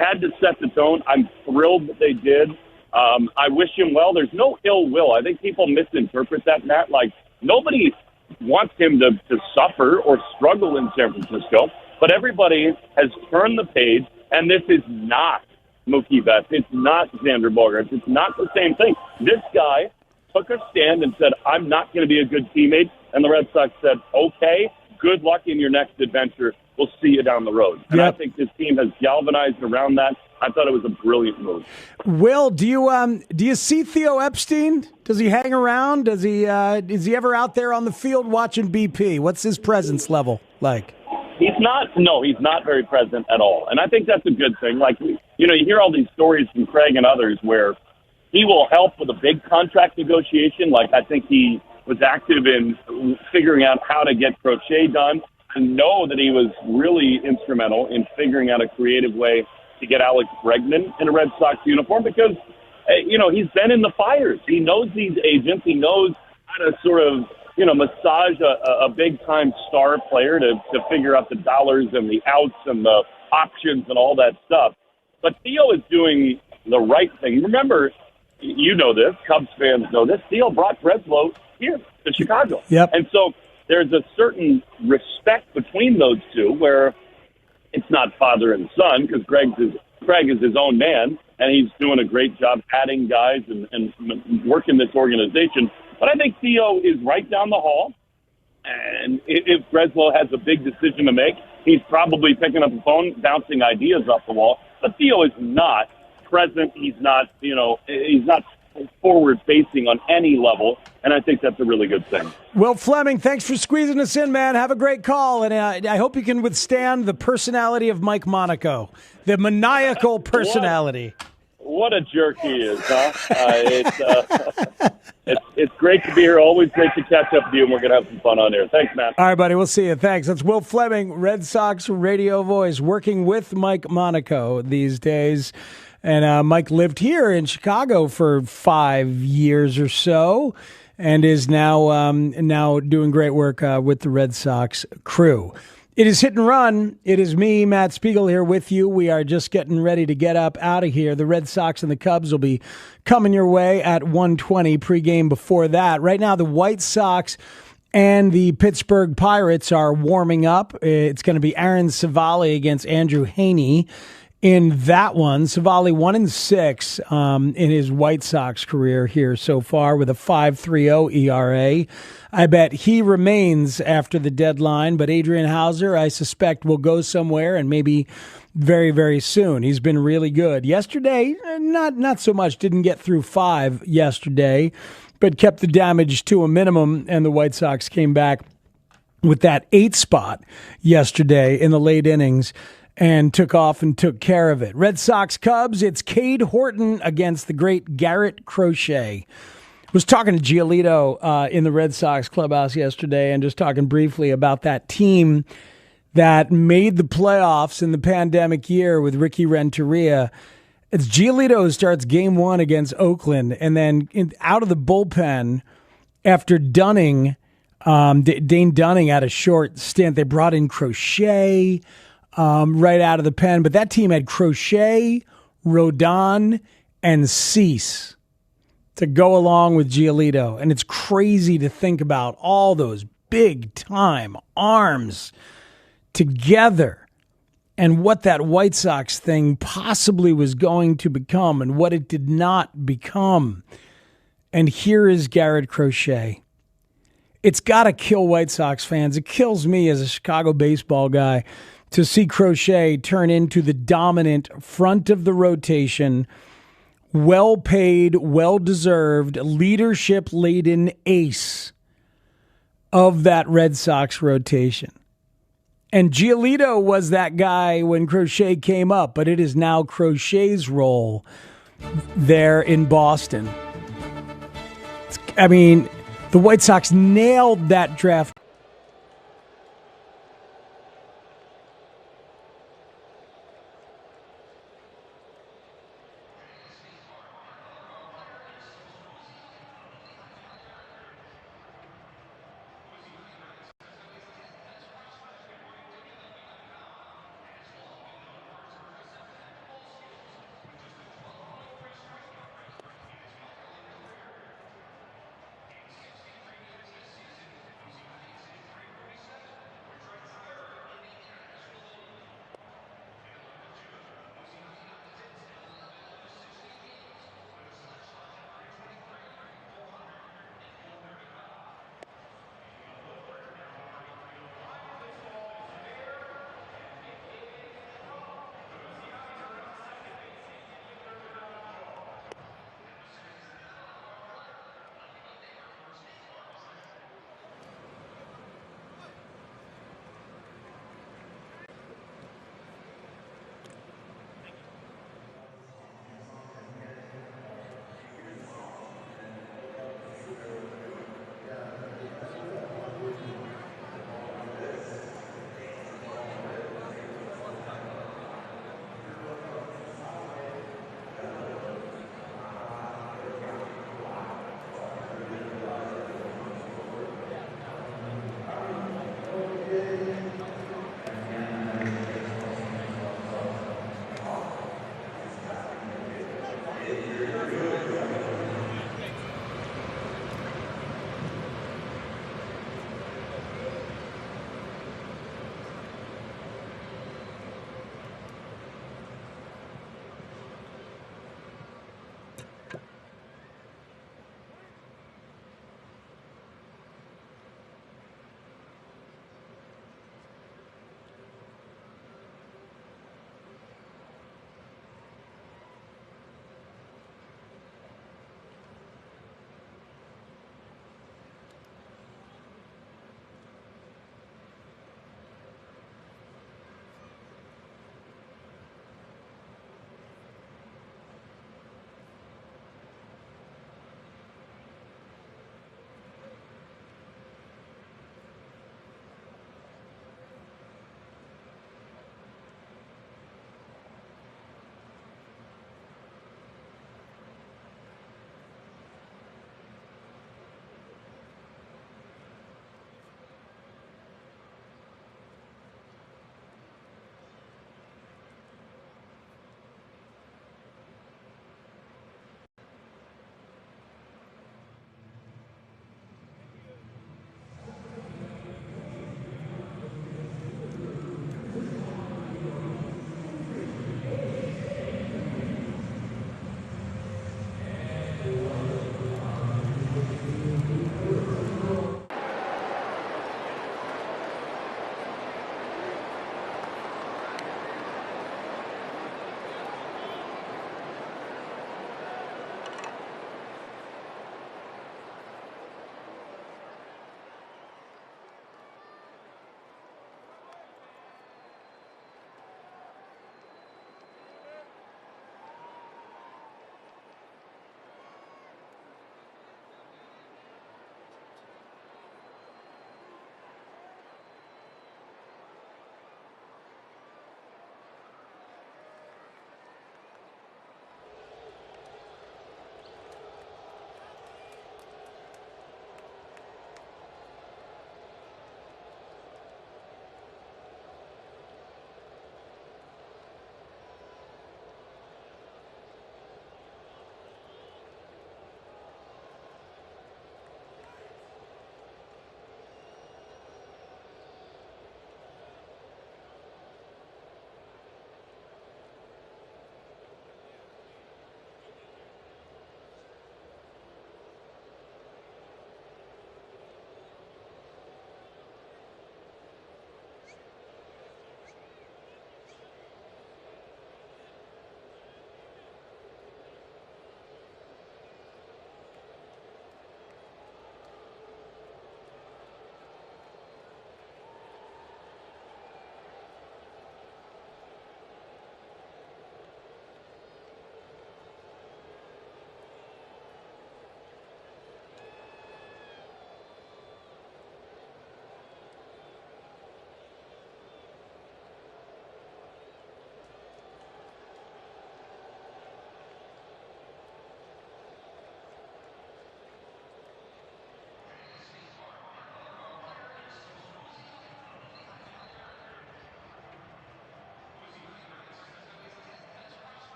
had to set the tone. I'm thrilled that they did. I wish him well. There's no ill will. I think people misinterpret that, Matt. Like, nobody wants him to suffer or struggle in San Francisco, but everybody has turned the page, and this is not Mookie Betts. It's not Xander Bogaerts. It's not the same thing. This guy took a stand and said, I'm not going to be a good teammate, and the Red Sox said, okay, good luck in your next adventure. We'll see you down the road. And I think this team has galvanized around that. I thought it was a brilliant move. Will, do you see Theo Epstein? Does he hang around? Is he ever out there on the field watching BP? What's his presence level like? He's not very present at all. And I think that's a good thing. Like, you hear all these stories from Craig and others where he will help with a big contract negotiation. Like, I think he was active in figuring out how to get crochet done. And know that he was really instrumental in figuring out a creative way to get Alex Bregman in a Red Sox uniform because, he's been in the fires. He knows these agents. He knows how to sort of, massage a big-time star player to figure out the dollars and the outs and the options and all that stuff. But Theo is doing the right thing. Remember, you know this, Cubs fans know this, Theo brought Breslow here to Chicago. Yep. And so there's a certain respect between those two where it's not father and son because Craig is his own man, and he's doing a great job adding guys and working this organization. But I think Theo is right down the hall, and if Breslow has a big decision to make, he's probably picking up the phone, bouncing ideas off the wall. But Theo is not present. He's not forward-facing on any level, and I think that's a really good thing. Will Fleming, thanks for squeezing us in, man. Have a great call, and I hope you can withstand the personality of Mike Monaco, the maniacal personality. What a jerk he is, huh? It's great to be here. Always great to catch up with you, and we're going to have some fun on here. Thanks, Matt. All right, buddy. We'll see you. Thanks. That's Will Fleming, Red Sox radio voice, working with Mike Monaco these days. And Mike lived here in Chicago for 5 years or so and is now doing great work with the Red Sox crew. It is Hit and Run. It is me, Matt Spiegel, here with you. We are just getting ready to get up out of here. The Red Sox and the Cubs will be coming your way at 1:20 pregame before that. Right now, the White Sox and the Pittsburgh Pirates are warming up. It's going to be Aaron Savali against Andrew Heaney. In that one, Savali 1-6 in his White Sox career here so far with a 5.30 ERA. I bet he remains after the deadline, but Adrian Hauser, I suspect, will go somewhere and maybe very, very soon. He's been really good. Yesterday, not so much. Didn't get through 5 yesterday, but kept the damage to a minimum, and the White Sox came back with that 8 spot yesterday in the late innings and took off and took care of it. Red Sox Cubs, it's Cade Horton against the great Garrett Crochet. Was talking to Giolito in the Red Sox clubhouse yesterday and just talking briefly about that team that made the playoffs in the pandemic year with Ricky Renteria. It's Giolito who starts game 1 against Oakland, and then out of the bullpen after Dunning, Dane Dunning had a short stint. They brought in Crochet right out of the pen. But that team had Crochet, Rodon, and Cease to go along with Giolito. And it's crazy to think about all those big-time arms together and what that White Sox thing possibly was going to become and what it did not become. And here is Garrett Crochet. It's got to kill White Sox fans. It kills me as a Chicago baseball guy to see Crochet turn into the dominant front of the rotation, well-paid, well-deserved, leadership-laden ace of that Red Sox rotation. And Giolito was that guy when Crochet came up, but it is now Crochet's role there in Boston. The White Sox nailed that draft.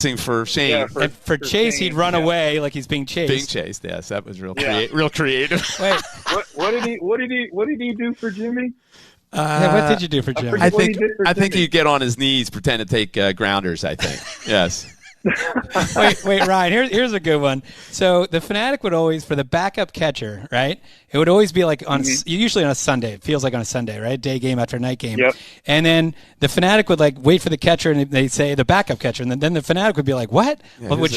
For Shane. Yeah, for Chase, Shane, he'd run away like he's being chased. Being chased, yes. That was real creative. Wait. What did he do for Jimmy? What did you do for Jimmy? I think you get on his knees, pretend to take grounders, I think. Yes. wait, Ryan. Here's a good one. So the Fanatic would always, for the backup catcher, right? It would always be like usually on a Sunday. It feels like on a Sunday, right? Day game after night game. Yep. And then the Fanatic would like wait for the catcher, and they'd say the backup catcher, and then the Fanatic would be like, "What?" Yeah, would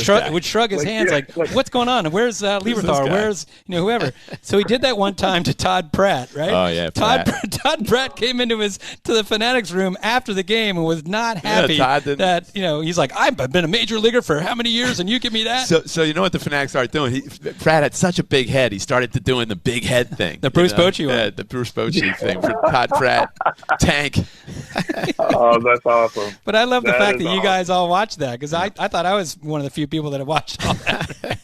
shrug his hands like, "What's going on? Where's Lieberthal? Where's whoever?" So he did that one time to Todd Pratt, right? Oh yeah, Todd Pratt came into the Fanatics room after the game and was not happy that he's like, "I've been a major leaguer for how many years, and you give me that?" So you know what the Fanatics started doing? Pratt had such a big head. He started to doing the big head thing. The Bruce Bochy one. Yeah, the Bruce Bochy thing for Todd Pratt. Tank. Oh, that's awesome. But I love the fact that you guys all watched that, because I thought I was one of the few people that had watched all that.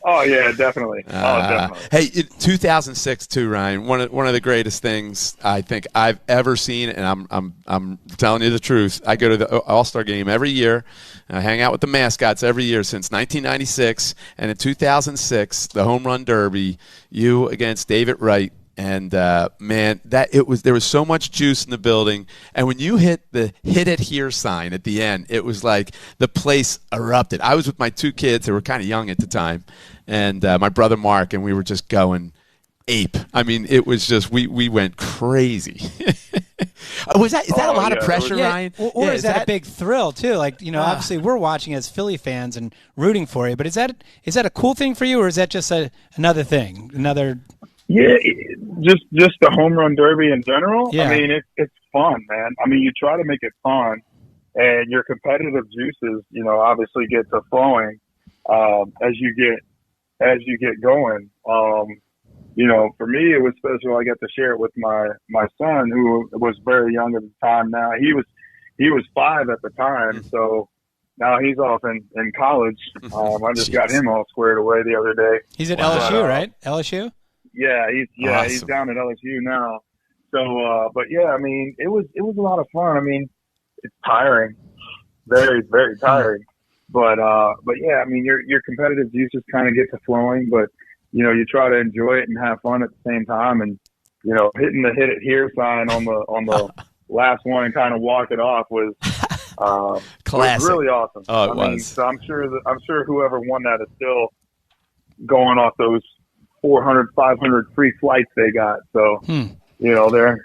Oh yeah, definitely. Definitely. Hey, 2006 too, Ryan. One of the greatest things I think I've ever seen, and I'm telling you the truth. I go to the All-Star game every year. I hang out with the mascots every year since 1996, and in 2006, the Home Run Derby, you against David Wright. And man, there was so much juice in the building. And when you hit the "Hit It Here" sign at the end, it was like the place erupted. I was with my two kids; they were kind of young at the time, and my brother Mark, and we were just going ape. I mean, it was just we went crazy. Is that a lot of pressure, Ryan? Or is that a big thrill too? Like obviously we're watching as Philly fans and rooting for you, but is that a cool thing for you, or is that just another thing? Yeah, just the home run derby in general. Yeah. I mean, it's fun, man. I mean, you try to make it fun, and your competitive juices, obviously get to flowing as you get going. For me, it was special. I got to share it with my son, who was very young at the time. Now he was 5 at the time, so now he's off in college. I just got him all squared away the other day. He's at LSU, right? LSU. Yeah, he's down at LSU now. So, but yeah, I mean, it was a lot of fun. I mean, it's tiring, very, very tiring. But yeah, I mean, your competitive juices kind of get to flowing, but you try to enjoy it and have fun at the same time. And hitting the "Hit It Here" sign on the last one and kind of walk it off was classic. Was really awesome. Oh, it was. Mean, so I'm sure whoever won that is still going off those 400, 500 free flights they got. So, they're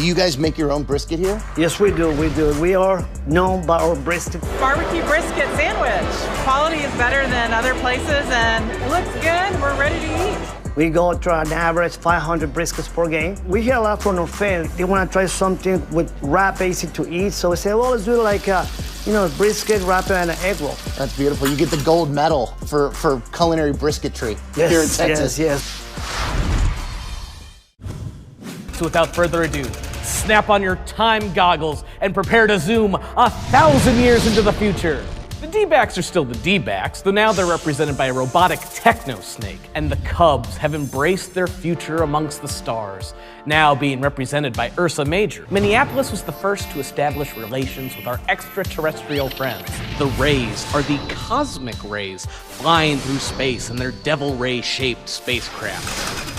Do you guys make your own brisket here? Yes, we do. We are known by our brisket. Barbecue brisket sandwich. Quality is better than other places, and it looks good. We're ready to eat. We go to an average 500 briskets per game. We hear a lot from our fans. They want to try something with wrap, easy to eat. So we say, well, let's do like brisket, wrap, and an egg roll. That's beautiful. You get the gold medal for culinary brisketry here in Texas. Yes. So without further ado, snap on your time goggles and prepare to zoom 1,000 years into the future. The D-backs are still the D-backs, though now they're represented by a robotic techno-snake, and the Cubs have embraced their future amongst the stars, now being represented by Ursa Major. Minneapolis was the first to establish relations with our extraterrestrial friends. The Rays are the cosmic rays flying through space in their devil ray-shaped spacecraft.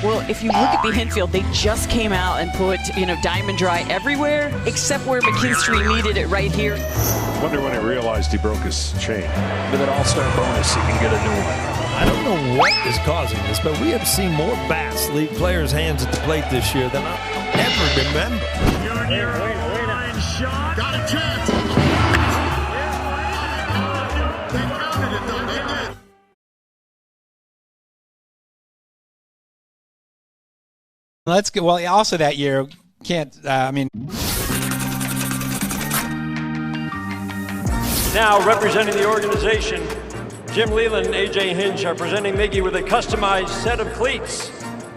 Well, if you look at the infield, they just came out and put, Diamond Dry everywhere except where McKinstry needed it right here. Wonder when he realized he broke his chain. With an all-star bonus, he can get a new one. I don't know what is causing this, but we have seen more bats leave players' hands at the plate this year than I ever remember. You're in your line shot. Got a chance. Let's go. Well, also that year, Now representing the organization, Jim Leland and AJ Hinch are presenting Miggy with a customized set of cleats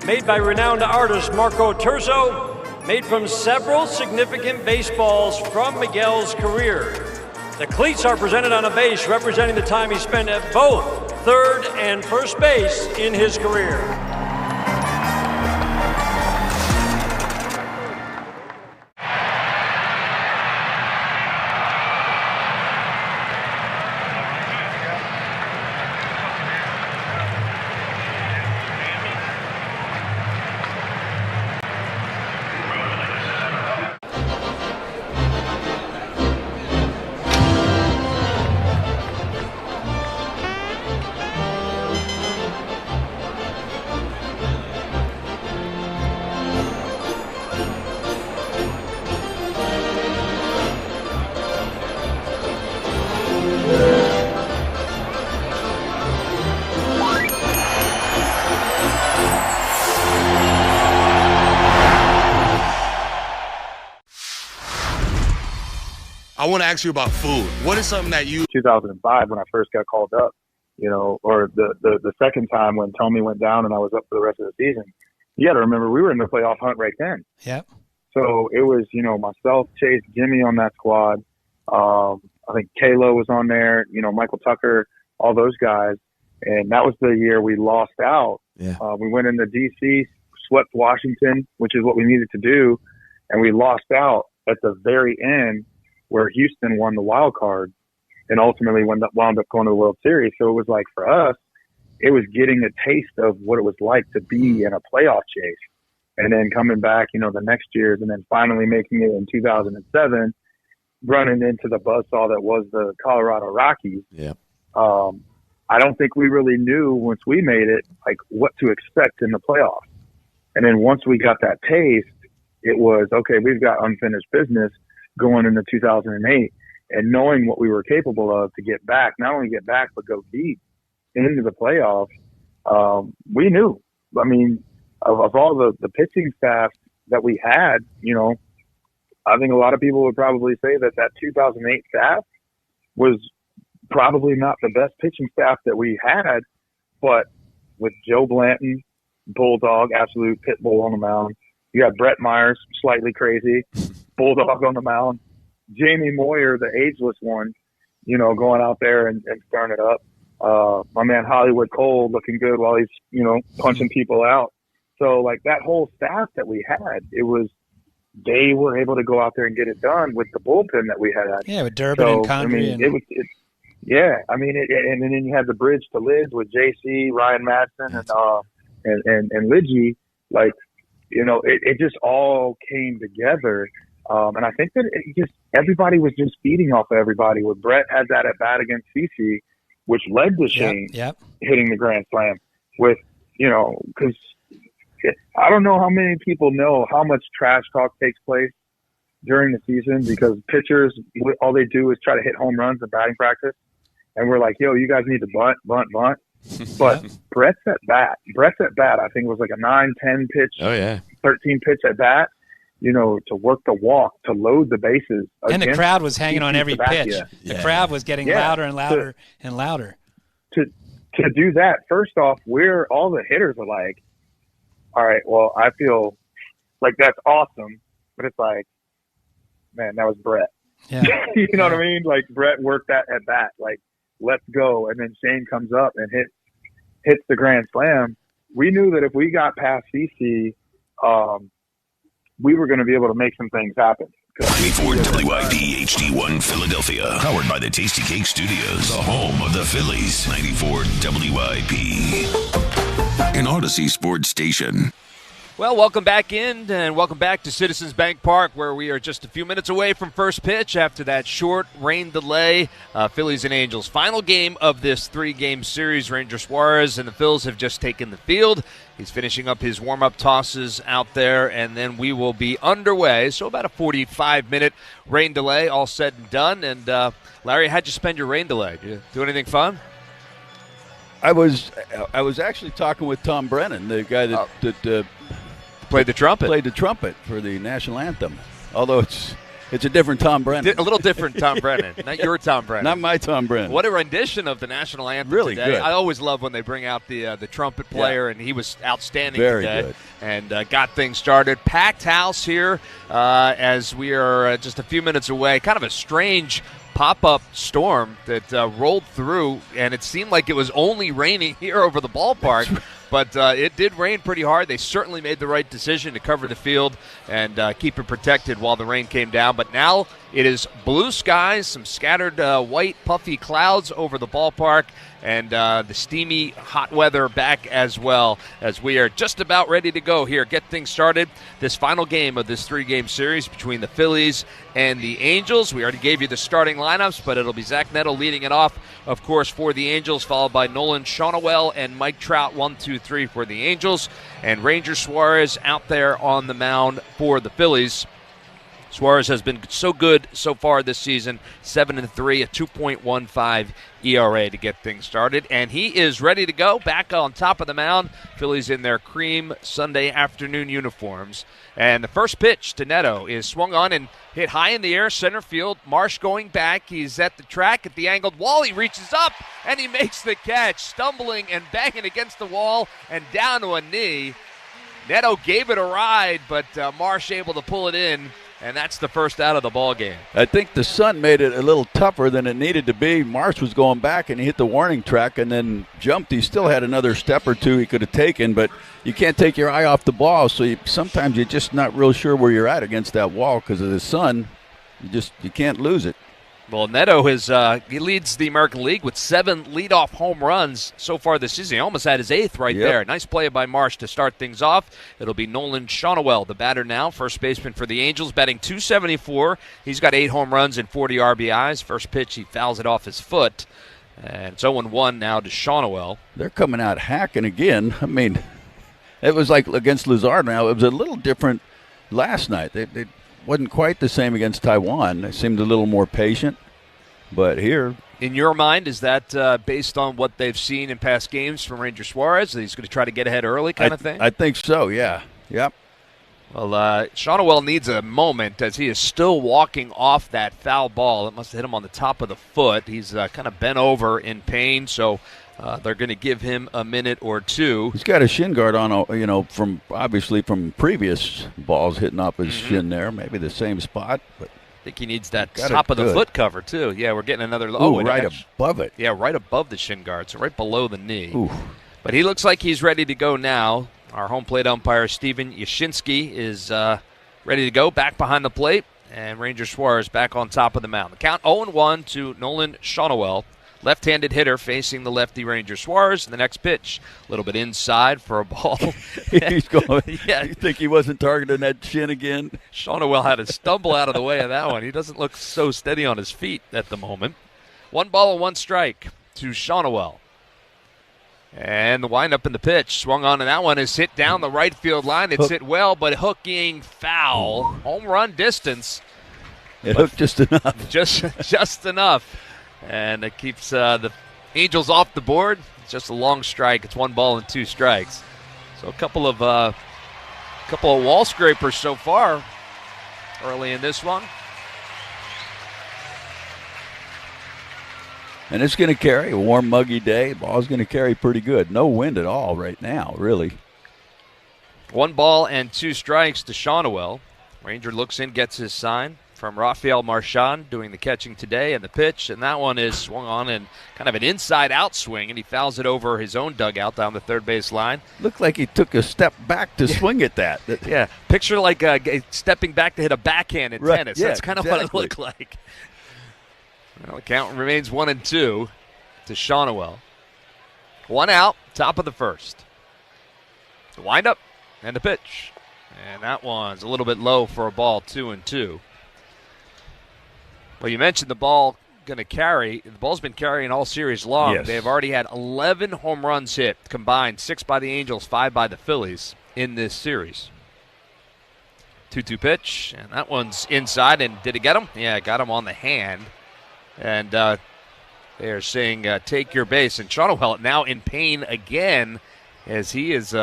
made by renowned artist Marco Terzo, made from several significant baseballs from Miguel's career. The cleats are presented on a base representing the time he spent at both third and first base in his career. I want to ask you about food. What is something that you... 2005 when I first got called up, or the second time when Tommy went down and I was up for the rest of the season. You got to remember, we were in the playoff hunt right then. Yep. So it was, myself, Chase, Jimmy on that squad. I think Kalo was on there, Michael Tucker, all those guys. And that was the year we lost out. Yeah. We went into D.C., swept Washington, which is what we needed to do. And we lost out at the very end, where Houston won the wild card and ultimately wound up going to the World Series. So it was like, for us, it was getting a taste of what it was like to be in a playoff chase. And then coming back, the next years, and then finally making it in 2007, running into the buzzsaw that was the Colorado Rockies. Yeah. I don't think we really knew once we made it, like, what to expect in the playoffs. And then once we got that taste, it was, okay, we've got unfinished business going into 2008, and knowing what we were capable of to get back, not only get back, but go deep into the playoffs. We knew, of all the pitching staff that we had, I think a lot of people would probably say that 2008 staff was probably not the best pitching staff that we had, but with Joe Blanton, Bulldog, absolute pit bull on the mound. You got Brett Myers, slightly crazy, Bulldog on the mound. Jamie Moyer, the ageless one, going out there and stirring it up. My man Hollywood Cole looking good while he's, punching people out. So, like, that whole staff that we had, they were able to go out there and get it done with the bullpen that we had. Yeah, with Durbin and Condrey. And then you had the bridge to Lids with JC, Ryan Madsen, and Lidgy. Like, it just all came together. And I think that everybody was just feeding off of everybody. With Brett had that at bat against CC, which led to Shane hitting the grand slam. With, because I don't know how many people know how much trash talk takes place during the season, because pitchers, all they do is try to hit home runs in batting practice. And we're like, yo, you guys need to bunt. But Brett's at bat, I think it was like a 9-10 pitch, 13 pitch at bat, to work the walk, to load the bases. And the crowd was hanging on every pitch. The crowd was getting louder and louder and louder. To do that, first off, all the hitters are like, all right, well, I feel like that's awesome. But it's like, man, that was Brett. Yeah. You know what I mean? Like, Brett worked that at bat. Like, let's go. And then Shane comes up and hits the grand slam. We knew that if we got past CC, we were going to be able to make some things happen. 94 WID HD1 Philadelphia, powered by the Tasty Cake Studios, the home of the Phillies. 94 WIP, an Odyssey sports station. Well, welcome back in, and welcome back to Citizens Bank Park, where we are just a few minutes away from first pitch after that short rain delay. Phillies and Angels, final game of this 3-game series. Ranger Suarez and the Phils have just taken the field. He's finishing up his warm-up tosses out there, and then we will be underway. So about a 45-minute rain delay, all said and done. And, Larry, how'd you spend your rain delay? Did you do anything fun? I was actually talking with Tom Brennan, the guy that Played the trumpet. Played the trumpet for the national anthem. Although it's a different Tom Brennan. A little different Tom Brennan. Not your Tom Brennan. Not my Tom Brennan. What a rendition of the national anthem really today. Good. I always love when they bring out the trumpet player, and he was outstanding Very today. good. And got things started. Packed house here as we are just a few minutes away. Kind of a strange pop-up storm that rolled through, and it seemed like it was only raining here over the ballpark. But it did rain pretty hard. They certainly made the right decision to cover the field and keep it protected while the rain came down. But now it is blue skies, some scattered white puffy clouds over the ballpark, and the steamy hot weather back as well, as we are just about ready to go here. Get things started. This final game of this 3-game series between the Phillies and the Angels. We already gave you the starting lineups, but it'll be Zach Neto leading it off, of course, for the Angels, followed by Nolan Shonowell and Mike Trout, 1, 2, 3 for the Angels, and Ranger Suarez out there on the mound for the Phillies. Suarez has been so good so far this season, 7-3, a 2.15 ERA to get things started. And he is ready to go, back on top of the mound. Phillies in their cream Sunday afternoon uniforms. And the first pitch to Neto is swung on and hit high in the air, center field. Marsh going back. He's at the track at the angled wall. He reaches up, and he makes the catch, stumbling and banging against the wall and down to a knee. Neto gave it a ride, but Marsh able to pull it in. And that's the first out of the ball game. I think the sun made it a little tougher than it needed to be. Marsh was going back, and he hit the warning track and then jumped. He still had another step or two he could have taken, but you can't take your eye off the ball, so sometimes you're just not real sure where you're at against that wall because of the sun. You can't lose it. Well, Neto he leads the American League with 7 leadoff home runs so far this season. He almost had his 8th right there. Nice play by Marsh to start things off. It'll be Nolan Shonowell, the batter now, first baseman for the Angels, batting .274. He's got 8 home runs and 40 RBIs. First pitch, he fouls it off his foot. And it's 0-1 now to Shonowell. They're coming out hacking again. I mean, it was like against Lazard now. It was a little different last night. They wasn't quite the same against Taiwan. They seemed a little more patient. But here, in your mind, is that based on what they've seen in past games from Ranger Suarez, that he's going to try to get ahead early kind of thing? I think so, yeah. Yep. Well, Shonowell needs a moment as he is still walking off that foul ball. It must have hit him on the top of the foot. He's kind of bent over in pain, so they're going to give him a minute or two. He's got a shin guard on, from previous balls hitting off his shin there. Maybe the same spot, but I think he needs that top of the foot cover, too. Yeah, we're getting another. Right above it. Yeah, right above the shin guard, so right below the knee. Ooh. But he looks like he's ready to go now. Our home plate umpire, Steven Yashinsky, is ready to go, back behind the plate, and Ranger Suarez back on top of the mound. The count 0-1 to Nolan Shonowell. Left-handed hitter facing the lefty Ranger Suarez. And the next pitch, a little bit inside for a ball. He's going. Yeah. You think he wasn't targeting that shin again? Shonowell had to stumble out of the way of that one. He doesn't look so steady on his feet at the moment. 1 ball and 1 strike to Shonowell. And the windup in the pitch. Swung on, and that one is hit down the right field line. It's hit well, but hooking foul. Home run distance. It hooked just enough. Just enough. And it keeps the Angels off the board. It's just a long strike. It's 1 ball and 2 strikes. So a couple of wall scrapers so far early in this one. And it's going to carry a warm, muggy day. Ball's going to carry pretty good. No wind at all right now, really. 1 ball and 2 strikes to Shonowell. Ranger looks in, gets his sign from Rafael Marchand doing the catching today, and the pitch, and that one is swung on and kind of an inside-out swing, and he fouls it over his own dugout down the third base line. Looked like he took a step back to swing at that. Yeah, picture like stepping back to hit a backhand in tennis. Yeah, that's kind of what it looked like. Well, the count remains 1-2 to Shonowell. 1 out, top of the first. The windup and the pitch. And that one's a little bit low for a ball, 2-2. Well, you mentioned the ball going to carry. The ball's been carrying all series long. Yes. They've already had 11 home runs hit combined, 6 by the Angels, 5 by the Phillies in this series. 2-2 pitch, and that one's inside. And did it get him? Yeah, it got him on the hand. And they're saying take your base. And Shonowell now in pain again as he is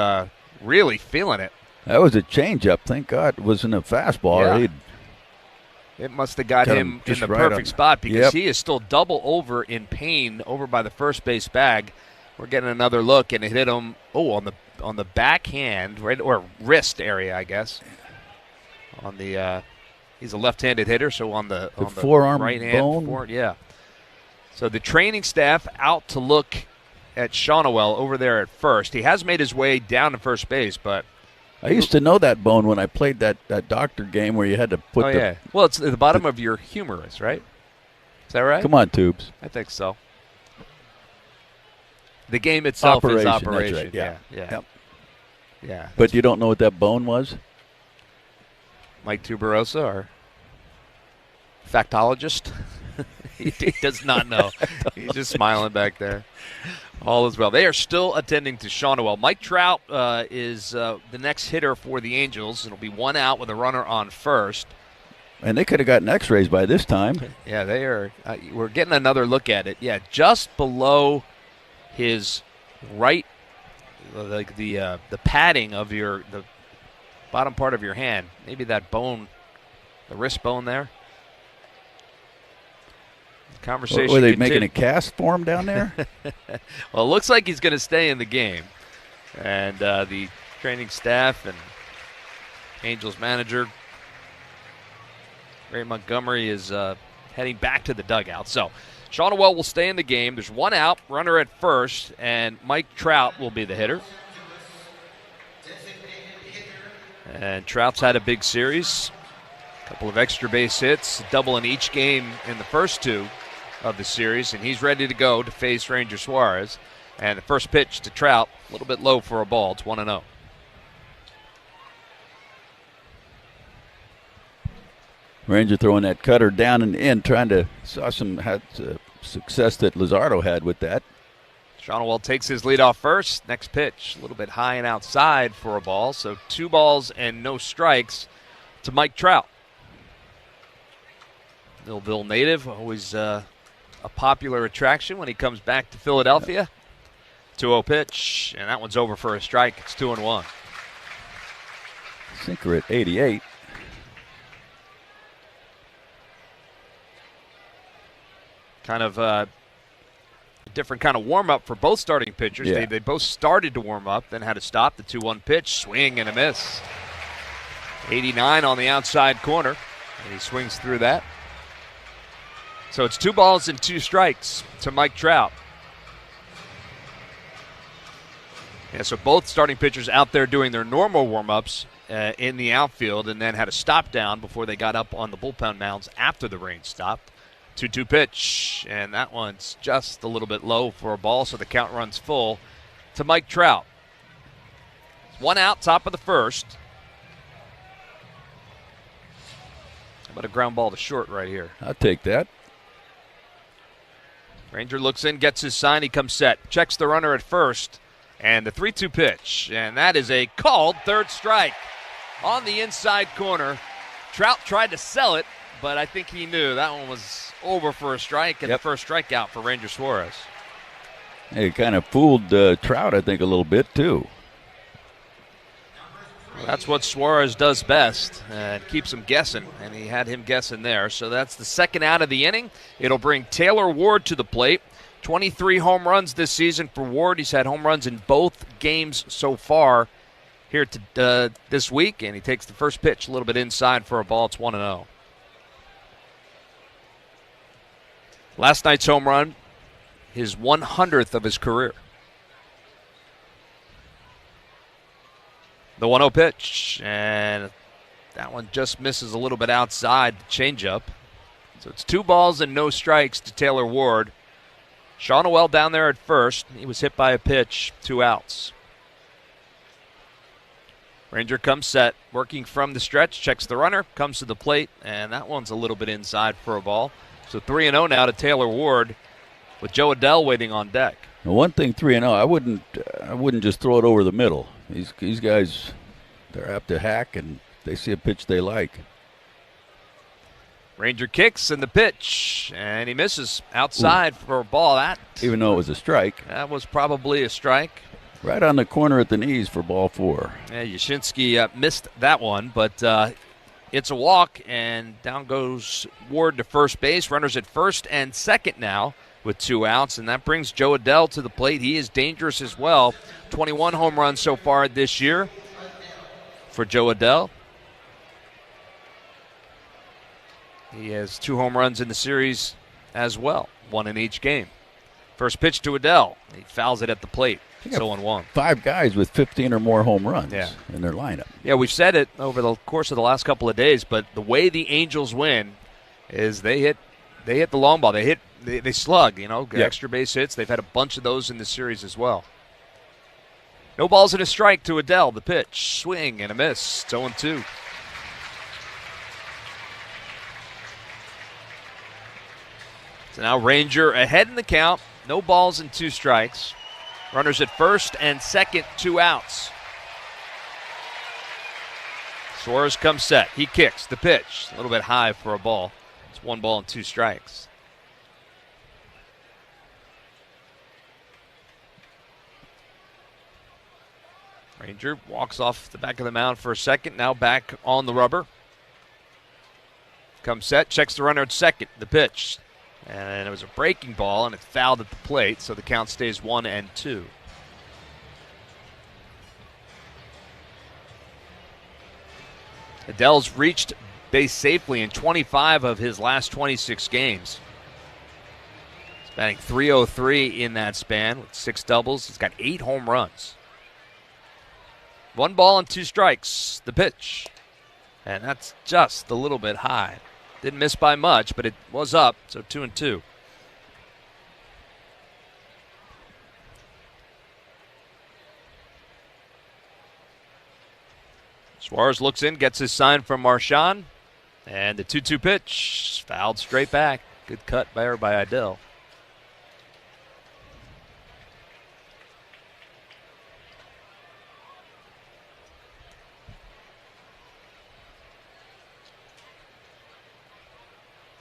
really feeling it. That was a changeup. Thank God it wasn't a fastball. Yeah. It must have got him in the right perfect spot because Yep. he is still double over in pain over by the first base bag. We're getting another look, and it hit him on the backhand, right, or wrist area, I guess. On the he's a left-handed hitter, so on the forearm right hand bone. yeah. So the training staff out to look at Shawnuel over there at first. He has made his way down to first base, but I used to know that bone when I played that doctor game where you had to put well, it's at the bottom of your humerus, right? Is that right? Come on, Tubes. I think so. The game itself is operation. That's right. Yeah. Yeah. Yeah. But you don't know what that bone was? Mike Tuberosa, our factologist, he does not know. He's just smiling back there. All is well. They are still attending to Shawnuel. Mike Trout is the next hitter for the Angels. It'll be one out with a runner on first. And they could have gotten X-rays by this time. Yeah, they are. We're getting another look at it. Yeah, just below his right, like the padding of the bottom part of your hand. Maybe that bone, the wrist bone there. Conversation. Were they making a cast for him down there? Well, it looks like he's going to stay in the game. And the training staff and Angels manager, Ray Montgomery, is heading back to the dugout. So Shawnuel will stay in the game. There's one out, runner at first, and Mike Trout will be the hitter. And Trout's had a big series. A couple of extra base hits, double in each game in the first two of the series, and he's ready to go to face Ranger Suarez. And the first pitch to Trout, a little bit low for a ball. It's 1-0. Ranger throwing that cutter down and in, had success that Luzardo had with that. Shawnuel takes his lead off first. Next pitch, a little bit high and outside for a ball. So 2 balls and no strikes to Mike Trout. Millville native, always a popular attraction when he comes back to Philadelphia. 2-0 pitch, and that one's over for a strike. It's 2-1. Sinker at 88. Kind of a different kind of warm-up for both starting pitchers. Yeah. They both started to warm up, then had to stop. The 2-1 pitch, swing and a miss. 89 on the outside corner, and he swings through that. So it's 2 balls and 2 strikes to Mike Trout. Yeah, so both starting pitchers out there doing their normal warm-ups in the outfield, and then had a stop down before they got up on the bullpen mounds after the rain stopped. 2-2 pitch, and that one's just a little bit low for a ball, so the count runs full to Mike Trout. 1 out, top of the first. How about a ground ball to short right here? I'll take that. Ranger looks in, gets his sign, he comes set. Checks the runner at first, and the 3-2 pitch. And that is a called third strike on the inside corner. Trout tried to sell it, but I think he knew that one was over for a strike, and the first strikeout for Ranger Suarez. He kind of fooled Trout, I think, a little bit, too. That's what Suarez does best, and keeps him guessing, and he had him guessing there. So that's the second out of the inning. It'll bring Taylor Ward to the plate. 23 home runs this season for Ward. He's had home runs in both games so far here this week, and he takes the first pitch a little bit inside for a ball. It's 1-0. Last night's home run, his 100th of his career. The 1-0 pitch, and that one just misses a little bit outside the changeup. So it's 2 balls and no strikes to Taylor Ward. Shawnuel down there at first. He was hit by a pitch, 2 outs. Ranger comes set, working from the stretch, checks the runner, comes to the plate, and that one's a little bit inside for a ball. So 3-0 now to Taylor Ward, with Joe Adell waiting on deck. Now, one thing, 3-0, I wouldn't just throw it over the middle. These guys, they're apt to hack, and they see a pitch they like. Ranger kicks in the pitch, and he misses outside for a ball. Even though it was a strike. That was probably a strike. Right on the corner at the knees for ball 4. Yeah, Yashinsky missed that one, but it's a walk, and down goes Ward to first base. Runners at first and second now with 2 outs, and that brings Joe Adell to the plate. He is dangerous as well. 21 home runs so far this year for Joe Adell. He has 2 home runs in the series as well, 1 in each game. First pitch to Adell. He fouls it at the plate. It's 0-1. 5 guys with 15 or more home runs in their lineup. Yeah, we've said it over the course of the last couple of days, but the way the Angels win is they hit the long ball. They slug, extra base hits. They've had a bunch of those in the series as well. No balls and a strike to Adell. The pitch, swing and a miss. It's 0-2. So now Ranger ahead in the count. No balls and 2 strikes. Runners at first and second, 2 outs. Suarez comes set. He kicks. The pitch, a little bit high for a ball. It's 1 ball and 2 strikes. Ranger walks off the back of the mound for a second. Now back on the rubber. Comes set. Checks the runner at second. The pitch. And it was a breaking ball, and it fouled at the plate, so the count stays 1-2. Adell's reached base safely in 25 of his last 26 games. He's batting .303 in that span with 6 doubles. He's got 8 home runs. 1 ball and 2 strikes. The pitch. And that's just a little bit high. Didn't miss by much, but it was up, so 2-2. Suarez looks in, gets his sign from Marchand, and the 2-2 pitch, fouled straight back. Good cut by Adell.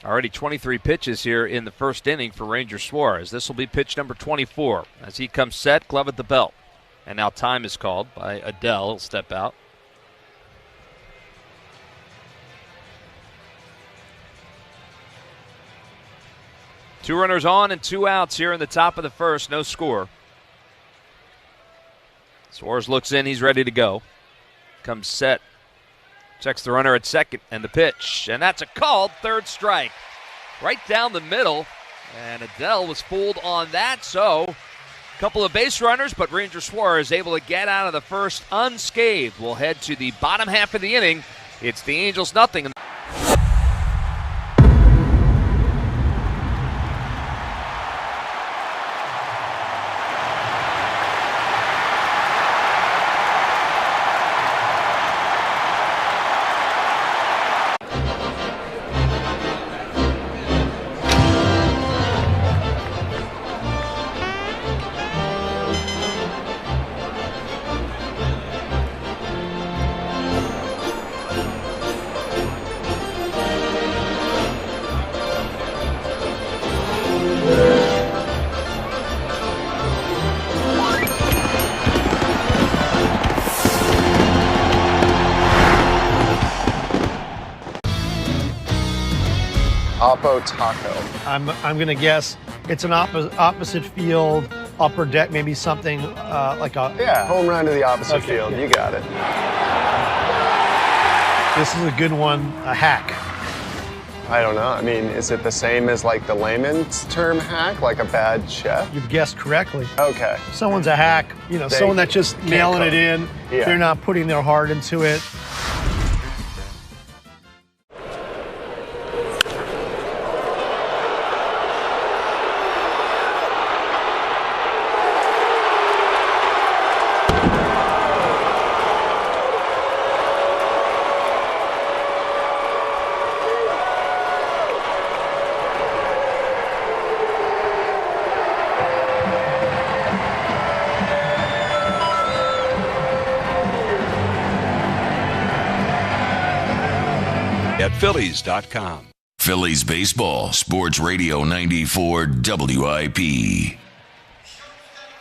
Already 23 pitches here in the first inning for Ranger Suarez. This will be pitch number 24 as he comes set, glove at the belt. And now time is called by Adell. He'll step out. Two runners on and 2 outs here in the top of the first. No score. Suarez looks in. He's ready to go. Comes set. Checks the runner at second, and the pitch. And that's a called 3rd strike. Right down the middle. And Adell was fooled on that. So, a couple of base runners, but Ranger Suarez able to get out of the first unscathed. We'll head to the bottom half of the inning. It's the Angels 0. Taco. I'm gonna guess it's an opposite field, upper deck, maybe something like a home run to the opposite field. Yeah. You got it. This is a good one. A hack. I don't know. I mean, is it the same as like the layman's term hack, like a bad chef? You've guessed correctly. Okay. Someone's a hack. Someone that's just nailing it in. Yeah. They're not putting their heart into it. Phillies.com. Phillies Baseball, Sports Radio 94 WIP.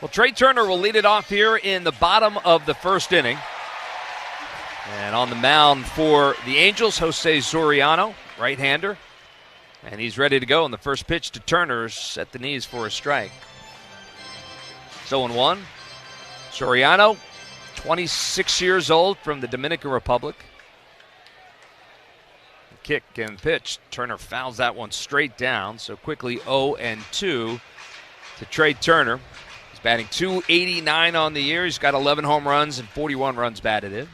Well, Trey Turner will lead it off here in the bottom of the first inning. And on the mound for the Angels, Jose Soriano, right-hander. And he's ready to go. And the first pitch to Turner's at the knees for a strike. 0-1. Soriano, 26 years old, from the Dominican Republic. Kick and pitch. Turner fouls that one straight down. So quickly 0-2 to Trey Turner. He's batting .289 on the year. He's got 11 home runs and 41 runs batted in.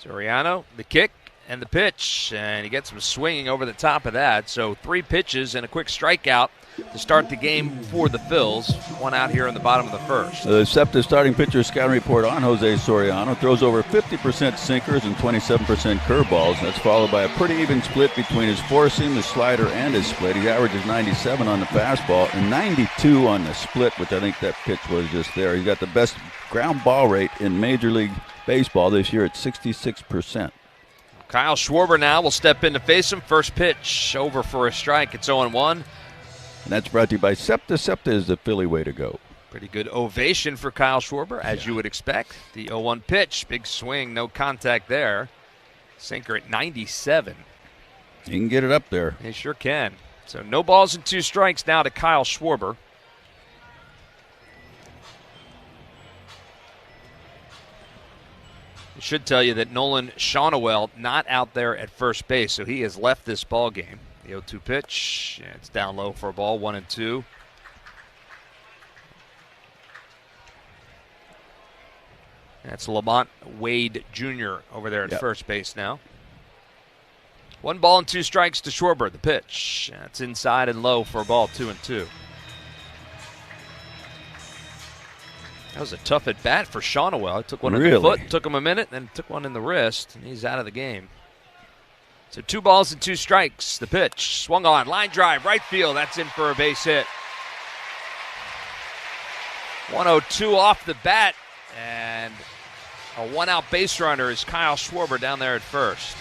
Soriano, the kick and the pitch, and he gets him swinging over the top of that. So 3 pitches and a quick strikeout to start the game for the Phils. 1 out here in the bottom of the first. The SEPTA starting pitcher scouting report on Jose Soriano: throws over 50% sinkers and 27% curveballs. That's followed by a pretty even split between his four-seam, the slider, and his split. He averages 97 on the fastball and 92 on the split, which I think that pitch was just there. He's got the best ground ball rate in Major League Baseball this year at 66%. Kyle Schwarber now will step in to face him. First pitch over for a strike. It's 0-1. And that's brought to you by SEPTA. SEPTA is the Philly way to go. Pretty good ovation for Kyle Schwarber, as you would expect. The 0-1 pitch, big swing, no contact there. Sinker at 97. He can get it up there. He sure can. So no balls and 2 strikes now to Kyle Schwarber. I should tell you that Nolan Shaunawell not out there at first base, so he has left this ball game. The 0-2 pitch, it's down low for a ball, 1-2. That's Lamont Wade Jr. over there at first base now. 1 ball and 2 strikes to Schwarber. The pitch, it's inside and low for a ball, 2-2. That was a tough at bat for Shaunawell. He took one in the foot, took him a minute, then took one in the wrist, and he's out of the game. So 2 balls and 2 strikes. The pitch swung on, line drive, right field. That's in for a base hit. 1-2 off the bat, and a 1-out base runner is Kyle Schwarber down there at first.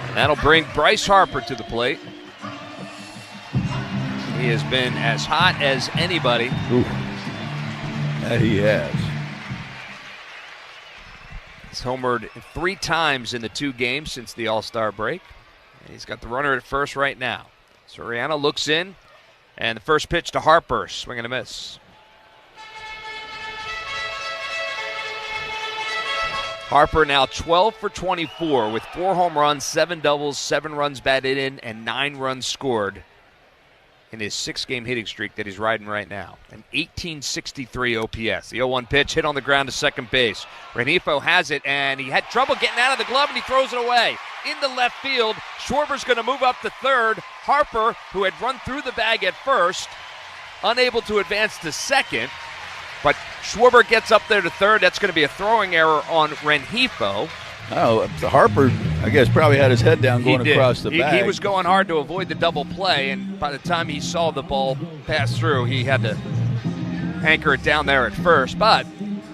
And that'll bring Bryce Harper to the plate. He has been as hot as anybody. Ooh. That he has. He's homered 3 times in the 2 games since the All-Star break. And he's got the runner at first right now. Soriano looks in, and the first pitch to Harper, swing and a miss. Harper now 12 for 24 with 4 home runs, 7 doubles, 7 runs batted in, and 9 runs scored in his 6-game hitting streak that he's riding right now. An 1863 OPS. The 0-1 pitch hit on the ground to second base. Rengifo has it, and he had trouble getting out of the glove, and he throws it away. Into left field, Schwarber's going to move up to third. Harper, who had run through the bag at first, unable to advance to second. But Schwarber gets up there to third. That's going to be a throwing error on Rengifo. Oh, Harper, I guess, probably had his head down going across the bag. He was going hard to avoid the double play, and by the time he saw the ball pass through, he had to anchor it down there at first. But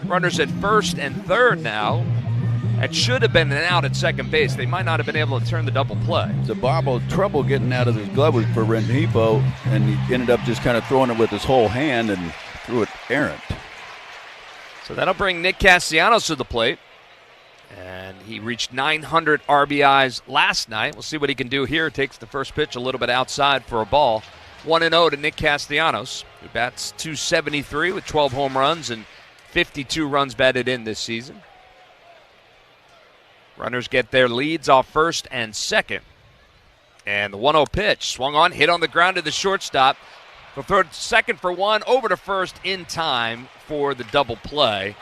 runners at first and third now. It should have been an out at second base. They might not have been able to turn the double play. So Bob trouble getting out of his glove was for Rengifo, and he ended up just kind of throwing it with his whole hand and threw it errant. So that'll bring Nick Castellanos to the plate. And he reached 900 RBIs last night. We'll see what he can do here. Takes the first pitch a little bit outside for a ball. 1-0 to Nick Castellanos, who bats .273 with 12 home runs and 52 runs batted in this season. Runners get their leads off first and second. And the 1-0 pitch swung on, hit on the ground to the shortstop. They'll throw it second for 1, over to first in time for the double play.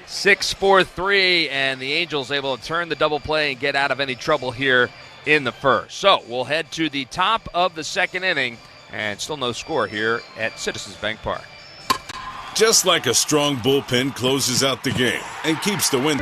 6-4-3, and the Angels able to turn the double play and get out of any trouble here in the first. So we'll head to the top of the second inning, and still no score here at Citizens Bank Park. Just like a strong bullpen closes out the game and keeps the win.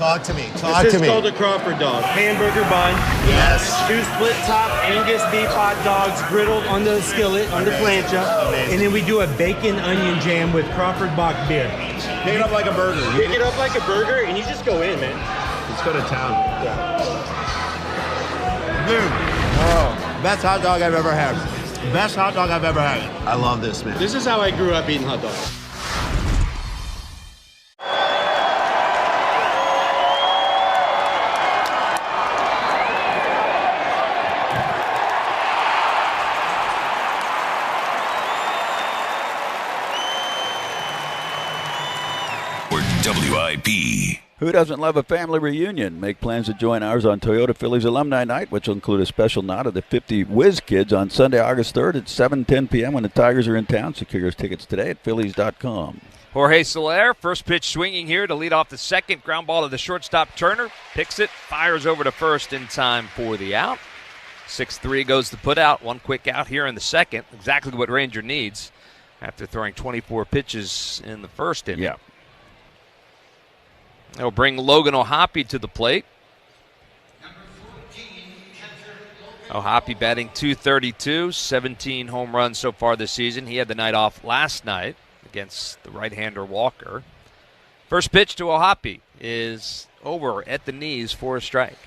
Talk to me. Talk to me. This is called a Crawford dog. Hamburger bun. Yes. 2 split top Angus beef hot dogs griddled on the skillet, on the plancha. Amazing. And then we do a bacon onion jam with Crawford Bock beer. Pick it up like a burger. Pick it up like a burger, and you just go in, man. Let's go to town. Dude. Oh, best hot dog I've ever had. Best hot dog I've ever had. I love this, man. This is how I grew up eating hot dogs. WIP. Who doesn't love a family reunion? Make plans to join ours on Toyota Phillies Alumni Night, which will include a special night of the 50 Whiz Kids on Sunday, August 3rd at 7:10 p.m. when the Tigers are in town. Secure your tickets today at Phillies.com. Jorge Soler, first pitch swinging here to lead off the second. Ground ball to the shortstop Turner. Picks it, fires over to first in time for the out. 6-3 goes the put out. One quick out here in the second. Exactly what Ranger needs after throwing 24 pitches in the first inning. Yeah. They'll bring Logan O'Hoppe to the plate. O'Hoppe batting .232, 17 home runs so far this season. He had the night off last night against the right-hander Walker. First pitch to O'Hoppe is over at the knees for a strike.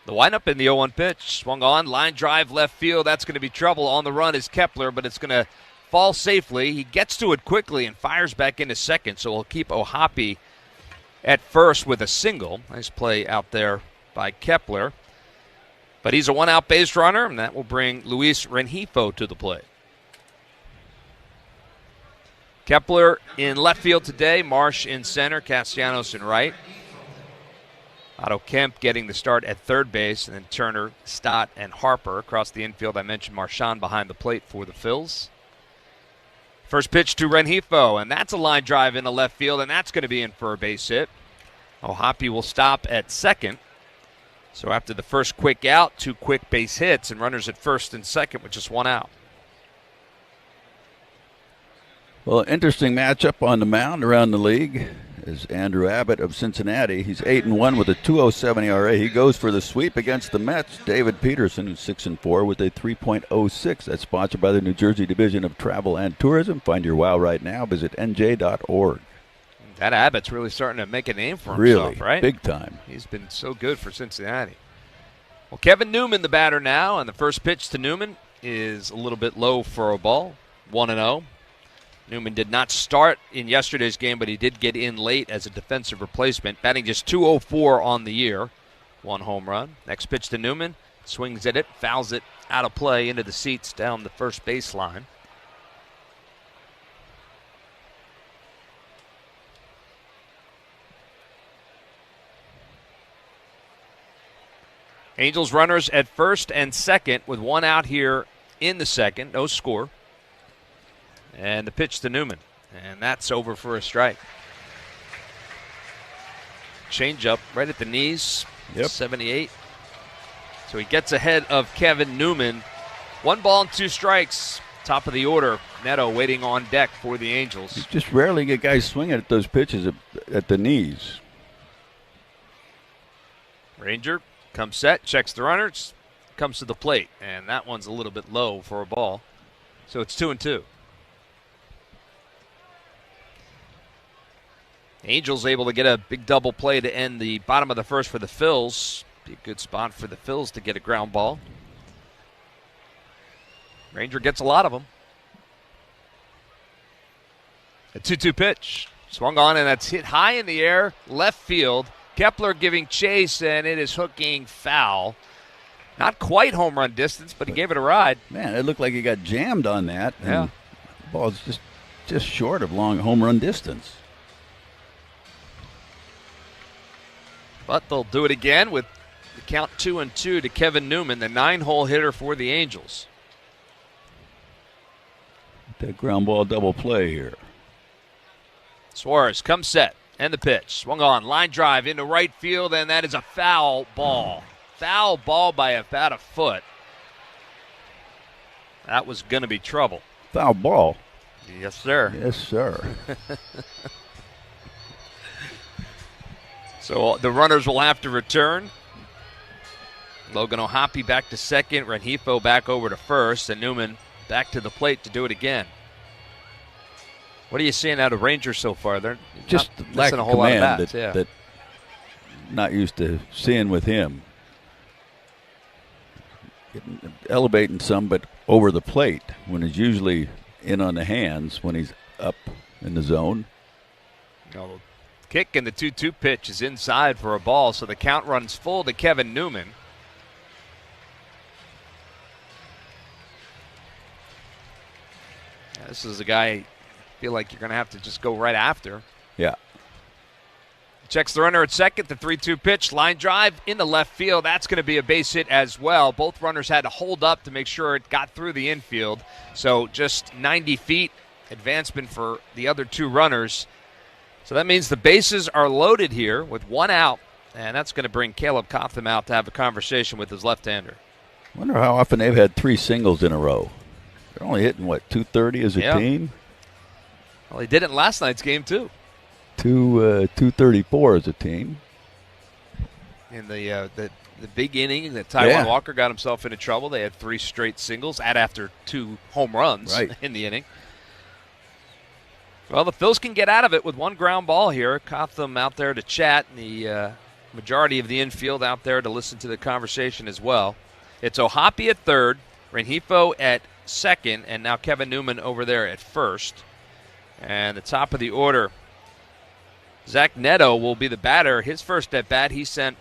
The windup in the 0-1 pitch. Swung on, line drive, left field. That's going to be trouble. On the run is Kepler, but it's going to fall safely. He gets to it quickly and fires back into second, so we'll keep O'Hoppe at first with a single. Nice play out there by Kepler. But he's a one-out base runner, and that will bring Luis Rengifo to the plate. Kepler in left field today, Marsh in center, Castellanos in right. Otto Kemp getting the start at third base, and then Turner, Stott, and Harper across the infield. I mentioned Marchand behind the plate for the Phils. First pitch to Rengifo, and that's a line drive into left field, and that's going to be in for a base hit. O'Hoppe will stop at second. So after the first quick out, 2 quick base hits, and runners at first and second with just 1 out. Well, interesting matchup on the mound around the league is Andrew Abbott of Cincinnati. He's 8-1 with a 2.07 ERA. He goes for the sweep against the Mets. David Peterson, who's 6-4 with a 3.06. That's sponsored by the New Jersey Division of Travel and Tourism. Find your wow right now. Visit nj.org. That Abbott's really starting to make a name for himself, really, right? Big time. He's been so good for Cincinnati. Well, Kevin Newman, the batter now, and the first pitch to Newman is a little bit low for a ball, 1-0. Newman did not start in yesterday's game, but he did get in late as a defensive replacement, batting just .204 on the year. 1 home run. Next pitch to Newman, swings at it, fouls it out of play into the seats down the first baseline. Angels runners at first and second with 1 out here in the second. No score. And the pitch to Newman. And that's over for a strike. Change up right at the knees. Yep. 78. So he gets ahead of Kevin Newman. 1 ball and 2 strikes. Top of the order. Neto waiting on deck for the Angels. You just rarely get guys swinging at those pitches at the knees. Ranger comes set, checks the runners, comes to the plate. And that one's a little bit low for a ball. So it's 2-2. Angels able to get a big double play to end the bottom of the first for the Phils. Be a good spot for the Phils to get a ground ball. Ranger gets a lot of them. A 2-2 pitch. Swung on, and that's hit high in the air, left field. Kepler giving chase, and it is hooking foul. Not quite home run distance, but he gave it a ride. Man, it looked like he got jammed on that. Yeah. The ball's just short of long home run distance. But they'll do it again with the count 2-2 to Kevin Newman, the 9-hole hitter for the Angels. That ground ball double play here. Suarez comes set, and the pitch. Swung on, line drive into right field, and that is a foul ball. Foul ball by about a foot. That was going to be trouble. Foul ball. Yes, sir. Yes, sir. So the runners will have to return. Logan O'Hoppe back to second. Rengifo back over to first. And Newman back to the plate to do it again. What are you seeing out of Rangers so far? They're just not lack missing a of whole lot of command bats. that not used to seeing with him. Elevating some, but over the plate when he's usually in on the hands when he's up in the zone. No, kick and the 2-2 pitch is inside for a ball, so the count runs full to Kevin Newman. Yeah, this is a guy I feel like you're going to have to just go right after. Yeah. Checks the runner at second, the 3-2 pitch, line drive into left field. That's going to be a base hit as well. Both runners had to hold up to make sure it got through the infield. So just 90 feet advancement for the other two runners. So that means the bases are loaded here with one out, and that's going to bring Caleb Cotham out to have a conversation with his left-hander. I wonder how often they've had 3 singles in a row. They're only hitting, what, 230 as a team? Well, he did it in last night's game, too. 234 as a team. In the big inning that Taijuan Walker got himself into trouble, they had 3 straight singles after 2 home runs in the inning. Well, the Phils can get out of it with 1 ground ball here. Cotham out there to chat, and the majority of the infield out there to listen to the conversation as well. It's O'Hoppe at third, Rengifo at second, and now Kevin Newman over there at first. And the top of the order, Zach Neto will be the batter. His first at bat, he sent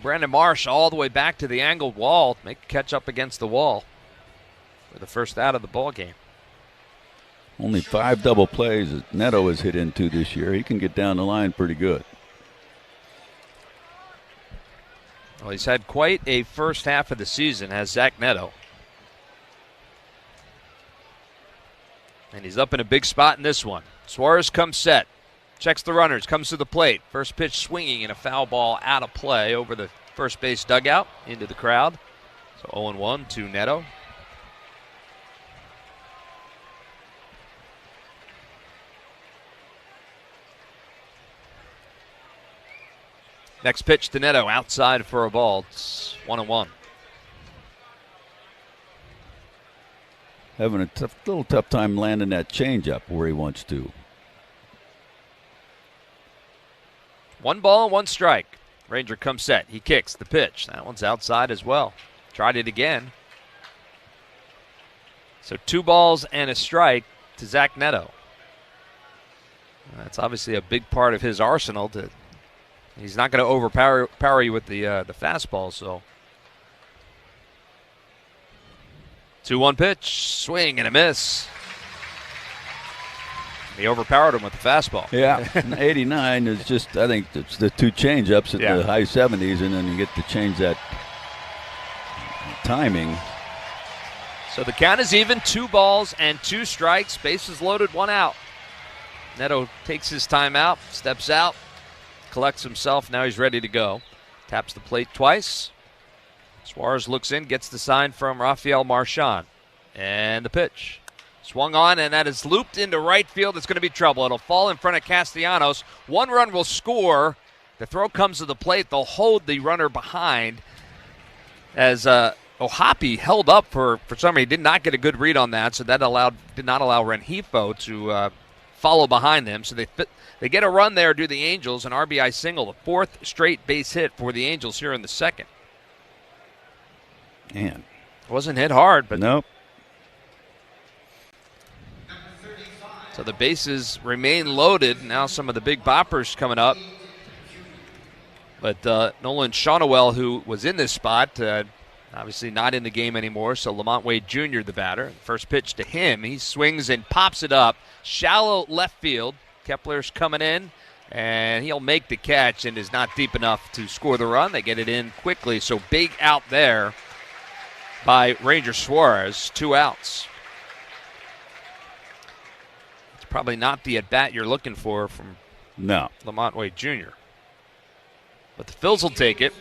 Brandon Marsh all the way back to the angled wall to make a catch up against the wall for the first out of the ball game. Only 5 double plays that Neto has hit into this year. He can get down the line pretty good. Well, he's had quite a first half of the season, has Zach Neto. And he's up in a big spot in this one. Suarez comes set. Checks the runners, comes to the plate. First pitch swinging and a foul ball out of play over the first base dugout into the crowd. So 0-1 to Neto. Next pitch to Neto, outside for a ball. It's 1-1. Having a little tough time landing that changeup where he wants to. 1 ball and 1 strike. Ranger comes set. He kicks the pitch. That one's outside as well. Tried it again. So 2 balls and a strike to Zach Neto. That's obviously a big part of his arsenal. He's not going to overpower you with the fastball. So 2-1 pitch. Swing and a miss. He overpowered him with the fastball. Yeah, 89 is just, I think it's the 2 changeups at the high 70s, and then you get to change that timing. So the count is even, 2 balls and 2 strikes. Bases loaded, 1 out. Neto takes his time out, steps out, collects himself. Now he's ready to go. Taps the plate twice. Suarez looks in, gets the sign from Rafael Marchand. And the pitch. Swung on, and that is looped into right field. It's going to be trouble. It'll fall in front of Castellanos. 1 run will score. The throw comes to the plate. They'll hold the runner behind as O'Hoppe held up for some reason. He did not get a good read on that, so that did not allow Rengifo to follow behind them. So they get a run there, do the Angels, an RBI single, the 4th straight base hit for the Angels here in the second. Man. Wasn't hit hard, but nope. So the bases remain loaded. Now some of the big boppers coming up. But Nolan Shawnowell, who was in this spot, obviously not in the game anymore, so Lamont Wade Jr., the batter. First pitch to him. He swings and pops it up. Shallow left field. Kepler's coming in, and he'll make the catch and is not deep enough to score the run. They get it in quickly, so big out there by Ranger Suarez. 2 outs. Probably not the at-bat you're looking for from Lamont Wade Jr. But the Phils will take it.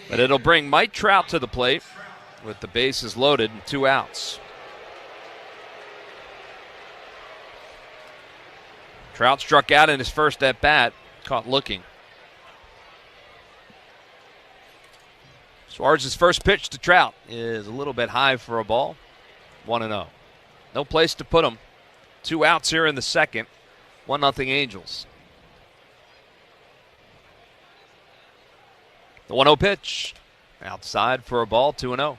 But it'll bring Mike Trout to the plate with the bases loaded and 2 outs. Trout struck out in his first at-bat, caught looking. Suarez's first pitch to Trout is a little bit high for a ball. 1-0. No place to put him. 2 outs here in the second. 1-0 Angels. The 1-0 pitch. Outside for a ball, 2-0.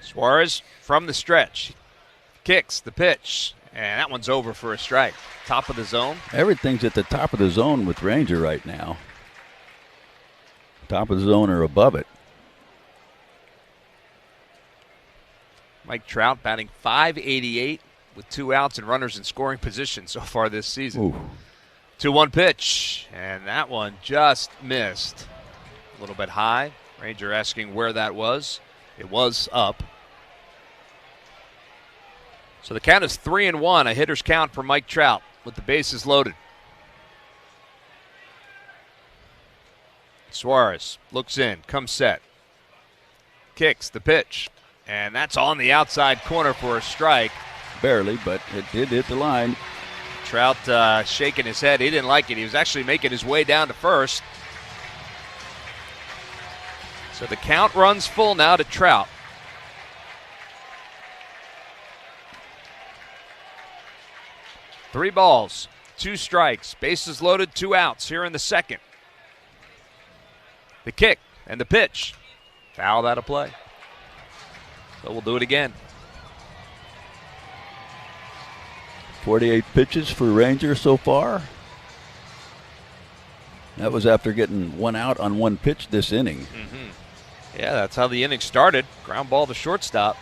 Suarez from the stretch. Kicks the pitch. And that one's over for a strike. Top of the zone. Everything's at the top of the zone with Ranger right now. Top of the zone or above it. Mike Trout batting .588 with 2 outs and runners in scoring position so far this season. 2-1 pitch. And that one just missed. A little bit high. Ranger asking where that was. It was up. So the count is 3-1, a hitter's count for Mike Trout with the bases loaded. Suarez looks in, comes set. Kicks the pitch, and that's on the outside corner for a strike. Barely, but it did hit the line. Trout shaking his head. He didn't like it. He was actually making his way down to first. So the count runs full now to Trout. Three balls, 2 strikes, bases loaded, 2 outs here in the second. The kick and the pitch. Fouled out of play. So we'll do it again. 48 pitches for Ranger so far. That was after getting 1 out on 1 pitch this inning. Yeah, that's how the inning started. Ground ball to shortstop.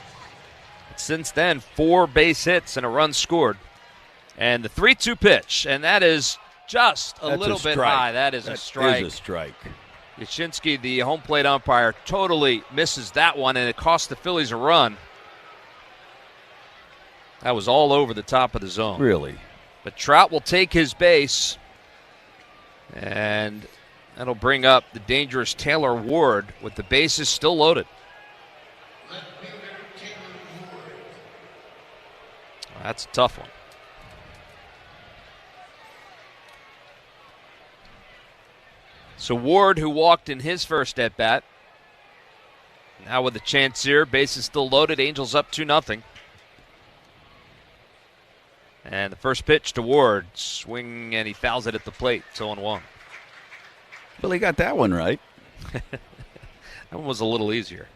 Since then, 4 base hits and a run scored. And the 3-2 pitch, and that is just a little bit high. That is a strike. That is a strike. Yashinsky, the home plate umpire, totally misses that one, and it cost the Phillies a run. That was all over the top of the zone. Really? But Trout will take his base, and that'll bring up the dangerous Taylor Ward with the bases still loaded. That's a tough one. So Ward, who walked in his first at-bat, now with a chance here, bases still loaded, Angels up 2-0. And the first pitch to Ward, swing, and he fouls it at the plate, 0-1. Well, he got that one right. That one was a little easier.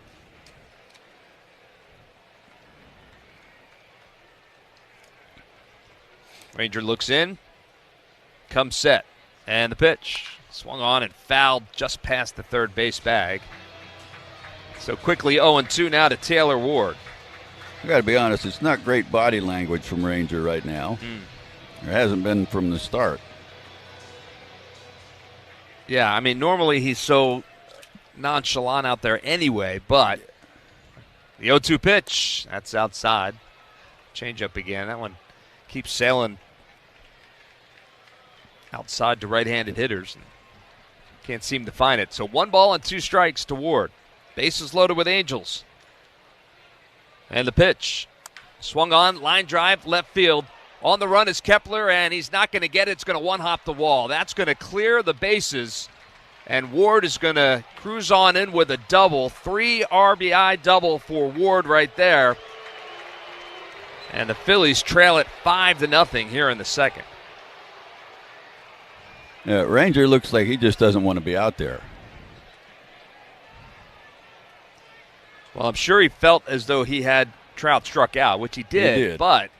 Ranger looks in, comes set, and the pitch. Swung on and fouled just past the third base bag. So quickly 0-2 now to Taylor Ward. I got to be honest, it's not great body language from Ranger right now. There hasn't been from the start. Yeah, I mean, normally he's so nonchalant out there anyway, but the 0-2 pitch, that's outside. Change up again. That one keeps sailing outside to right-handed hitters. Can't seem to find it. So 1 ball and 2 strikes to Ward. Bases loaded with Angels. And the pitch. Swung on, line drive, left field. On the run is Kepler, and he's not going to get it. It's going to one-hop the wall. That's going to clear the bases. And Ward is going to cruise on in with a double. 3 RBI double for Ward right there. And the Phillies trail it 5-0 here in the second. Yeah, Ranger looks like he just doesn't want to be out there. Well, I'm sure he felt as though he had Trout struck out, which he did. But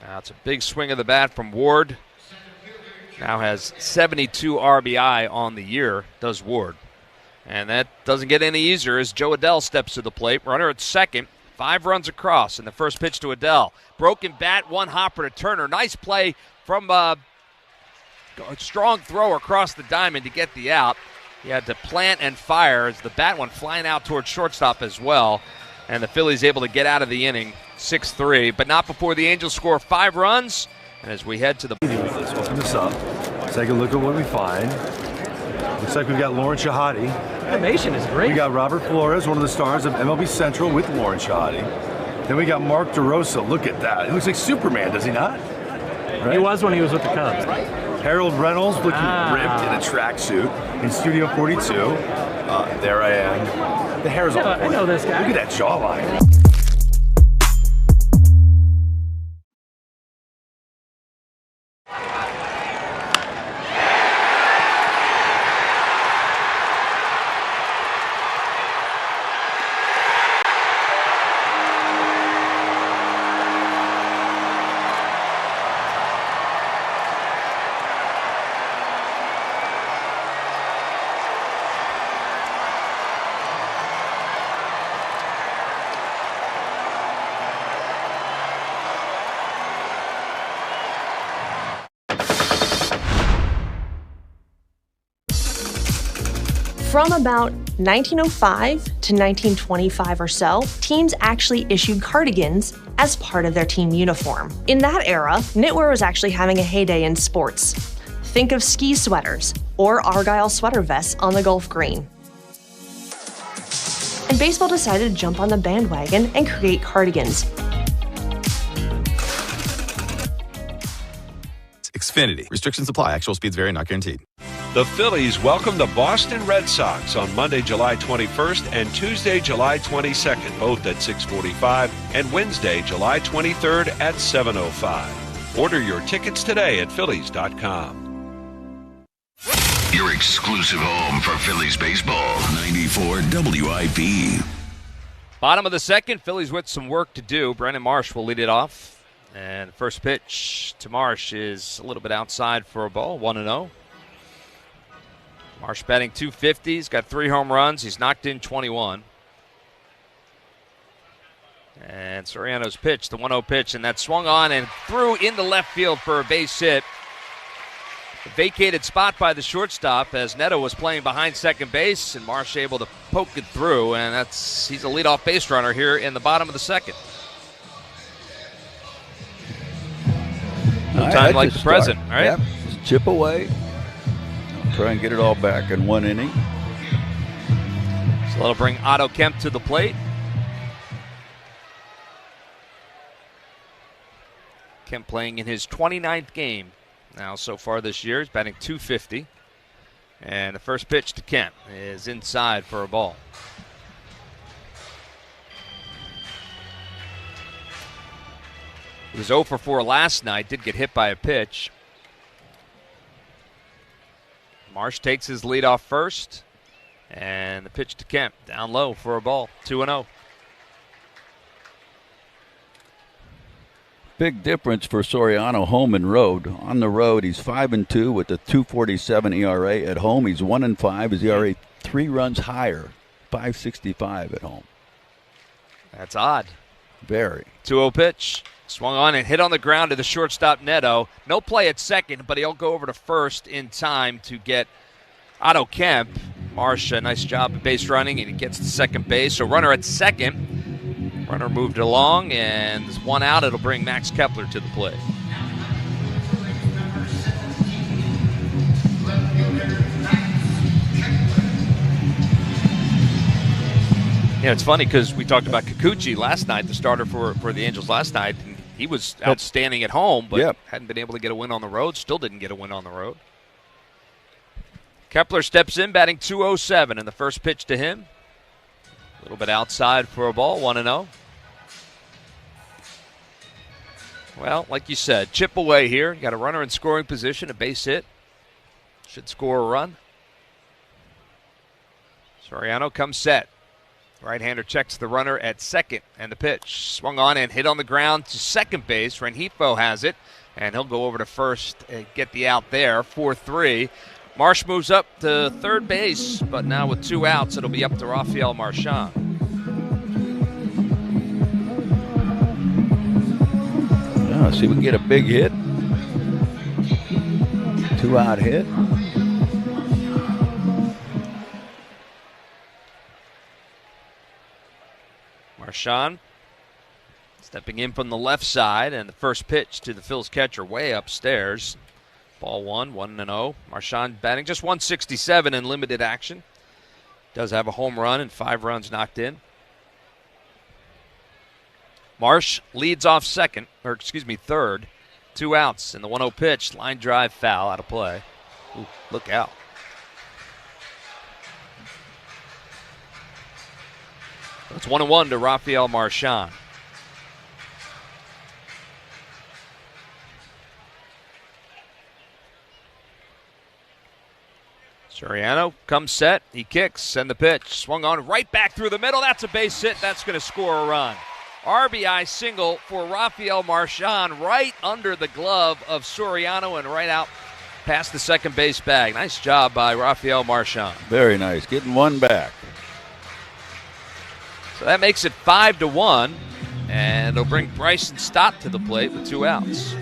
now it's a big swing of the bat from Ward. Now has 72 RBI on the year, does Ward. And that doesn't get any easier as Joe Adell steps to the plate. Runner at second. 5 runs across in the first pitch to Adell. Broken bat, 1 hopper to Turner. Nice play from a strong throw across the diamond to get the out. He had to plant and fire as the bat went flying out towards shortstop as well. And the Phillies able to get out of the inning 6-3, but not before the Angels score 5 runs. And as we head to the... Let's open this up. take a look at what we find. Looks like we've got Lauren Shahadi. Animation is great. We got Robert Flores, one of the stars of MLB Central with Lauren Shahadi. Then we got Mark DeRosa. Look at that. He looks like Superman, does he not? Right? He was when he was with the Cubs. Harold Reynolds looking ripped in a tracksuit in Studio 42. There I am. The hair's on point. I know this guy. Look at that jawline. From about 1905 to 1925 or so, teams actually issued cardigans as part of their team uniform. In that era, knitwear was actually having a heyday in sports. Think of ski sweaters or Argyle sweater vests on the Gulf Green. And baseball decided to jump on the bandwagon and create cardigans. Xfinity. Restrictions apply. Actual speeds vary, not guaranteed. The Phillies welcome the Boston Red Sox on Monday, July 21st and Tuesday, July 22nd, both at 6:45, and Wednesday, July 23rd at 7:05. Order your tickets today at Phillies.com. Your exclusive home for Phillies baseball, 94 WIP. Bottom of the second, Phillies with some work to do. Brennan Marsh will lead it off. And the first pitch to Marsh is a little bit outside for a ball, 1-0. Marsh batting .250. He's got 3 home runs. He's knocked in 21. And Soriano's pitch, the 1-0 pitch, and that swung on and threw into left field for a base hit. A vacated spot by the shortstop as Neto was playing behind second base, and Marsh able to poke it through, and he's a leadoff base runner here in the bottom of the second. No time like the present, right? Yep. Just chip away. Try and get it all back in one inning. So that'll bring Otto Kemp to the plate. Kemp playing in his 29th game now so far this year. He's batting .250. And the first pitch to Kemp is inside for a ball. He was 0 for 4 last night, did get hit by a pitch. Marsh takes his lead off first, and the pitch to Kemp, down low for a ball, 2-0. Big difference for Soriano, home and road. On the road, he's 5-2 with a 2.47 ERA. At home, he's 1-5. His ERA 3 runs higher, 5.65 at home. That's odd. Very. 2-0 pitch. Swung on and hit on the ground to the shortstop Neto. No play at second, but he'll go over to first in time to get Otto Kemp. Marsh, a nice job of base running, and he gets to second base. So runner at second. Runner moved along, and there's one out. It'll bring Max Kepler to the plate. Yeah, it's funny because we talked about kikuchI last night, the starter for the Angels last night. He was outstanding at home, but hadn't been able to get a win on the road. Still didn't get a win on the road. Kepler steps in, batting .207, and the first pitch to him. A little bit outside for a ball, 1-0. Well, like you said, chip away here. You got a runner in scoring position, a base hit. Should score a run. Soriano comes set. Right-hander checks the runner at second, and the pitch swung on and hit on the ground to second base. Rengifo has it, and he'll go over to first and get the out there, 4-3. Marsh moves up to third base, but now with 2 outs, it'll be up to Rafael Marchand. See if we can get a big hit. 2-out hit. Marchand stepping in from the left side, and the first pitch to the Phillies catcher way upstairs. Ball 1-0. Marchand batting just 167 in limited action. Does have a home run and 5 runs knocked in. Marsh leads off third. 2 outs in the 1-0 pitch. Line drive foul out of play. Ooh, look out. It's 1-1 to Rafael Marchand. Soriano comes set. He kicks, and the pitch swung on right back through the middle. That's a base hit. That's going to score a run. RBI single for Rafael Marchand right under the glove of Soriano and right out past the second base bag. Nice job by Rafael Marchand. Very nice. Getting one back. So that makes it 5-1, and they'll bring Bryson Stott to the plate with 2 outs.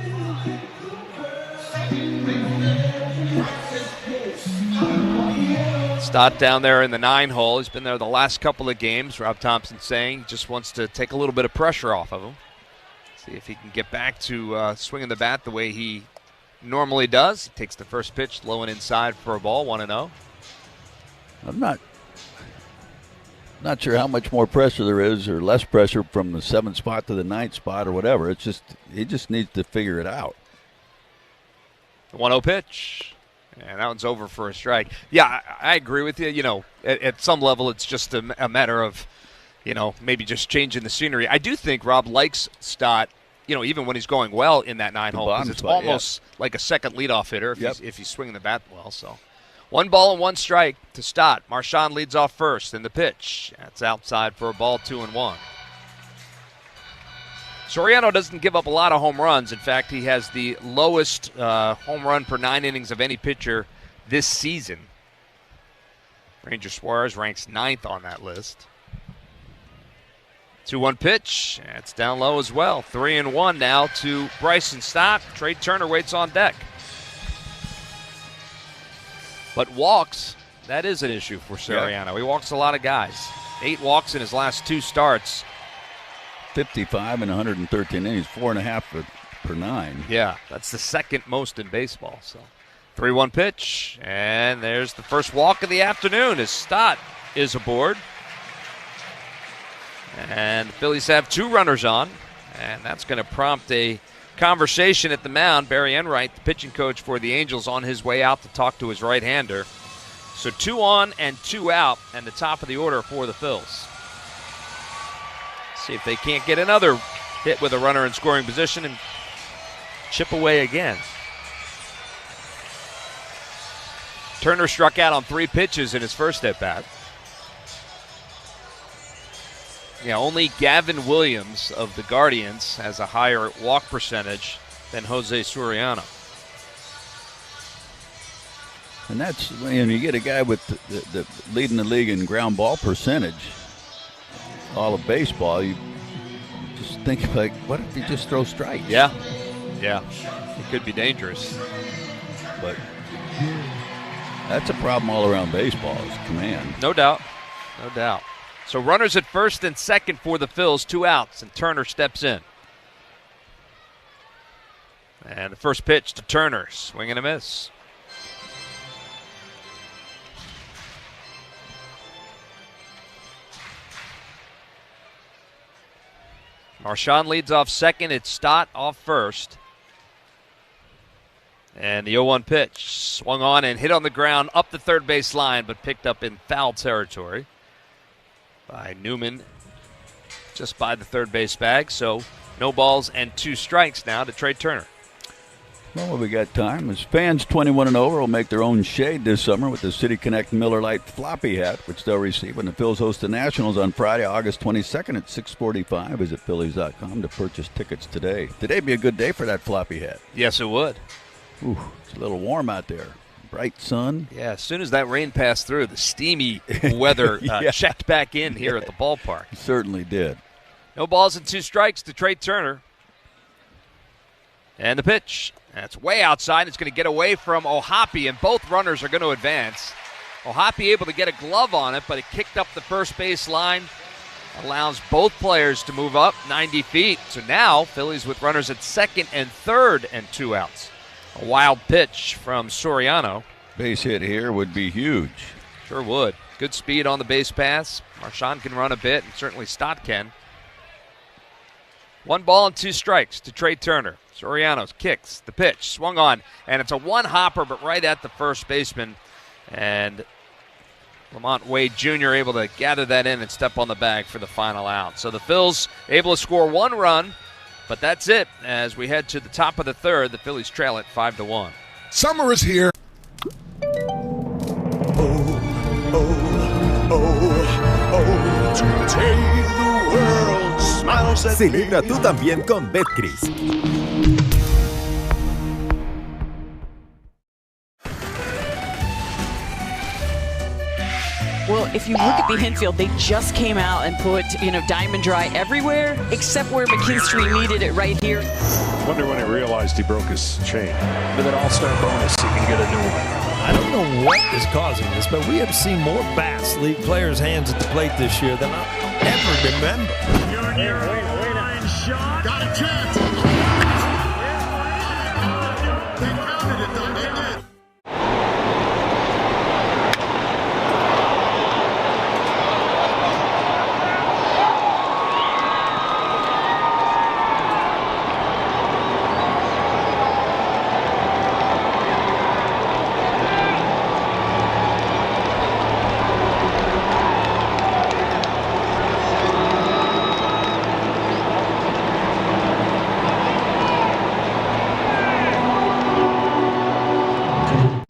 Stott down there in the 9-hole. He's been there the last couple of games. Rob Thompson saying he just wants to take a little bit of pressure off of him. See if he can get back to swinging the bat the way he normally does. He takes the first pitch low and inside for a ball, 1-0. I'm not sure how much more pressure there is or less pressure from the 7th spot to the 9th spot or whatever. It's just he just needs to figure it out. The 1-0 pitch. And that one's over for a strike. Yeah, I agree with you. You know, at some level, it's just a matter of, you know, maybe just changing the scenery. I do think Rob likes Stott, you know, even when he's going well in that 9-hole, because it's almost like a second leadoff hitter if he's swinging the bat well. So 1 ball and 1 strike to Stott. Marchand leads off first in the pitch. That's outside for a ball, 2-1. Soriano doesn't give up a lot of home runs. In fact, he has the lowest home run per 9 innings of any pitcher this season. Ranger Suarez ranks 9th on that list. 2-1 pitch. That's down low as well. 3-1 now to Bryson Stott. Trey Turner waits on deck. But walks, that is an issue for Soriano. He walks a lot of guys. 8 walks in his last 2 starts. 55 and 113 innings, 4.5 per 9. Yeah, that's the second most in baseball. So 3-1 pitch, and there's the first walk of the afternoon as Stott is aboard. And the Phillies have 2 runners on, and that's going to prompt a conversation at the mound. Barry Enright, the pitching coach for the Angels, on his way out to talk to his right-hander. So 2 on and 2 out, and the top of the order for the Phils. See if they can't get another hit with a runner in scoring position and chip away again. Turner struck out on 3 pitches in his first at-bat. Yeah, only Gavin Williams of the Guardians has a higher walk percentage than Jose Soriano. And that's when you get a guy with the leading the league in ground ball percentage, all of baseball, you just think like, what if you just throw strikes? Yeah, it could be dangerous. But that's a problem all around baseball is command. No doubt. So runners at first and second for the Phils, 2 outs, and Turner steps in. And the first pitch to Turner, swing and a miss. Marchand leads off second. It's Stott off first. And the 0-1 pitch. Swung on and hit on the ground up the third base line, but picked up in foul territory by Newman just by the third base bag. So no balls and 2 strikes now to Trey Turner. Well, we got time. As fans 21 and over will make their own shade this summer with the City Connect Miller Lite floppy hat, which they'll receive when the Phils host the Nationals on Friday, August 22nd at 6:45. Visit Phillies.com to purchase tickets today. Today'd be a good day for that floppy hat. Yes, it would. Ooh, it's a little warm out there. Bright sun. Yeah, as soon as that rain passed through, the steamy weather checked back in here at the ballpark. It certainly did. No balls and 2 strikes to Trey Turner. And the pitch. That's way outside. It's going to get away from Ohapi, and both runners are going to advance. Ohapi able to get a glove on it, but it kicked up the first base line. Allows both players to move up 90 feet. So now, Phillies with runners at second and third and 2 outs. A wild pitch from Soriano. Base hit here would be huge. Sure would. Good speed on the base pass. Marchand can run a bit, and certainly Stott can. 1 ball and 2 strikes to Trey Turner. Soriano kicks the pitch, swung on, and it's a one hopper, but right at the first baseman. And Lamont Wade Jr. able to gather that in and step on the bag for the final out. So the Phils able to score 1 run, but that's it. As we head to the top of the third, the Phillies trail it 5-1. Summer is here. Celebra tú también con Betcris. Well, if you look at the infield, they just came out and put, Diamond Dry everywhere except where McKinstry needed it right here. Wonder when he realized he broke his chain. With an all-star bonus, he can get a new one. I don't know what is causing this, but we have seen more bats leave players' hands at the plate this year than I ever remember. Line shot. Got a chance. They counted it, though. They did.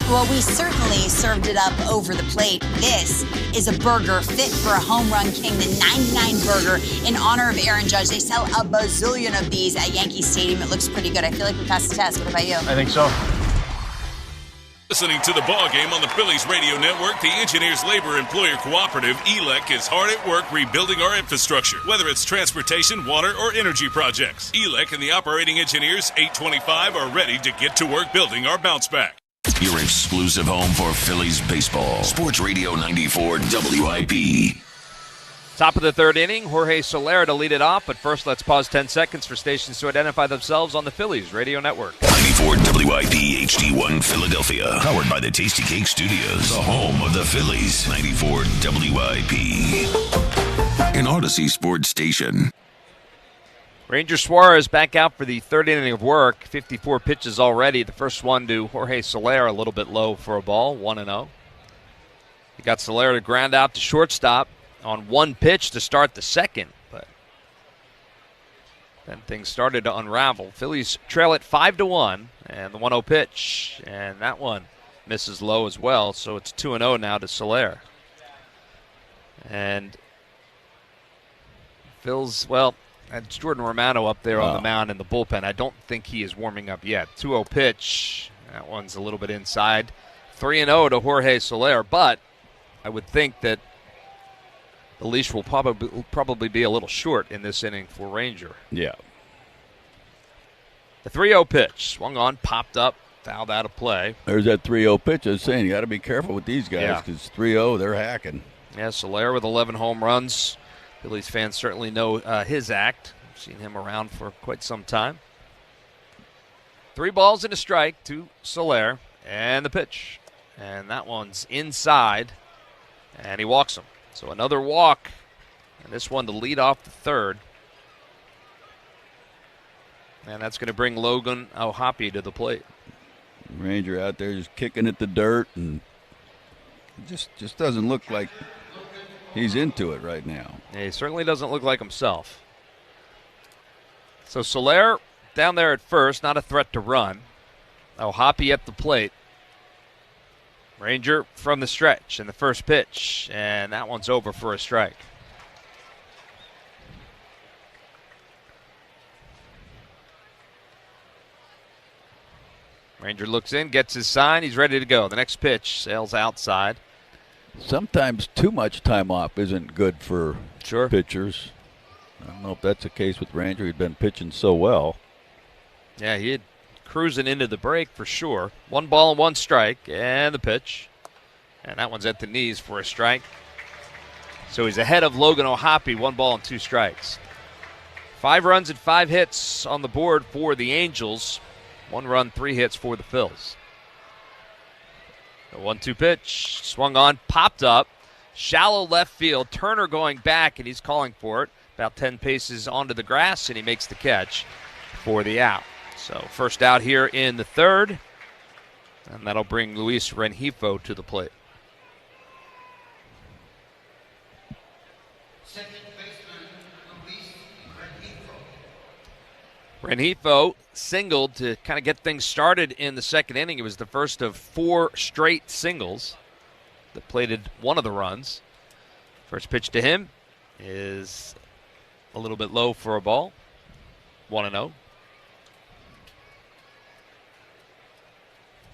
Well, we certainly served it up over the plate. This is a burger fit for a home run king, the 99 burger in honor of Aaron Judge. They sell a bazillion of these at Yankee Stadium. It looks pretty good. I feel like we passed the test. What about you? I think so. Listening to the ball game on the Phillies radio network, the Engineers Labor Employer Cooperative, ELEC, is hard at work rebuilding our infrastructure, whether it's transportation, water, or energy projects. ELEC and the operating engineers, 825, are ready to get to work building our bounce back. Your exclusive home for Phillies baseball. Sports Radio 94 WIP. Top of the third inning, Jorge Soler to lead it off, but first let's pause 10 seconds for stations to identify themselves on the Phillies radio network. 94 WIP HD1 Philadelphia. Powered by the Tasty Cake Studios. The home of the Phillies. 94 WIP. An Odyssey Sports Station. Ranger Suarez back out for the third inning of work. 54 pitches already. The first one to Jorge Soler, a little bit low for a ball, 1-0. He got Soler to ground out to shortstop on one pitch to start the second, but then things started to unravel. Phillies trail it 5-1, and the 1-0 pitch, and that one misses low as well, so it's 2-0 now to Soler. And Phil's, well, that's Jordan Romano up there on the mound in the bullpen. I don't think he is warming up yet. 2-0 pitch. That one's a little bit inside. 3-0 to Jorge Soler, but I would think that the leash will probably be a little short in this inning for Ranger. Yeah. The 3-0 pitch. Swung on, popped up, fouled out of play. There's that 3-0 pitch. I was saying, you got to be careful with these guys because 3-0, they're hacking. Yeah, Soler with 11 home runs. Phillies fans certainly know his act. I've seen him around for quite some time. 3 balls and a strike to Soler, and the pitch. And that one's inside, and he walks him. So another walk, and this one to lead off the third. And that's going to bring Logan O'Hoppe to the plate. Ranger out there just kicking at the dirt, and it just doesn't look like he's into it right now. Yeah, he certainly doesn't look like himself. So Soler down there at first, not a threat to run. O'Hoppe at the plate. Ranger from the stretch in the first pitch, and that one's over for a strike. Ranger looks in, gets his sign, he's ready to go. The next pitch sails outside. Sometimes too much time off isn't good for pitchers. I don't know if that's the case with Ranger. He'd been pitching so well. Yeah, he had cruising into the break for sure. 1 ball and 1 strike, and the pitch. And that one's at the knees for a strike. So he's ahead of Logan O'Hoppe, 1 ball and 2 strikes. 5 runs and 5 hits on the board for the Angels. 1 run, 3 hits for the Phils. The 1-2 pitch, swung on, popped up, shallow left field. Turner going back, and he's calling for it. About 10 paces onto the grass, and he makes the catch for the out. So first out here in the third, and that'll bring Luis Rengifo to the plate. Rengifo singled to kind of get things started in the second inning. It was the first of 4 straight singles that plated one of the runs. First pitch to him is a little bit low for a ball. 1-0.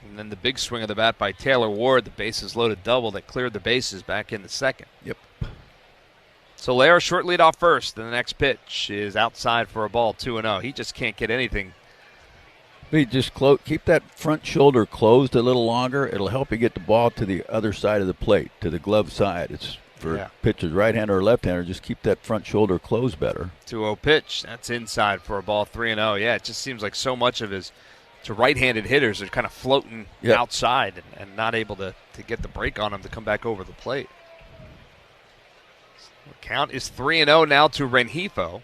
And then the big swing of the bat by Taylor Ward, the bases loaded double that cleared the bases back in the second. Yep. Soler short lead off first. And the next pitch is outside for a ball, 2-0. He just can't get anything. Just keep that front shoulder closed a little longer. It'll help you get the ball to the other side of the plate, to the glove side. It's for pitchers, right-hander or left-hander, just keep that front shoulder closed better. 2-0 pitch. That's inside for a ball, 3-0. Yeah, it just seems like so much of his to right-handed hitters are kind of floating outside and not able to get the break on them to come back over the plate. The count is 3-0 now to Rengifo.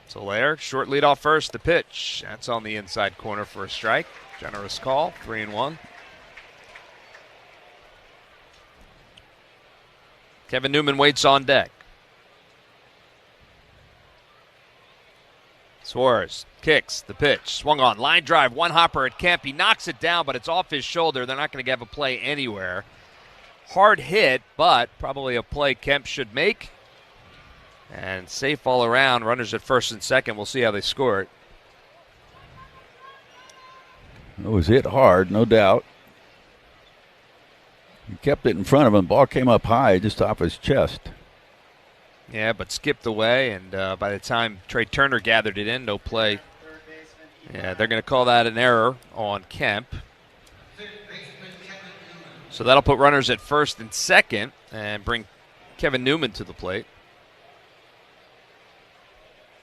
Soler, short lead off first, the pitch. That's on the inside corner for a strike. Generous call, 3-1. Kevin Newman waits on deck. Suarez kicks the pitch, swung on, line drive, one hopper at Kemp. He knocks it down, but it's off his shoulder. They're not going to have a play anywhere. Hard hit, but probably a play Kemp should make. And safe all around. Runners at first and second. We'll see how they score it. It was hit hard, no doubt. He kept it in front of him. Ball came up high, just off his chest. Yeah, but skipped away, and by the time Trey Turner gathered it in, no play. Yeah, they're going to call that an error on Kemp. So that'll put runners at first and second and bring Kevin Newman to the plate.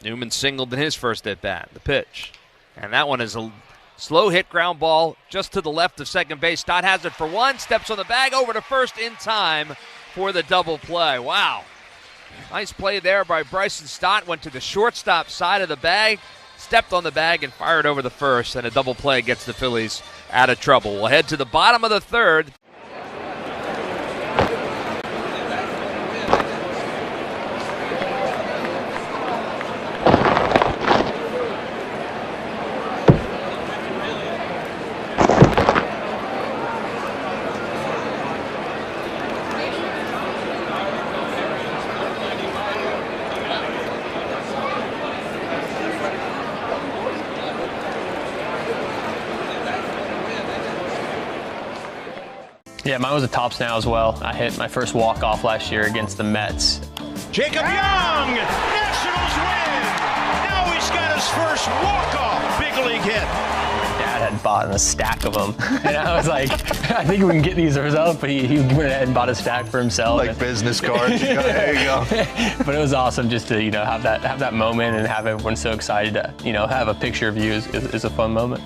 Newman singled in his first at-bat, the pitch. And that one is a slow hit ground ball just to the left of second base. Stott has it for one, steps on the bag, over to first in time for the double play. Wow. Nice play there by Bryson Stott. Went to the shortstop side of the bag, stepped on the bag, and fired over the first. And a double play gets the Phillies out of trouble. We'll head to the bottom of the third. Yeah, mine was a tops now as well. I hit my first walk-off last year against the Mets. Jacob Young, Nationals win! Now he's got his first walk-off big league hit. Dad had bought a stack of them, and I was like, I think we can get these ourselves, but he went ahead and bought a stack for himself. Like business cards. There you go. But it was awesome just to have that moment and have everyone so excited to have a picture of you is a fun moment.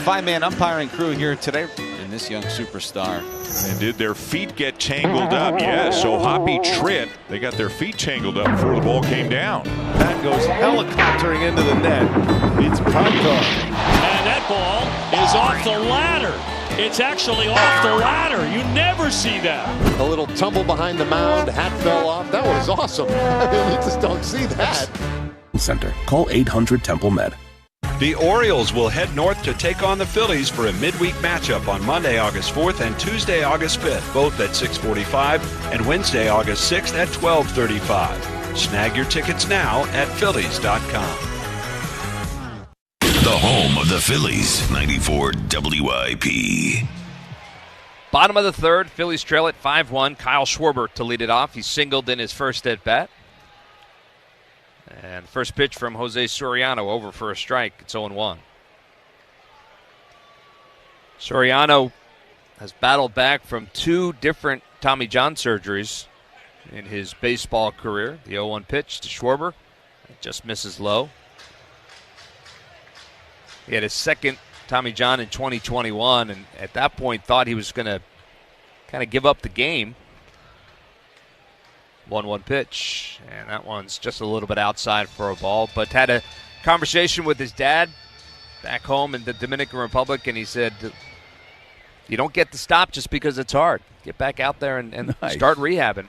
Five-man umpiring crew here today in this young superstar. And did their feet get tangled up? Yes, so Hoppy Tritt, they got their feet tangled up before the ball came down. That goes helicoptering into the net. It's time. And that ball is off the ladder. It's actually off the ladder. You never see that. A little tumble behind the mound, hat fell off. That was awesome. I mean, you just don't see that. Center. Call 800-TEMPLE-MED. The Orioles will head north to take on the Phillies for a midweek matchup on Monday, August 4th and Tuesday, August 5th, both at 6:45, and Wednesday, August 6th at 12:35. Snag your tickets now at Phillies.com. The home of the Phillies, 94 WIP. Bottom of the third, Phillies trail at 5-1. Kyle Schwarber to lead it off. He singled in his first at-bat. And first pitch from Jose Soriano, over for a strike. It's 0-1. Soriano has battled back from 2 different Tommy John surgeries. in his baseball career. The 0-1 pitch to Schwarber. It just misses low. He had his second Tommy John in 2021, and at that point thought he was going to kind of give up the game. 1-1 pitch, and that one's just a little bit outside for a ball, but had a conversation with his dad back home in the Dominican Republic, and he said, you don't get to stop just because it's hard. Get back out there and Nice. Start rehabbing.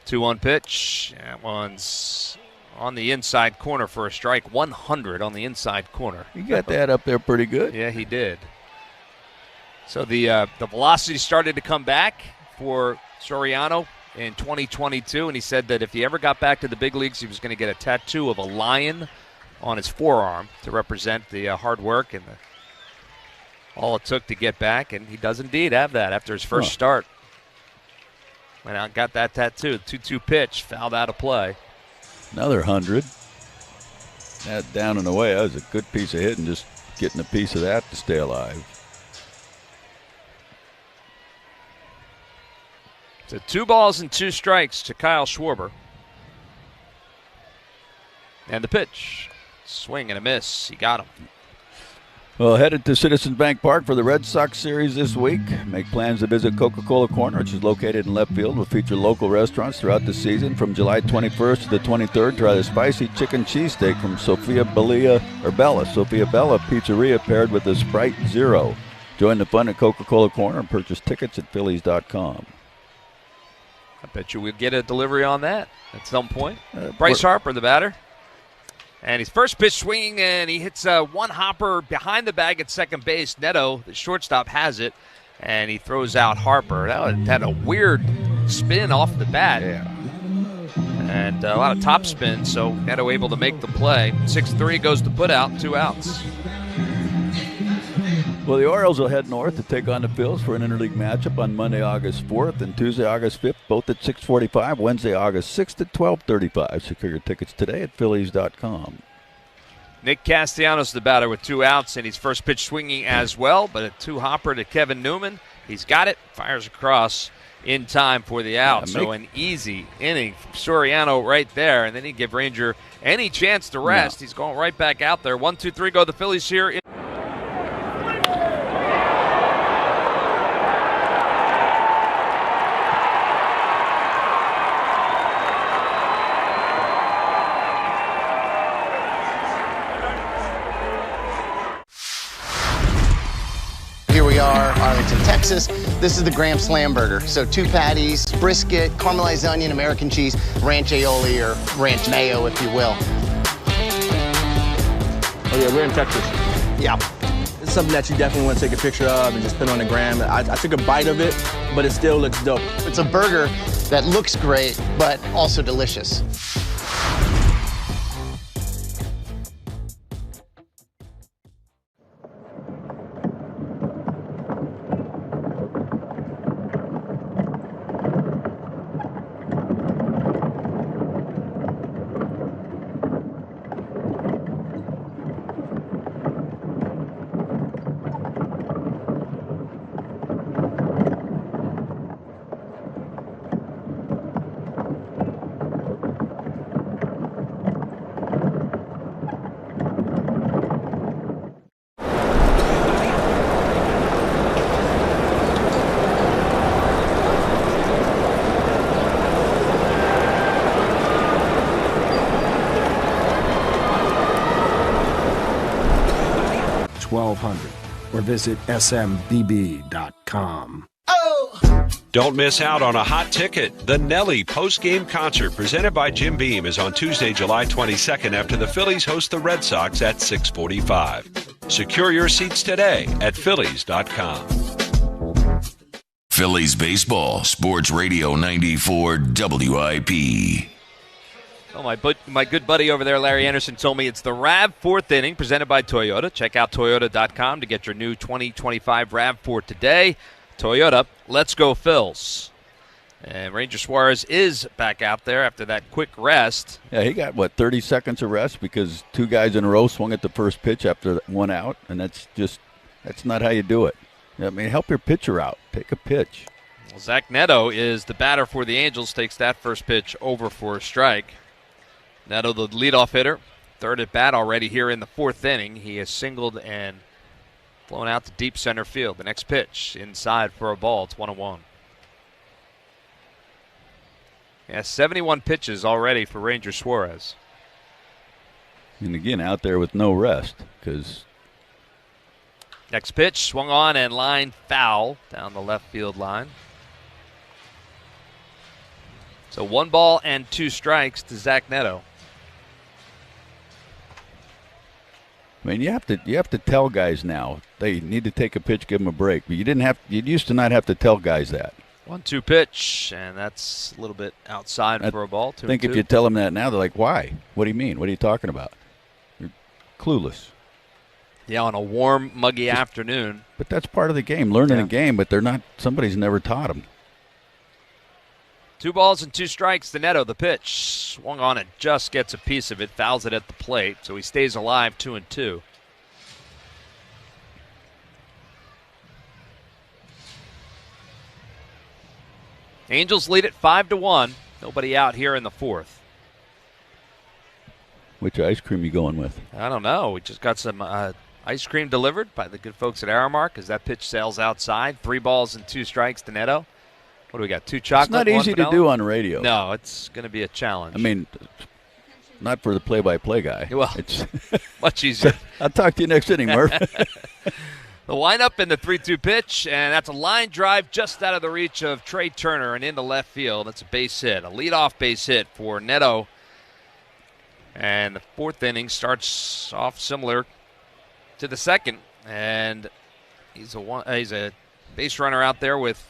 2-1 pitch. That one's on the inside corner for a strike. 100 on the inside corner. He got that up there pretty good. Yeah, he did. So the velocity started to come back for Soriano in 2022, and he said that if he ever got back to the big leagues, he was going to get a tattoo of a lion on his forearm to represent the hard work and all it took to get back, and he does indeed have that after his first start. Went out and got that tattoo. 2-2 pitch, fouled out of play. Another 100. That down and away. That was a good piece of hitting, just getting a piece of that to stay alive. So 2 balls and 2 strikes to Kyle Schwarber. And the pitch. Swing and a miss. He got him. Well, headed to Citizens Bank Park for the Red Sox series this week. Make plans to visit Coca-Cola Corner, which is located in left field. Will feature local restaurants throughout the season. From July 21st to the 23rd, try the spicy chicken cheesesteak from Sofia Bella Pizzeria, paired with a Sprite Zero. Join the fun at Coca-Cola Corner and purchase tickets at Phillies.com. I bet you we'll get a delivery on that at some point. Bryce Harper, the batter. And his first pitch swinging, and he hits one hopper behind the bag at second base. Neto, the shortstop, has it, and he throws out Harper. That had a weird spin off the bat. Yeah. And a lot of top spin, so Neto able to make the play. 6-3 goes to put out, 2 outs. Well, the Orioles will head north to take on the Phils for an interleague matchup on Monday, August 4th and Tuesday, August 5th, both at 6:45, Wednesday, August 6th at 12:35. Secure your tickets today at Phillies.com. Nick Castellanos, the batter, with 2 outs, and his first pitch swinging as well, but a 2-hopper to Kevin Newman. He's got it, fires across in time for the out. So an easy inning from Soriano right there, and then he give Ranger any chance to rest. He's going right back out there. 1-2-3 go the Phillies here. Here we are, Arlington, Texas. This is the Graham Slam Burger. So 2 patties, brisket, caramelized onion, American cheese, ranch aioli, or ranch mayo, if you will. Oh yeah, we're in Texas. Yeah. It's something that you definitely want to take a picture of and just put on the gram. I took a bite of it, but it still looks dope. It's a burger that looks great, but also delicious. Or visit smbb.com. Don't miss out on a hot ticket. The Nelly post-game concert presented by Jim Beam is on Tuesday, July 22nd after the Phillies host the Red Sox at 6:45. Secure your seats today at Phillies.com. Phillies Baseball, Sports Radio 94 WIP. Well, my good buddy over there, Larry Anderson, told me it's the RAV4th inning presented by Toyota. Check out Toyota.com to get your new 2025 RAV4 today. Toyota, let's go Phils. And Ranger Suarez is back out there after that quick rest. Yeah, he got, 30 seconds of rest because 2 guys in a row swung at the first pitch after 1 out, and that's not how you do it. I mean, help your pitcher out. Take a pitch. Well, Zach Neto is the batter for the Angels, takes that first pitch over for a strike. Neto, the leadoff hitter, third at bat already here in the fourth inning. He has singled and flown out to deep center field. The next pitch inside for a ball. It's 1-1. Yeah, 71 pitches already for Ranger Suarez. And again, out there with no rest, because next pitch swung on and line foul down the left field line. So 1 ball and 2 strikes to Zach Neto. I mean, you have to tell guys now they need to take a pitch, give them a break. But you used to not have to tell guys that. 1-2 pitch, and that's a little bit outside for a ball. I think if you tell them that now, they're like, "Why? What do you mean? What are you talking about?" You're clueless. Yeah, on a warm, muggy afternoon. But that's part of the game, learning a game. But they're not. Somebody's never taught them. 2 balls and 2 strikes to Neto. The pitch swung on, it just gets a piece of it, fouls it at the plate, so he stays alive, 2-2. Angels lead it 5-1. Nobody out here in the fourth. Which ice cream you going with? I don't know. We just got some ice cream delivered by the good folks at Aramark as that pitch sails outside. 3 balls and 2 strikes to Neto. What do we got? 2 chocolate. It's not easy to do on radio. No, it's going to be a challenge. I mean, not for the play-by-play guy. Well, it's much easier. I'll talk to you next inning, Murph. The windup in the 3-2 pitch, and that's a line drive just out of the reach of Trey Turner and into left field. That's a base hit, a leadoff base hit for Neto. And the fourth inning starts off similar to the second, and he's a base runner out there with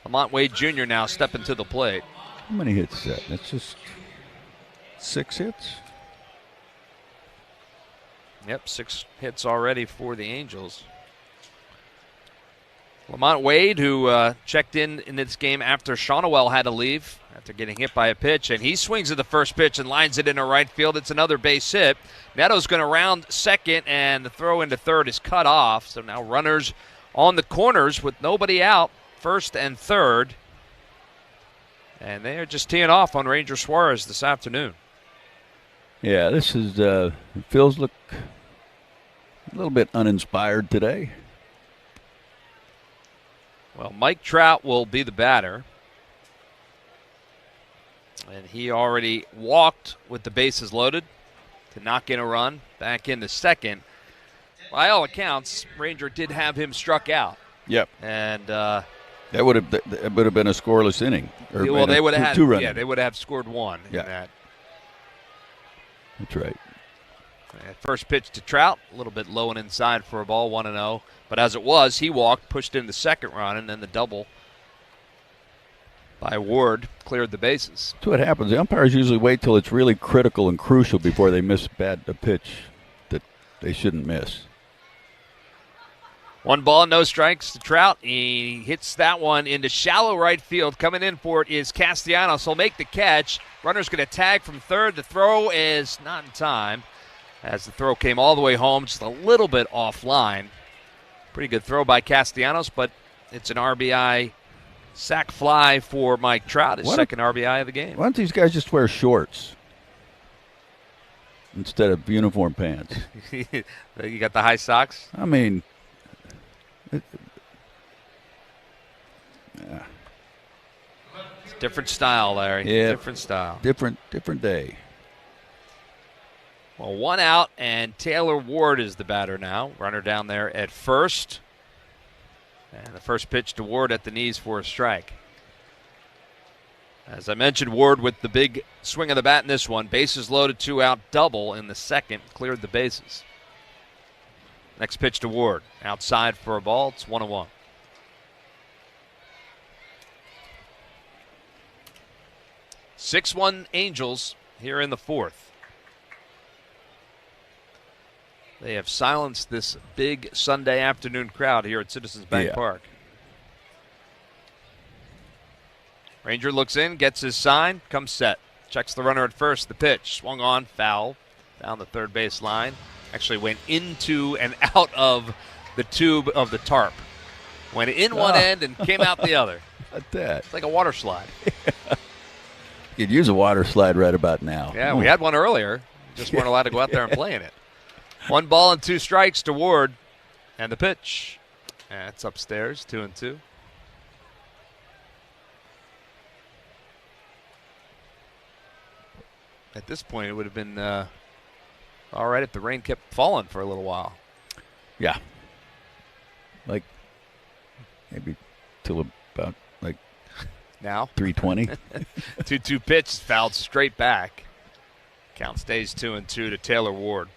Lamont Wade Jr. now stepping to the plate. How many hits is that? That's just 6 hits? Yep, 6 hits already for the Angels. Lamont Wade, who checked in this game after Shawnuel had to leave after getting hit by a pitch, and he swings at the first pitch and lines it into right field. It's another base hit. Neto's going to round second, and the throw into third is cut off. So now runners on the corners with nobody out, first and third. And they are just teeing off on Ranger Suarez this afternoon. Yeah, this is Phil's look a little bit uninspired today. Well, Mike Trout will be the batter. And he already walked with the bases loaded to knock in a run back in the second. By all accounts, Ranger did have him struck out. Yep. And that would have been a scoreless inning. Well, they would have two-run. Yeah, they would have scored 1 in that. That's right. First pitch to Trout, a little bit low and inside for a ball, 1-0. But as it was, he walked, pushed in the second run, and then the double by Ward cleared the bases. That's what happens. The umpires usually wait till it's really critical and crucial before they miss a pitch that they shouldn't miss. 1 ball, no strikes to Trout. He hits that one into shallow right field. Coming in for it is Castellanos. He'll make the catch. Runner's going to tag from third. The throw is not in time as the throw came all the way home, just a little bit offline. Pretty good throw by Castellanos, but it's an RBI sac fly for Mike Trout, his second RBI of the game. Why don't these guys just wear shorts instead of uniform pants? You got the high socks? I mean, it's different style, Larry. Yeah, different style. Different day. Well, 1 out, and Taylor Ward is the batter now. Runner down there at first. And the first pitch to Ward at the knees for a strike. As I mentioned, Ward with the big swing of the bat in this one. Bases loaded, 2 out, double in the second. Cleared the bases. Next pitch to Ward. Outside for a ball. It's 1-1. (6-1) Angels here in the fourth. They have silenced this big Sunday afternoon crowd here at Citizens Bank Park. Ranger looks in, gets his sign, comes set. Checks the runner at first. The pitch swung on, foul down the third base line. Actually went into and out of the tube of the tarp. Went in one end and came out the other. about that? It's like a water slide. You could use a water slide right about now. Yeah, we had one earlier. Just weren't allowed to go out there and play in it. 1 ball and 2 strikes to Ward. And the pitch. And it's upstairs, 2-2. At this point, it would have been all right if the rain kept falling for a little while. Yeah. Like maybe till about like now 3:20. 2-2 pitch is fouled straight back. Count stays 2-2 to Taylor Ward.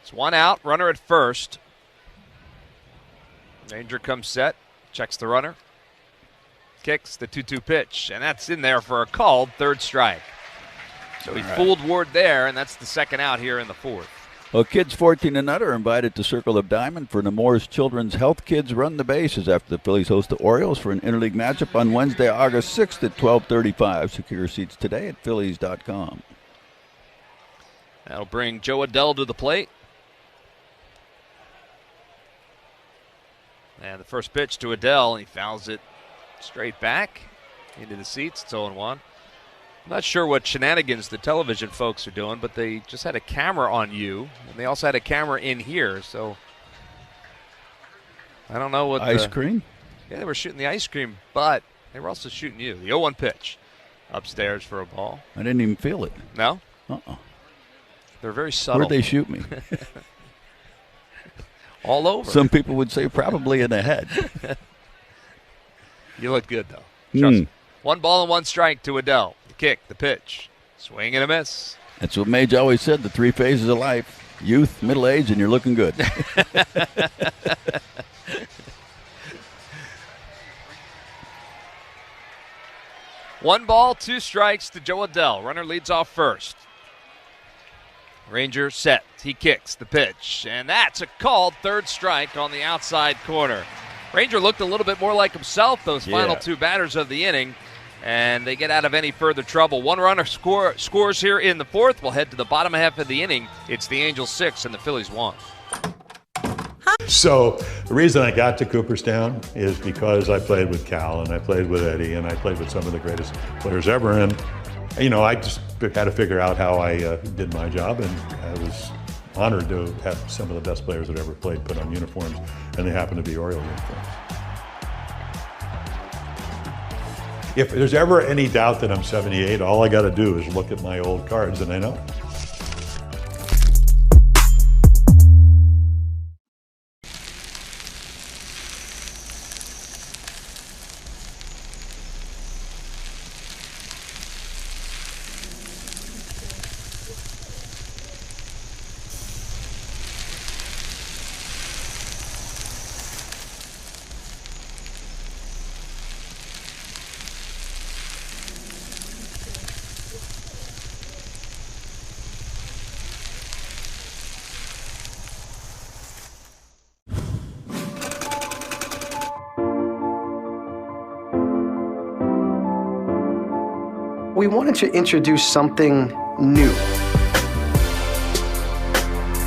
It's 1 out, runner at first. Ranger comes set, checks the runner, kicks the 2-2 pitch, and that's in there for a called 3rd strike. So he fooled Ward there, and that's the 2nd out here in the 4th. Well, kids 14 and under are invited to Circle of Diamond for Nemours Children's Health Kids Run the Bases after the Phillies host the Orioles for an interleague matchup on Wednesday, August 6th at 12:35. Secure your seats today at Phillies.com. That'll bring Joe Adell to the plate. And the first pitch to Adell, he fouls it straight back into the seats. It's 0-1. I'm not sure what shenanigans the television folks are doing, but they just had a camera on you, and they also had a camera in here, so I don't know what ice cream? Yeah, they were shooting the ice cream, but they were also shooting you. The 0-1 pitch upstairs for a ball. I didn't even feel it. No? Uh-uh. They're very subtle. Where'd they shoot me? All over. Some people would say probably in the head. You look good, though. Trust me. 1 ball and 1 strike to Adell. The kick, the pitch, swing and a miss. That's what Mage always said, the 3 phases of life: youth, middle age, and you're looking good. One ball, 2 strikes to Joe Adell. Runner leads off first. Ranger set. He kicks the pitch, and that's a called 3rd strike on the outside corner. Ranger looked a little bit more like himself those final 2 batters of the inning, and they get out of any further trouble. 1 runner scores here in the 4th. We'll head to the bottom half of the inning. It's the Angels 6 and the Phillies 1. So the reason I got to Cooperstown is because I played with Cal, and I played with Eddie, and I played with some of the greatest players ever. And, you know, I just had to figure out how I did my job, and I was honored to have some of the best players that ever played put on uniforms, and they happen to be Oriole uniforms. If there's ever any doubt that I'm 78, all I got to do is look at my old cards, and I know. We wanted to introduce something new.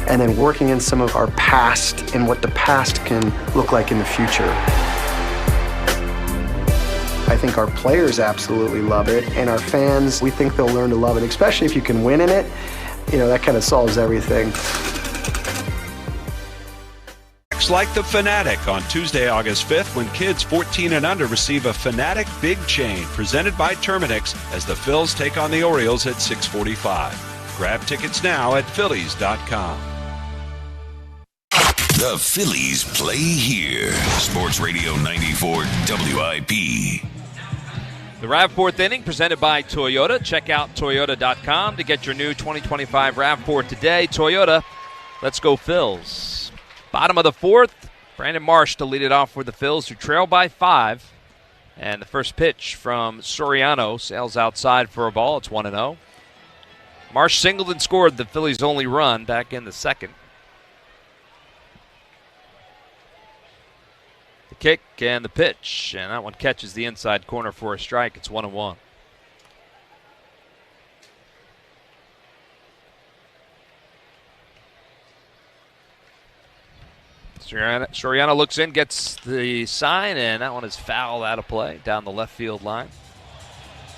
And then working in some of our past and what the past can look like in the future. I think our players absolutely love it, and our fans, we think they'll learn to love it, especially if you can win in it. You know, that kind of solves everything. Like the Fanatic on Tuesday, August 5th, when kids 14 and under receive a Fanatic Big Chain presented by Terminix as the Phils take on the Orioles at 6:45. Grab tickets now at Phillies.com. The Phillies play here. Sports Radio 94 WIP. The RAV4th inning presented by Toyota. Check out Toyota.com to get your new 2025 RAV4 today. Toyota, let's go Phils. Bottom of the 4th, Brandon Marsh to lead it off for the Phils, who trail by 5. And the first pitch from Soriano sails outside for a ball. It's 1-0. Marsh singled and scored the Phillies' only run back in the 2nd. The kick and the pitch, and that one catches the inside corner for a strike. It's 1-1. Soriano looks in, gets the sign, and that one is fouled out of play down the left field line.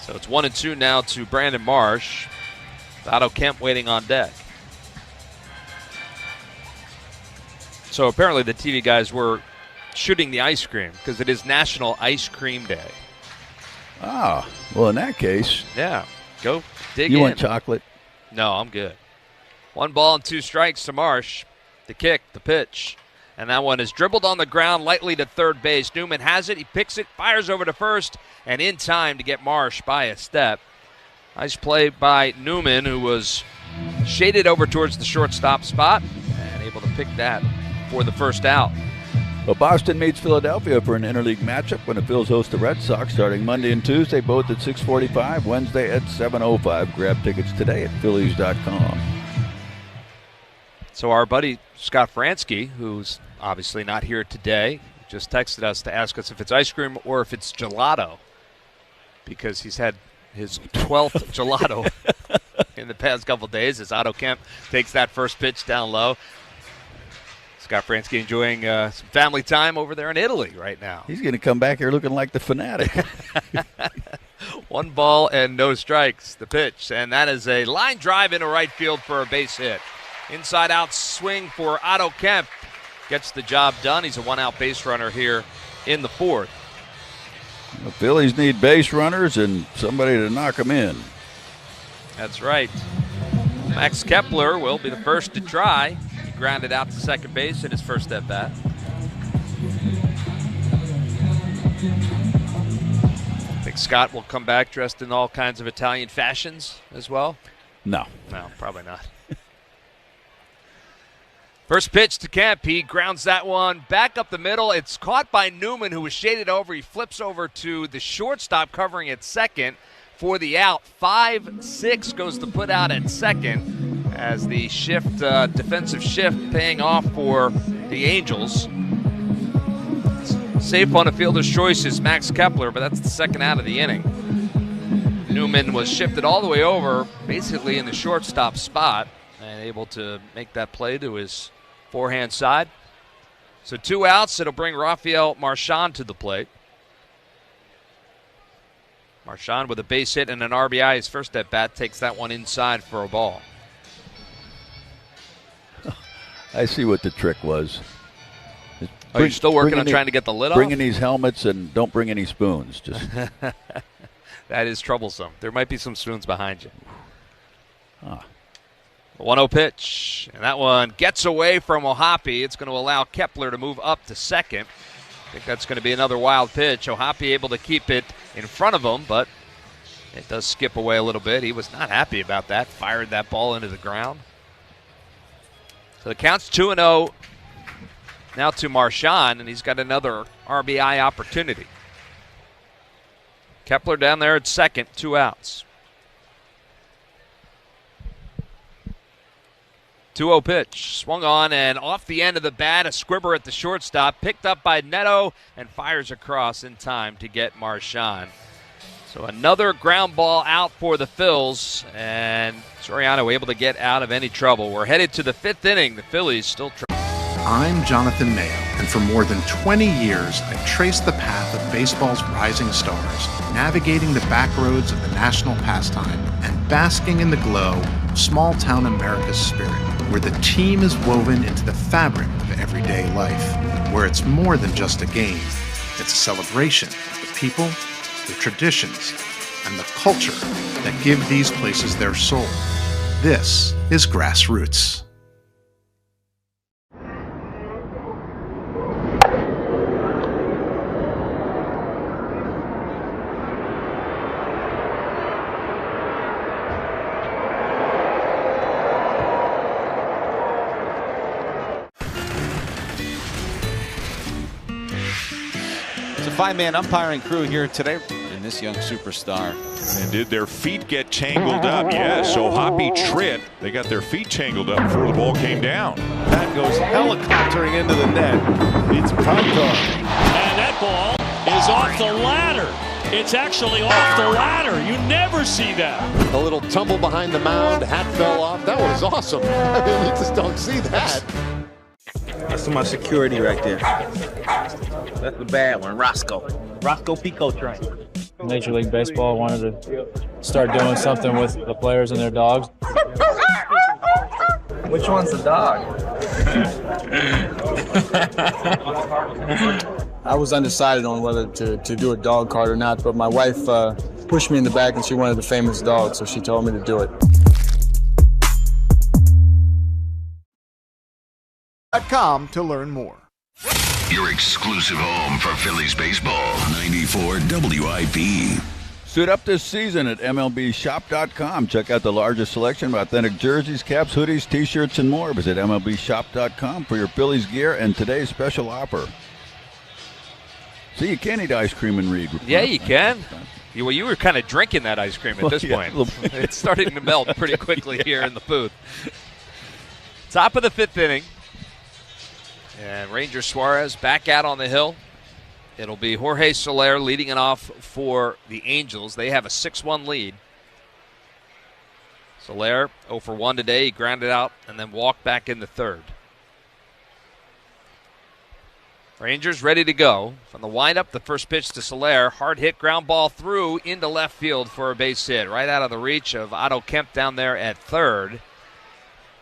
So it's 1-2 now to Brandon Marsh. Otto Kemp waiting on deck. So apparently the TV guys were shooting the ice cream because it is National Ice Cream Day. Ah, well, in that case. Yeah, go dig in. You want chocolate? No, I'm good. 1 ball and 2 strikes to Marsh. The kick, the pitch. And that one is dribbled on the ground lightly to third base. Newman has it. He picks it, fires over to first, and in time to get Marsh by a step. Nice play by Newman, who was shaded over towards the shortstop spot and able to pick that for the first out. Well, Boston meets Philadelphia for an interleague matchup when the Phils host the Red Sox starting Monday and Tuesday, both at 6:45, Wednesday at 7:05. Grab tickets today at Phillies.com. So our buddy Scott Fransky, who's obviously not here today, just texted us to ask us if it's ice cream or if it's gelato, because he's had his 12th gelato in the past couple days as Otto Kemp takes that first pitch down low. Scott Fransky enjoying some family time over there in Italy right now. He's going to come back here looking like the fanatic. 1 ball and no strikes, the pitch. And that is a line drive into right field for a base hit. Inside out swing for Otto Kemp. Gets the job done. He's a 1-out base runner here in the 4th. The Phillies need base runners and somebody to knock them in. That's right. Max Kepler will be the first to try. He grounded out to second base in his first at bat. I think Scott will come back dressed in all kinds of Italian fashions as well. No. No, probably not. First pitch to Kemp. He grounds that one back up the middle. It's caught by Newman, who was shaded over. He flips over to the shortstop covering at second for the out. 5-6 goes the put out at second as the shift, defensive shift paying off for the Angels. Safe on the fielder's choice is Max Kepler, but that's the second out of the inning. Newman was shifted all the way over, basically in the shortstop spot, and able to make that play to his forehand side. So 2 outs. It'll bring Rafael Marchand to the plate. Marchand with a base hit and an RBI. His first at bat takes that one inside for a ball. I see what the trick was. Are you still working on trying to get the lid off? Bring in these helmets and don't bring any spoons. Just that is troublesome. There might be some spoons behind you. Ah. 1-0 pitch, and that one gets away from Ohapi. It's going to allow Kepler to move up to second. I think that's going to be another wild pitch. Ohapi able to keep it in front of him, but it does skip away a little bit. He was not happy about that. Fired that ball into the ground. So the count's 2-0 now to Marchand, and he's got another RBI opportunity. Kepler down there at second, 2 outs. 2-0 pitch, swung on and off the end of the bat, a squibber at the shortstop, picked up by Neto and fires across in time to get Marchand. So another ground ball out for the Phils, and Soriano able to get out of any trouble. We're headed to the 5th inning. The Phillies still I'm Jonathan Mayo, and for more than 20 years, I've traced the path of baseball's rising stars, navigating the back roads of the national pastime and basking in the glow of small-town America's spirit, where the team is woven into the fabric of everyday life, where it's more than just a game. It's a celebration of the people, the traditions, and the culture that give these places their soul. This is Grassroots. It's a 5-man umpiring crew here today in this young superstar. And did their feet get tangled up? Yes, so Hoppy Tritt, they got their feet tangled up before the ball came down. That goes helicoptering into the net. It's prime time. And that ball is off the ladder. It's actually off the ladder. You never see that. A little tumble behind the mound, hat fell off. That was awesome. I mean, you just don't see that. That's my security right there. That's the bad one, Roscoe. Roscoe Pico train. Major League Baseball wanted to start doing something with the players and their dogs. Which one's the dog? I was undecided on whether to do a dog card or not, but my wife pushed me in the back and she wanted a famous dog, so she told me to do it. .com to learn more. Your exclusive home for Phillies baseball, 94 WIP. Suit up this season at MLBshop.com. Check out the largest selection of authentic jerseys, caps, hoodies, T-shirts, and more. Visit MLBshop.com for your Phillies gear and today's special offer. See, you can eat ice cream and read. Yeah, you can. You were kind of drinking that ice cream at this point. It's starting to melt pretty quickly here in the booth. Top of the 5th inning. And Ranger Suarez back out on the hill. It'll be Jorge Soler leading it off for the Angels. They have a 6-1 lead. Soler 0 for 1 today. He grounded out and then walked back in the 3rd. Rangers ready to go. From the windup, the first pitch to Soler. Hard hit ground ball through into left field for a base hit. Right out of the reach of Otto Kemp down there at 3rd.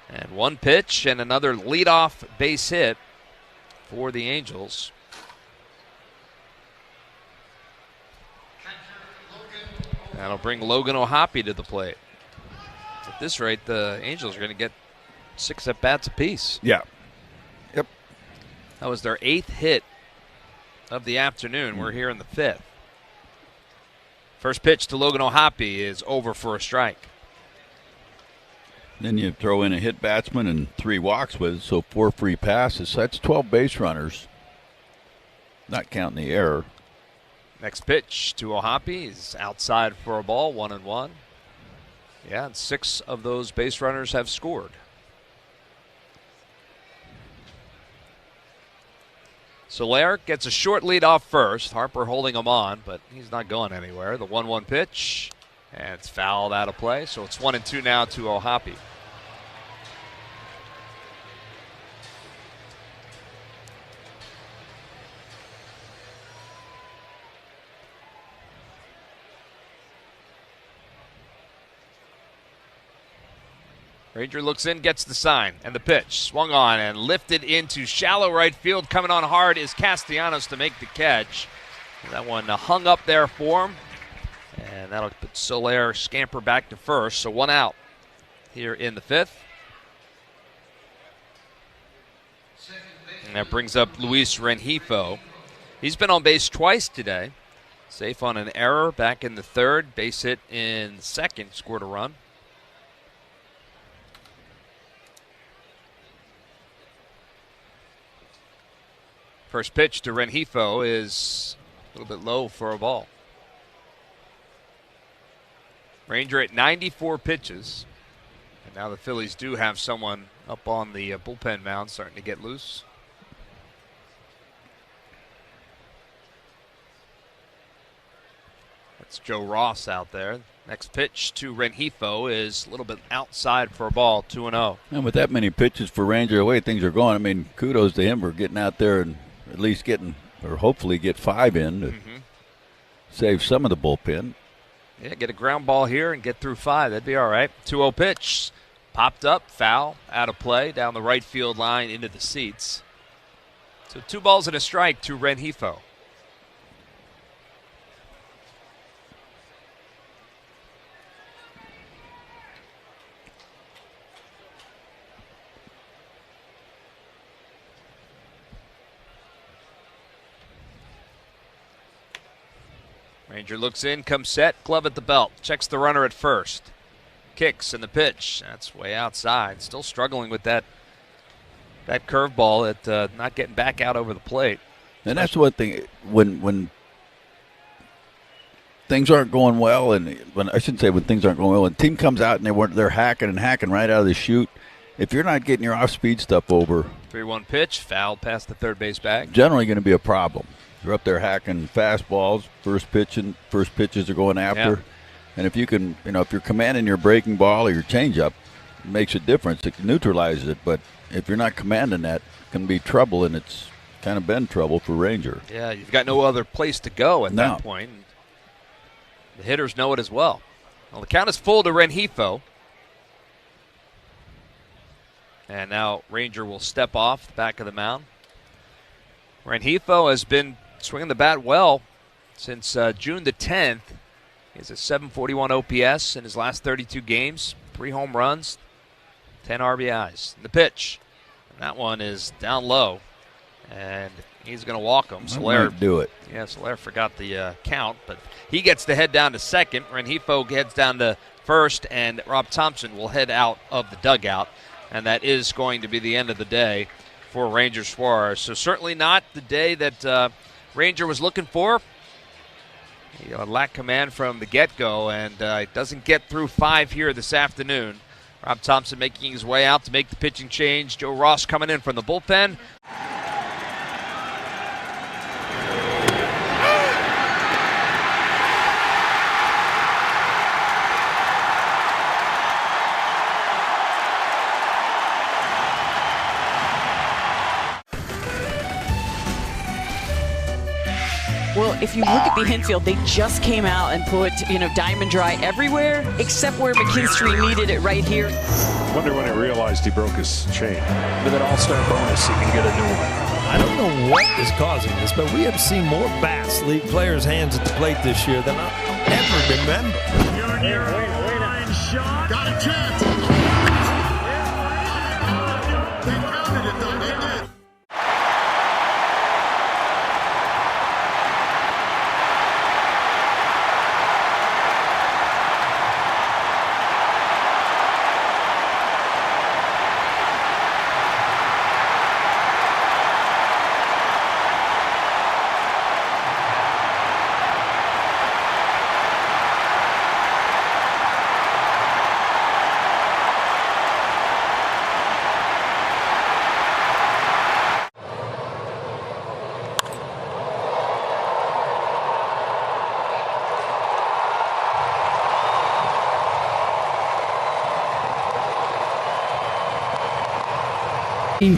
And one pitch and another leadoff base hit for the Angels. That'll bring Logan O'Hoppe to the plate. At this rate, the Angels are going to get 6 at-bats apiece. Yeah. Yep. That was their 8th hit of the afternoon. We're here in the 5th. First pitch to Logan O'Hoppe is over for a strike. Then you throw in a hit batsman and 3 walks with it, so 4 free passes. So that's 12 base runners, not counting the error. Next pitch to O'Hoppe is outside for a ball, 1-1. Yeah, and 6 of those base runners have scored. Soler gets a short lead off first. Harper holding him on, but he's not going anywhere. The 1-1 pitch, and it's fouled out of play, so it's 1-2 now to O'Hoppe. Ranger looks in, gets the sign, and the pitch. Swung on and lifted into shallow right field. Coming on hard is Castellanos to make the catch. And that one hung up there for him. And that'll put Soler scamper back to first. So 1 out here in the 5th. And that brings up Luis Rengifo. He's been on base twice today. Safe on an error back in the 3rd. Base hit in the 2nd. Scored a run. First pitch to Rengifo is a little bit low for a ball. Ranger at 94 pitches. And now the Phillies do have someone up on the bullpen mound starting to get loose. That's Joe Ross out there. Next pitch to Rengifo is a little bit outside for a ball, 2-0. And with that many pitches for Ranger, the way things are going, I mean, kudos to him for getting out there and at least getting, or hopefully get 5 in to save some of the bullpen. Yeah, get a ground ball here and get through 5. That'd be all right. 2-0 pitch. Popped up, foul, out of play, down the right field line into the seats. So 2 balls and a strike to Rengifo. Ranger looks in, comes set, glove at the belt, checks the runner at first. Kicks and the pitch. That's way outside. Still struggling with that curveball at not getting back out over the plate. And that's one thing when things aren't going well, and when I shouldn't say when things aren't going well, when the team comes out and they're hacking and hacking right out of the chute, if you're not getting your off-speed stuff over, 3-1 pitch, fouled past the third base bag. Generally going to be a problem. You're up there hacking fastballs, first pitches are going after. Yeah. And if you can, if you're commanding your breaking ball or your changeup, it makes a difference. It neutralizes it. But if you're not commanding that, it can be trouble, and it's kind of been trouble for Ranger. Yeah, you've got no other place to go at that point. The hitters know it as well. Well, the count is full to Rengifo. And now Ranger will step off the back of the mound. Rengifo has been swinging the bat well since June the 10th. He has a 741 OPS in his last 32 games, 3 home runs, 10 RBIs. The pitch, and that one is down low, and he's going to walk him. Soler do it. Yeah, Soler forgot the count, but he gets to head down to second. Rengifo heads down to first, and Rob Thompson will head out of the dugout, and that is going to be the end of the day for Ranger Suarez. So certainly not the day that Ranger was looking for. He lacked command from the get-go, and doesn't get through 5 here this afternoon. Rob Thompson making his way out to make the pitching change. Joe Ross coming in from the bullpen. Well, if you look at the infield, they just came out and put, Diamond Dry everywhere except where McKinstry needed it right here. Wonder when he realized he broke his chain. With an all-star bonus, he can get a new one. I don't know what is causing this, but we have seen more bats leave players' hands at the plate this year than I ever remember. Junior, line shot. Got a chance. They counted it, though. They did.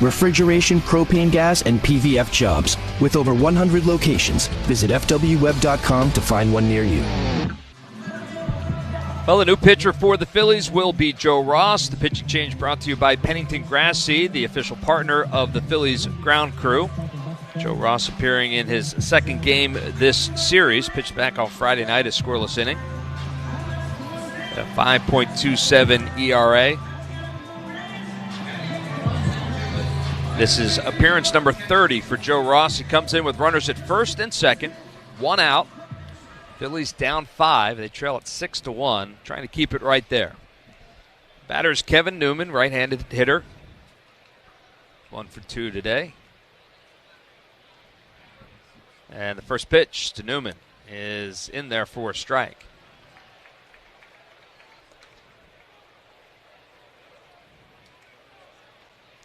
Refrigeration, propane gas, and PVF jobs. With over 100 locations, visit fwweb.com to find one near you. Well, the new pitcher for the Phillies will be Joe Ross. The pitching change brought to you by Pennington Grass Seed, the official partner of the Phillies ground crew. Joe Ross appearing in his second game this series. Pitched back on Friday night, a scoreless inning. A 5.27 ERA. This is appearance number 30 for Joe Ross. He comes in with runners at first and second, 1 out. Phillies down 5. They trail at 6-1, trying to keep it right there. Batter's Kevin Newman, right-handed hitter. 1 for 2 today. And the first pitch to Newman is in there for a strike.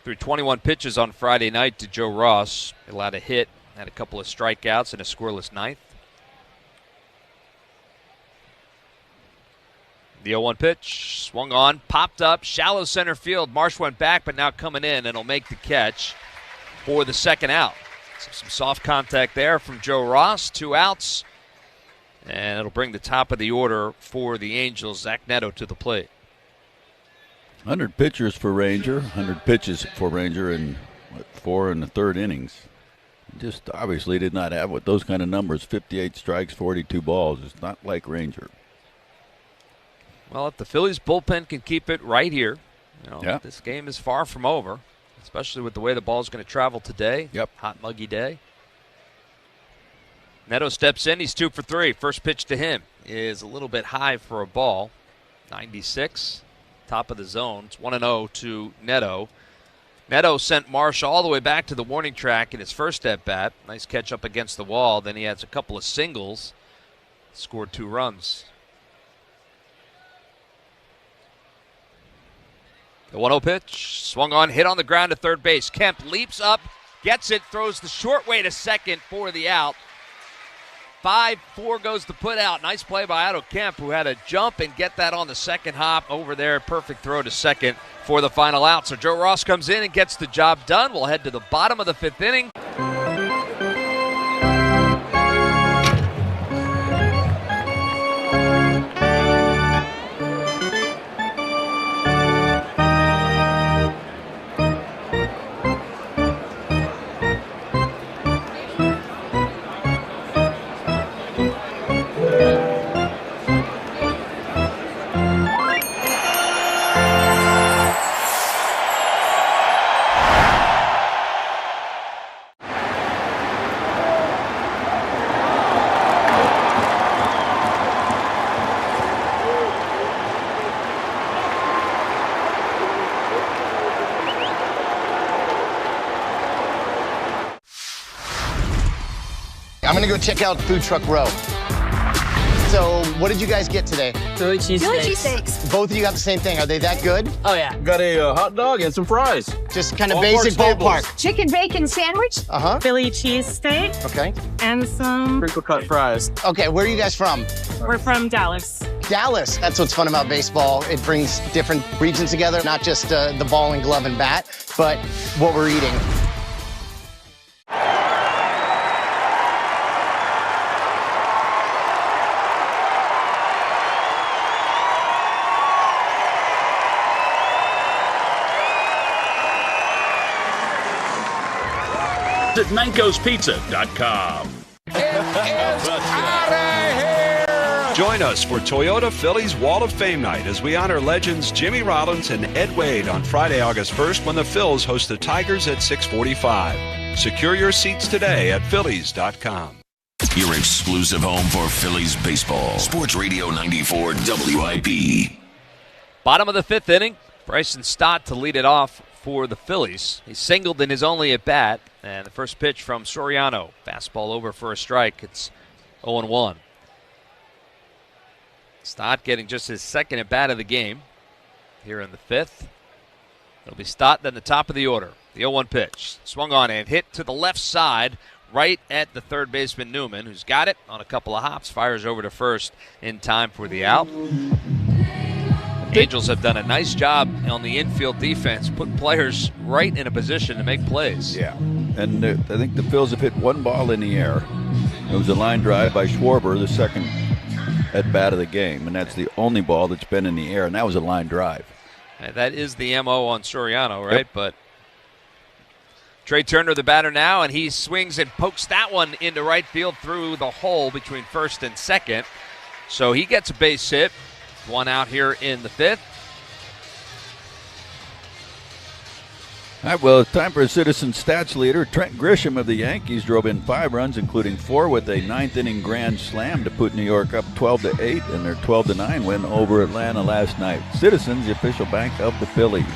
Through 21 pitches on Friday night to Joe Ross. He allowed a hit, had a couple of strikeouts, and a scoreless ninth. The 0-1 pitch, swung on, popped up, shallow center field. Marsh went back, but now coming in, and will make the catch for the second out. So some soft contact there from Joe Ross, 2 outs. And it'll bring the top of the order for the Angels, Zach Neto, to the plate. 100 pitchers for Ranger, 100 pitches for Ranger in 4 and the third innings. Just obviously did not have with those kind of numbers, 58 strikes, 42 balls. It's not like Ranger. Well, if the Phillies bullpen can keep it right here, this game is far from over, especially with the way the ball is going to travel today. Yep. Hot, muggy day. Neto steps in. He's 2 for 3. First pitch to him is a little bit high for a ball. 96. Top of the zone. It's 1-0 to Neto. Neto sent Marsh all the way back to the warning track in his first at-bat. Nice catch up against the wall. Then he has a couple of singles. Scored 2 runs. The 1-0 pitch. Swung on, hit on the ground to third base. Kemp leaps up, gets it, throws the short way to second for the out. 5-4 goes the put out. Nice play by Otto Kemp, who had to jump and get that on the second hop over there. Perfect throw to second for the final out. So Joe Ross comes in and gets the job done. We'll head to the bottom of the 5th inning. I'm gonna go check out Food Truck Row. So, what did you guys get today? Philly cheesesteaks. Both of you got the same thing. Are they that good? Oh, yeah. Got a hot dog and some fries. Just kind of basic ballpark. Chicken bacon sandwich. Uh-huh. Philly cheesesteak. Okay. And some crinkle cut fries. Okay, where are you guys from? We're from Dallas. Dallas. That's what's fun about baseball. It brings different regions together, not just the ball and glove and bat, but what we're eating. At mancospizza.com. Join us for Toyota Phillies Wall of Fame night as we honor legends Jimmy Rollins and Ed Wade on Friday, August 1st when the Phils host the Tigers at 6:45. Secure your seats today at Phillies.com. Your exclusive home for Phillies baseball. Sports Radio 94 WIP. Bottom of the 5th inning. Bryson Stott to lead it off for the Phillies. He singled in his only at-bat, and the first pitch from Soriano. Fastball over for a strike. It's 0-1. Stott getting just his second at-bat of the game here in the 5th. It'll be Stott, then the top of the order. The 0-1 pitch. Swung on and hit to the left side, right at the third baseman Newman, who's got it on a couple of hops. Fires over to first in time for the out. Angels have done a nice job on the infield defense, put players right in a position to make plays. Yeah, and I think the Phils have hit one ball in the air. It was a line drive by Schwarber, the second at-bat of the game, and that's the only ball that's been in the air, and that was a line drive. And that is the MO on Soriano, right? Yep. But Trey Turner, the batter now, and he swings and pokes that one into right field through the hole between first and second. So he gets a base hit. One out here in the 5th. All right, well, it's time for a Citizen Stats leader. Trent Grisham of the Yankees drove in 5 runs, including 4 with a 9th-inning grand slam to put New York up 12-8 in their 12-9 win over Atlanta last night. Citizens, the official bank of the Phillies.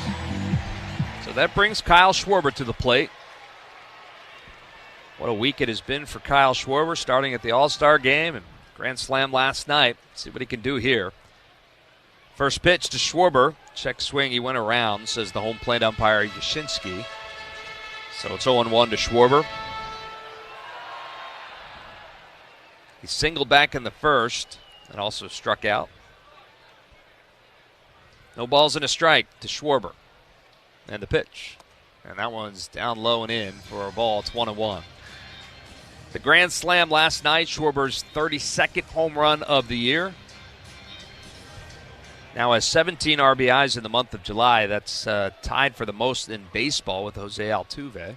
So that brings Kyle Schwarber to the plate. What a week it has been for Kyle Schwarber, starting at the All-Star game and grand slam last night. See what he can do here. First pitch to Schwarber. Check swing. He went around, says the home plate umpire Yashinsky. So it's 0-1 to Schwarber. He singled back in the first and also struck out. No balls and a strike to Schwarber. And the pitch. And that one's down low and in for a ball. It's 1-1. The grand slam last night, Schwarber's 32nd home run of the year. Now has 17 RBIs in the month of July. That's tied for the most in baseball with Jose Altuve.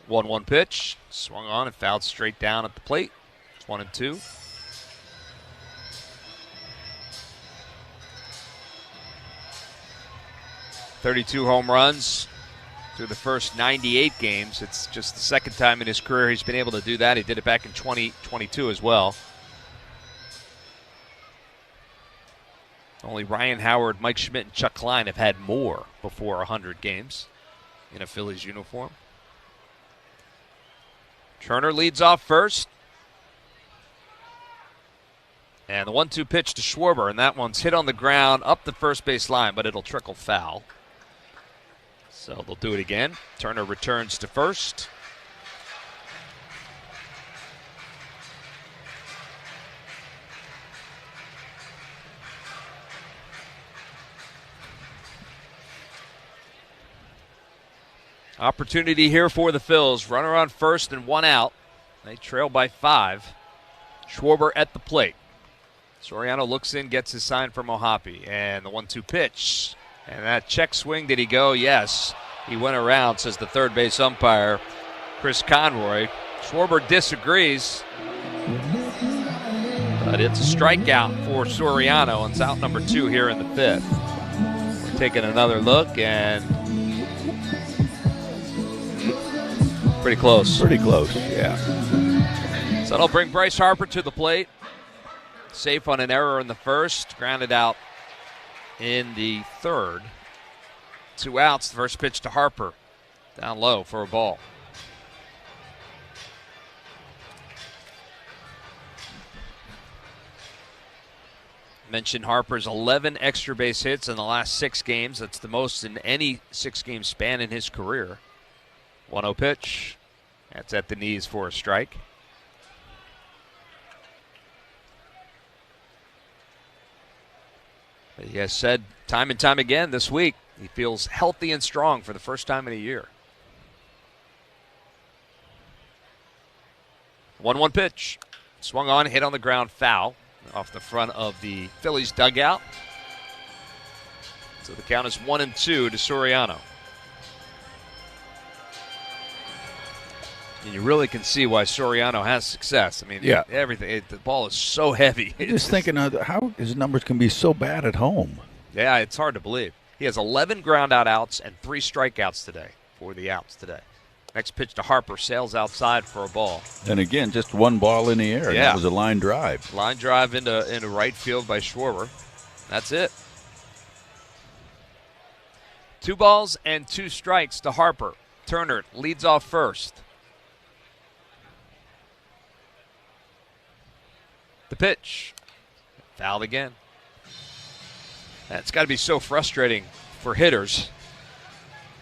1-1 pitch. Swung on and fouled straight down at the plate. It's 1-2. .32 home runs through the first 98 games. It's just the second time in his career he's been able to do that. He did it back in 2022 as well. Only Ryan Howard, Mike Schmidt, and Chuck Klein have had more before 100 games in a Phillies uniform. Turner leads off first. And the 1-2 pitch to Schwarber, and that one's hit on the ground up the first base line, but it'll trickle foul. So they'll do it again. Turner returns to first. Opportunity here for the Phils. Runner on first and 1 out. They trail by 5. Schwarber at the plate. Soriano looks in, gets his sign from Ohapi. And the 1-2 pitch. And that check swing, did he go? Yes. He went around, says the third base umpire, Chris Conroy. Schwarber disagrees. But it's a strikeout for Soriano, and it's out number 2 here in the 5th. We're taking another look, and pretty close. Pretty close, yeah. So that'll bring Bryce Harper to the plate. Safe on an error in the first. Grounded out in the 3rd. 2 outs. The first pitch to Harper. Down low for a ball. Mentioned Harper's 11 extra base hits in the last 6 games. That's the most in any 6-game span in his career. 1-0 pitch. That's at the knees for a strike. But he has said time and time again this week he feels healthy and strong for the first time in a year. 1-1 pitch. Swung on, hit on the ground, foul off the front of the Phillies dugout. So the count is 1-2 to Soriano. And you really can see why Soriano has success. I mean, yeah. Everything. The ball is so heavy. I'm just thinking how his numbers can be so bad at home. Yeah, it's hard to believe. He has 11 ground-out outs and 3 strikeouts today for the outs today. Next pitch to Harper, sails outside for a ball. And again, just 1 ball in the air. Yeah. That was a line drive. Line drive into right field by Schwarber. That's it. 2 balls and 2 strikes to Harper. Turner leads off first. The pitch. Fouled again. That's got to be so frustrating for hitters,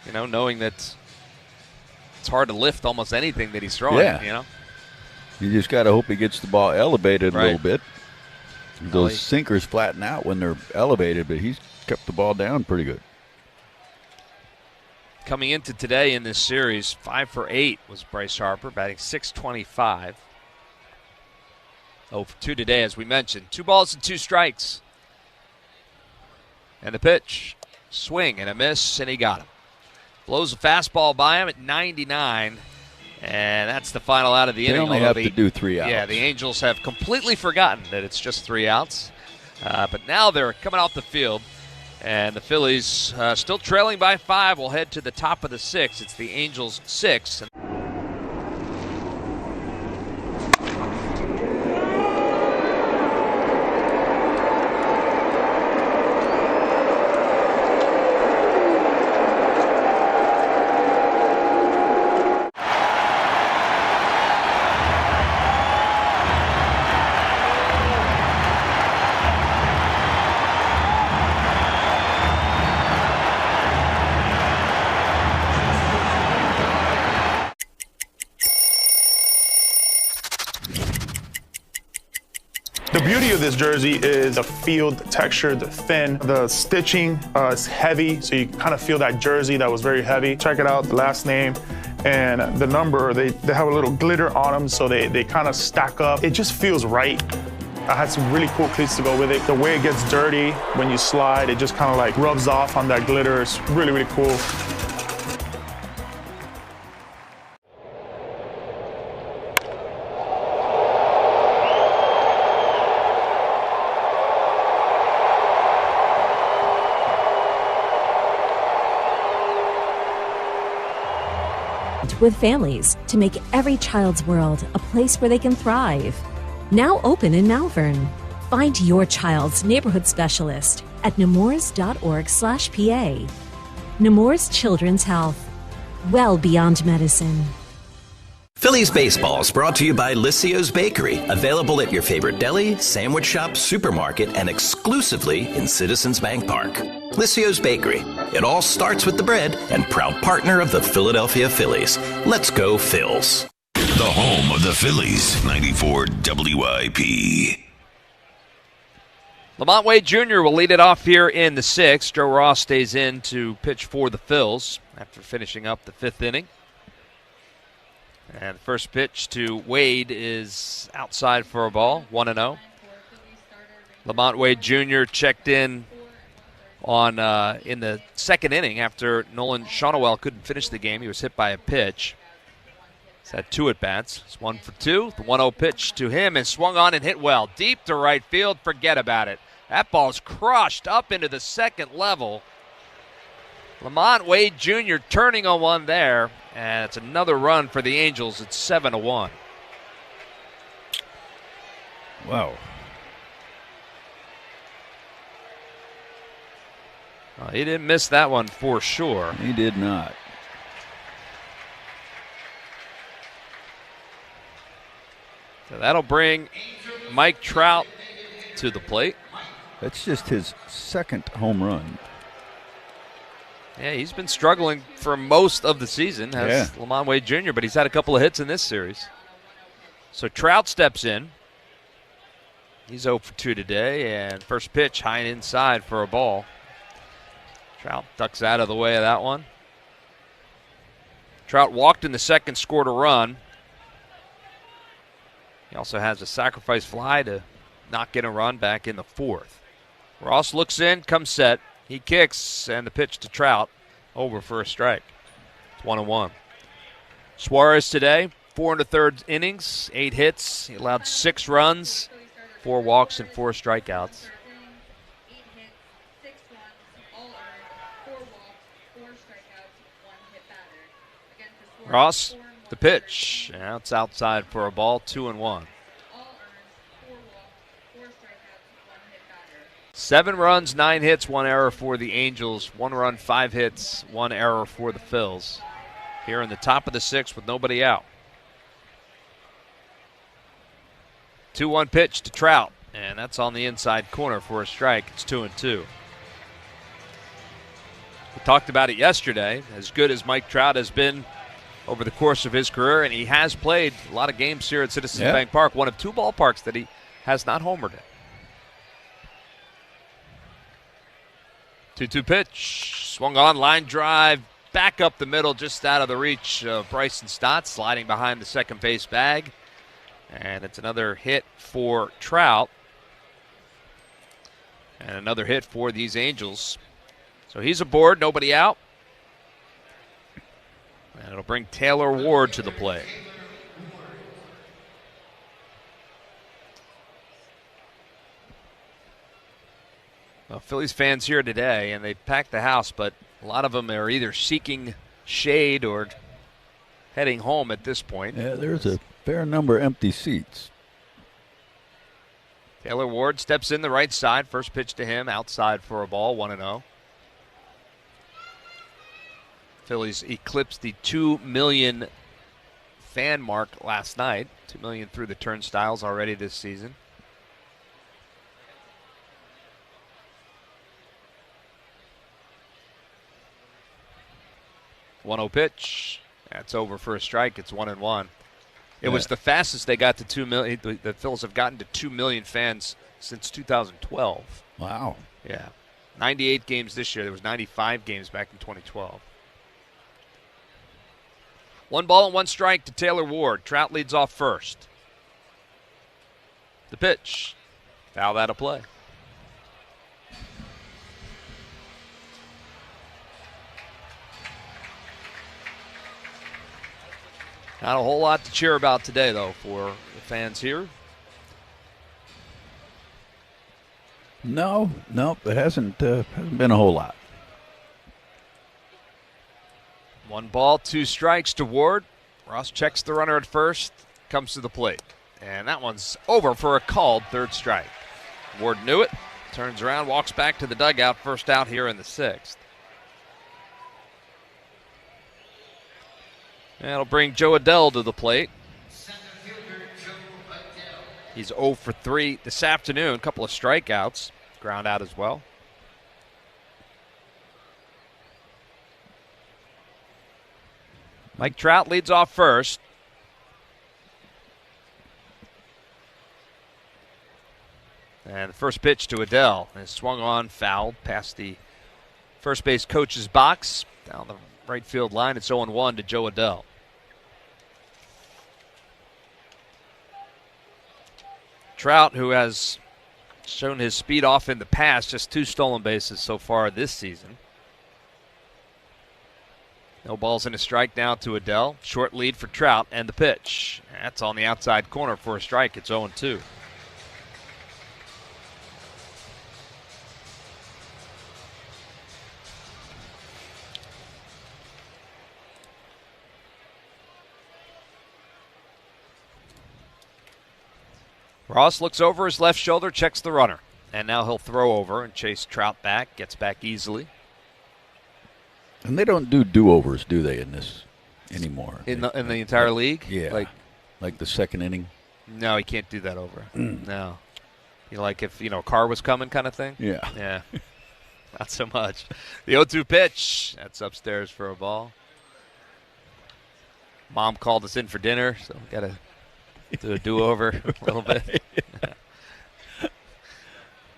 you know, knowing that it's hard to lift almost anything that he's throwing, you know. You just got to hope he gets the ball elevated a little bit. Those Well, sinkers flatten out when they're elevated, but he's kept the ball down pretty good. Coming into today in this series, 5 for 8 was Bryce Harper, batting .625. 0 for 2 today, as we mentioned. 2 balls and 2 strikes. And the pitch. Swing and a miss, and he got him. Blows a fastball by him at 99. And that's the final out of the inning. They only have to do 3 outs. Yeah, the Angels have completely forgotten that it's just 3 outs. But now they're coming off the field. And the Phillies still trailing by 5 will head to the top of the 6th. It's the Angels' 6. The beauty of this jersey is the field, the texture, the thin, the stitching is heavy, so you kind of feel that jersey that was very heavy. Check it out, the last name and the number, they have a little glitter on them, so they kind of stack up. It just feels right. I had some really cool cleats to go with it. The way it gets dirty when you slide, it just kind of like rubs off on that glitter. It's really, really cool. With families to make every child's world a place where they can thrive. Now open in Malvern. Find your child's neighborhood specialist at nemours.org/PA. Nemours Children's Health. Well beyond medicine. Phillies baseball is brought to you by Lycio's Bakery, available at your favorite deli, sandwich shop, supermarket, and exclusively in Citizens Bank Park. Lycio's Bakery. It all starts with the bread, and proud partner of the Philadelphia Phillies. Let's go, Phils. The home of the Phillies, 94 WIP. Lamont Wade Jr. will lead it off here in the 6th. Joe Ross stays in to pitch for the Phils. after finishing up the 5th inning. And the first pitch to Wade is outside for a ball, 1-0. Lamont Wade Jr. checked in on in the 2nd inning after Nolan Shonowell couldn't finish the game. He was hit by a pitch. He's had 2 at-bats. It's 1 for 2. The 1-0 pitch to him and swung on and hit well. Deep to right field. Forget about it. That ball's crushed up into the 2nd level. Lamont Wade Jr. turning on one there, and it's another run for the Angels. It's 7-1. Wow. Well, he didn't miss that one for sure. He did not. So that'll bring Mike Trout to the plate. That's just his 2nd home run. Yeah, he's been struggling for most of the season, has Lamont Wade Jr., but he's had a couple of hits in this series. So Trout steps in. He's 0 for 2 today, and first pitch high and inside for a ball. Trout ducks out of the way of that one. Trout walked in the 2nd, scored a run. He also has a sacrifice fly to not get a run back in the 4th. Ross looks in, comes set. He kicks, and the pitch to Trout over for a strike. It's 1-1. Suarez today, 4 1/3 innings, 8 hits. He allowed 6 runs, 4 walks, and 4 strikeouts. Ross, the pitch. Yeah, it's outside for a ball, 2-1. 7 runs, 9 hits, 1 error for the Angels. 1 run, 5 hits, 1 error for the Phils. Here in the top of the 6th with nobody out. 2-1 pitch to Trout, and that's on the inside corner for a strike. It's 2-2. We talked about it yesterday. As good as Mike Trout has been over the course of his career, and he has played a lot of games here at Citizens Bank Park, one of 2 ballparks that he has not homered in. 2-2 pitch, swung on, line drive, back up the middle, just out of the reach of Bryson Stott, sliding behind the second base bag. And it's another hit for Trout. And another hit for these Angels. So he's aboard, nobody out. And it'll bring Taylor Ward to the plate. Well, Phillies fans here today, and they packed the house, but a lot of them are either seeking shade or heading home at this point. Yeah, there's a fair number of empty seats. Taylor Ward steps in the right side. First pitch to him, outside for a ball, 1-0. Phillies eclipsed the 2 million fan mark last night. 2 million through the turnstiles already this season. One-0 pitch. That's over for a strike. It's 1-1. It was the fastest they got to 2 million. The Phillies have gotten to 2 million fans since 2012. Wow. Yeah. 98 games this year. There was 95 games back in 2012. 1 ball and 1 strike to Taylor Ward. Trout leads off first. The pitch. Foul out of play. Not a whole lot to cheer about today, though, for the fans here. No, it hasn't been a whole lot. 1 ball, 2 strikes to Ward. Ross checks the runner at first, comes to the plate. And that one's over for a called 3rd strike. Ward knew it, turns around, walks back to the dugout, first out here in the 6th. That'll bring Joe Adell to the plate. He's 0 for 3 this afternoon. A couple of strikeouts. Ground out as well. Mike Trout leads off first. And the first pitch to Adell is swung on, fouled past the first base coach's box. Down the right field line. It's 0-1 to Joe Adell. Trout, who has shown his speed off in the past, just 2 stolen bases so far this season. No balls and a strike now to Adell. Short lead for Trout, and the pitch. That's on the outside corner for a strike. It's 0-2. Ross looks over his left shoulder, checks the runner. And now he'll throw over and chase Trout back. Gets back easily. And they don't do do-overs, do they, in this anymore? In the entire league? Yeah. Like the second inning? No, he can't do that over. No. Like if, a car was coming kind of thing? Yeah. Yeah. Not so much. The 0-2 pitch. That's upstairs for a ball. Mom called us in for dinner, so we got to do a do-over a little bit.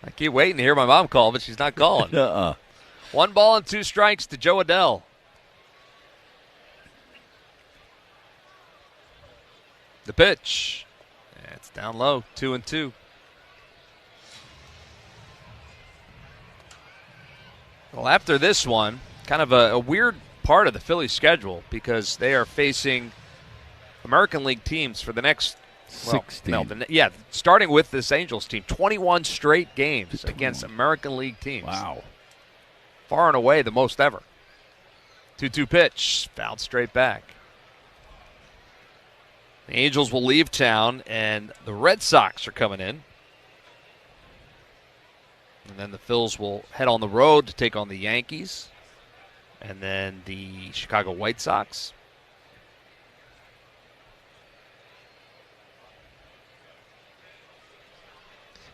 I keep waiting to hear my mom call, but she's not calling. 1 ball and 2 strikes to Joe Adell. The pitch. It's down low, 2-2. Well, after this one, kind of a weird part of the Phillies schedule because they are facing American League teams for the next 16. Starting with this Angels team, 21 straight games against American League teams. Wow. Far and away the most ever. 2-2 pitch, fouled straight back. The Angels will leave town, and the Red Sox are coming in. And then the Phils will head on the road to take on the Yankees, and then the Chicago White Sox.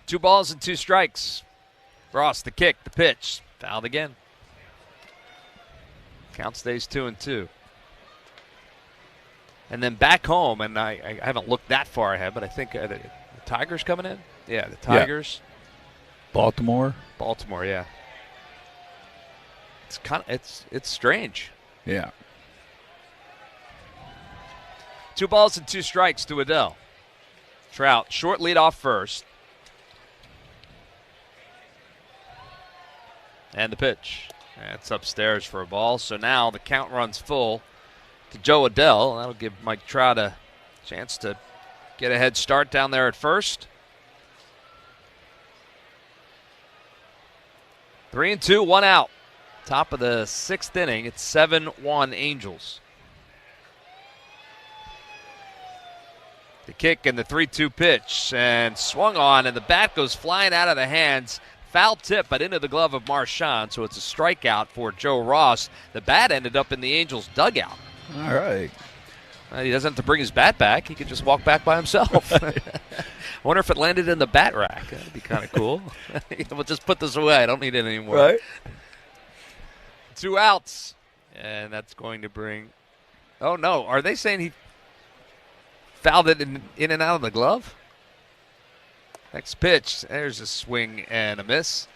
Two balls and 2 strikes. Ross, the kick, the pitch, fouled again. Count stays 2-2. And then back home, and I haven't looked that far ahead, but I think the Tigers coming in? Yeah, the Tigers. Yeah. Baltimore, yeah. It's strange. Yeah. 2 balls and 2 strikes to Adell. Trout, short lead off first. And the pitch. That's upstairs for a ball. So now the count runs full to Joe Adell. That'll give Mike Trout a chance to get a head start down there at first. 3-2, 1 out. Top of the 6th inning. It's 7-1 Angels. The kick and the 3-2 pitch. And swung on, and the bat goes flying out of the hands. Foul tip, but into the glove of Marchand, so it's a strikeout for Joe Ross. The bat ended up in the Angels' dugout. All right. He doesn't have to bring his bat back. He could just walk back by himself. I wonder if it landed in the bat rack. That'd be kind of cool. We'll just put this away. I don't need it anymore. Right. 2 outs. And that's going to bring... Oh, no. Are they saying he fouled it in and out of the glove? Next pitch, there's a swing and a miss.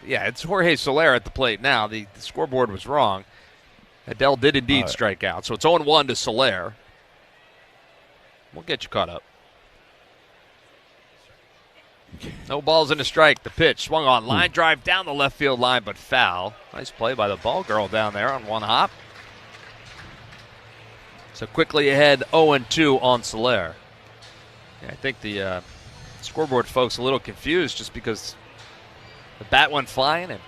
Yeah, it's Jorge Soler at the plate now. The scoreboard was wrong. Adell did indeed strike out. So it's 0-1 to Soler. We'll get you caught up. No balls and a strike. The pitch swung on. Line drive down the left field line, but foul. Nice play by the ball girl down there on one hop. So quickly ahead, 0-2 on Soler. Yeah, I think the scoreboard folks a little confused just because the bat went flying and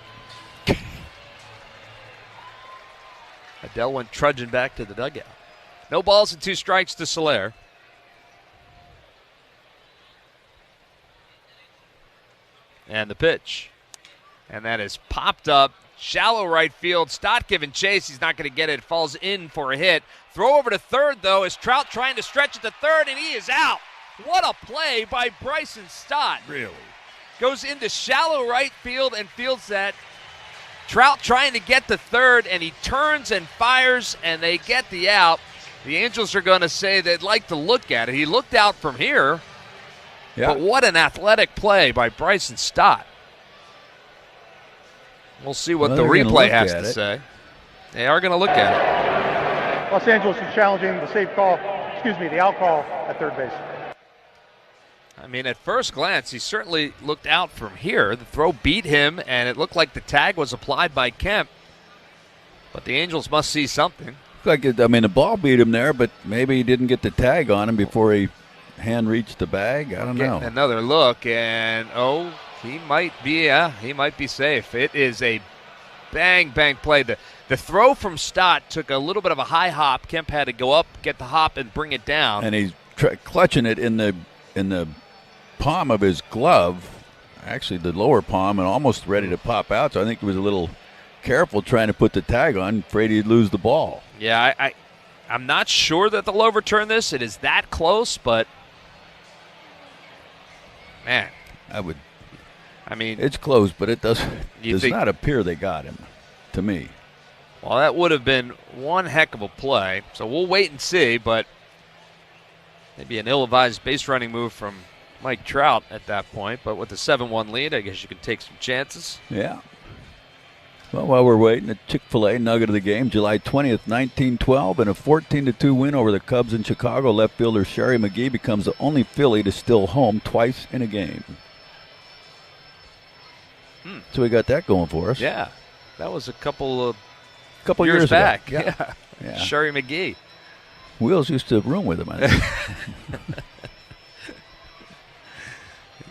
Adell went trudging back to the dugout. No balls and 2 strikes to Soler. And the pitch. And that is popped up. Shallow right field. Stott giving chase. He's not going to get it. Falls in for a hit. Throw over to third, though, as Trout trying to stretch it to third, and he is out. What a play by Bryson Stott. Really? Goes into shallow right field and fields that. Trout trying to get to third, and he turns and fires, and they get the out. The Angels are going to say they'd like to look at it. He looked out from here, but what an athletic play by Bryson Stott. We'll see what the replay has to say. They are going to look at it. Los Angeles is challenging the out call at third base. I mean, at first glance, he certainly looked out from here. The throw beat him, and it looked like the tag was applied by Kemp. But the Angels must see something. The ball beat him there, but maybe he didn't get the tag on him before he hand reached the bag. I don't know. Another look, and he might be safe. It is a bang play. The throw from Stott took a little bit of a high hop. Kemp had to go up, get the hop, and bring it down. And he's clutching it in the palm of his glove, actually the lower palm, and almost ready to pop out. So I think he was a little careful trying to put the tag on, afraid he'd lose the ball. Yeah, I'm not sure that they'll overturn this. It is that close, but man, it's close, but it does not appear they got him, to me. Well, that would have been one heck of a play. So we'll wait and see, but maybe an ill-advised base running move from Mike Trout at that point. But with the 7-1 lead, I guess you can take some chances. Yeah. Well, while we're waiting, the Chick-fil-A nugget of the game, July 20th, 1912, and a 14-2 win over the Cubs in Chicago. Left fielder Sherry McGee becomes the only Philly to steal home twice in a game. So we got that going for us. Yeah, that was a couple years back. Ago. Yeah. Sherry McGee. Wheels used to room with him, I think.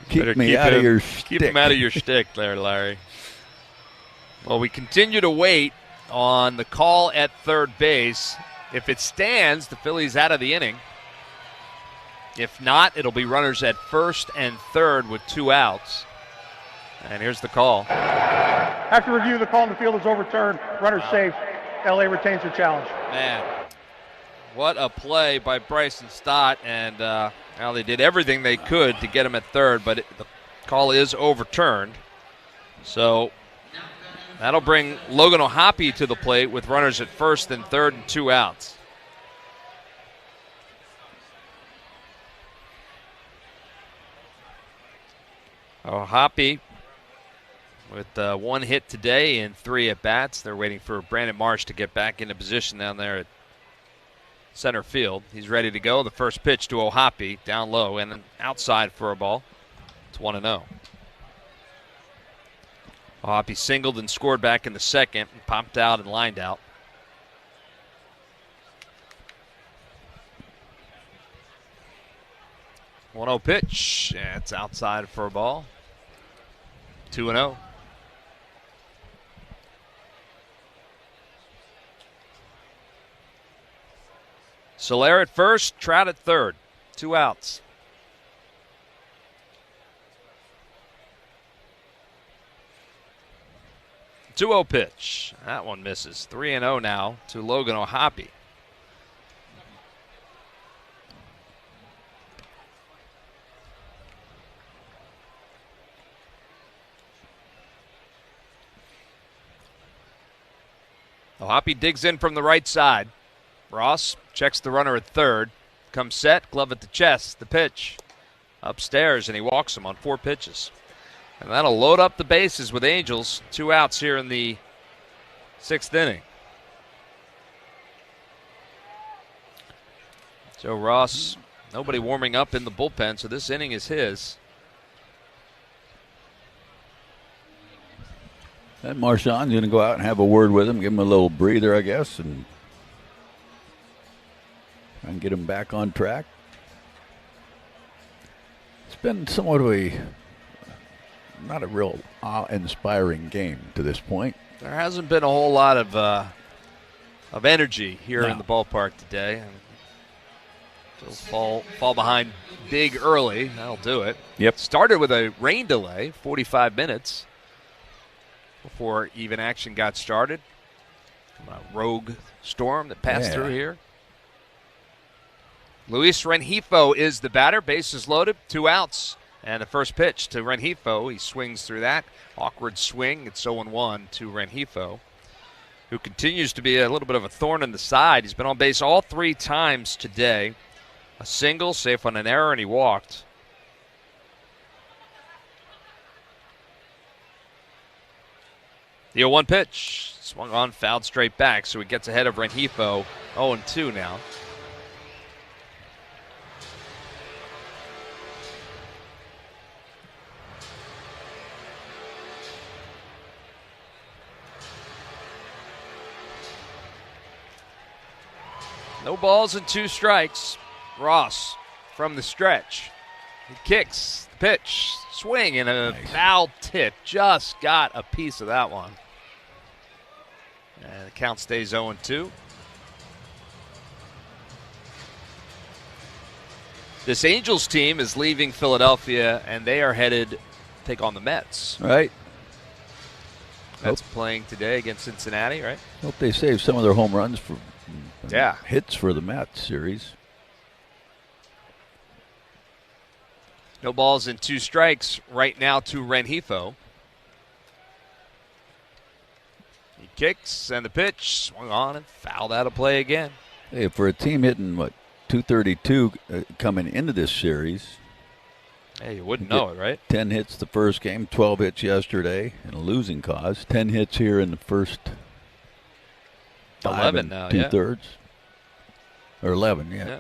Keep him out of your stick. Keep him out of your stick there, Larry. Well, we continue to wait on the call at third base. If it stands, the Phillies out of the inning. If not, it'll be runners at first and third with 2 outs. And here's the call. After review, the call in the field is overturned. Runner safe. LA retains their challenge. Man, what a play by Bryce and Stott. And they did everything they could to get him at third, but the call is overturned. So that'll bring Logan O'Hoppe to the plate with runners at first and third and 2 outs. O'Hoppe with 1 hit today and 3 at-bats. They're waiting for Brandon Marsh to get back into position down there at center field. He's ready to go. The first pitch to O'Hoppe, down low and then outside for a ball. It's 1-0. O'Hoppe singled and scored back in the second and popped out and lined out. One-0 pitch. Yeah, it's outside for a ball. 2-0. Soler at first, Trout at third. 2 outs. Two-0 pitch. That one misses. 3-0 now to Logan O'Hoppe. O'Hoppe digs in from the right side. Ross checks the runner at third. Comes set, glove at the chest, the pitch. Upstairs, and he walks him on 4 pitches. And that'll load up the bases with Angels. 2 outs here in the 6th inning. Joe Ross, nobody warming up in the bullpen, so this inning is his. And Marchand's going to go out and have a word with him, give him a little breather, I guess, and get him back on track. It's been somewhat of not a real awe-inspiring game to this point. There hasn't been a whole lot of energy here in the ballpark today. Just fall behind big early. That'll do it. Yep. Started with a rain delay, 45 minutes before even action got started. A rogue storm that passed through here. Luis Rengifo is the batter. Bases loaded, 2 outs. And the first pitch to Rengifo, he swings through that. Awkward swing. It's 0-1 to Rengifo, who continues to be a little bit of a thorn in the side. He's been on base all 3 times today. A single, safe on an error, and he walked. The 0-1 pitch. Swung on, fouled straight back, so he gets ahead of Rengifo. 0-2 now. No balls and 2 strikes. Ross from the stretch. He kicks the pitch. Swing and a foul tip. Just got a piece of that one. And the count stays 0-2. This Angels team is leaving Philadelphia, and they are headed to take on the Mets. Right. Mets playing today against Cincinnati, right? Hope they save some of their home runs for Yeah. hits for the Mets series. No balls and 2 strikes right now to Rengifo. He kicks and the pitch swung on and fouled out of play again. Hey, for a team hitting, 232 coming into this series. Hey, you wouldn't know it, right? 10 hits the first game, 12 hits yesterday, and a losing cause. 10 hits here in the first 11 now, yeah. 2/3. Or 11, yeah.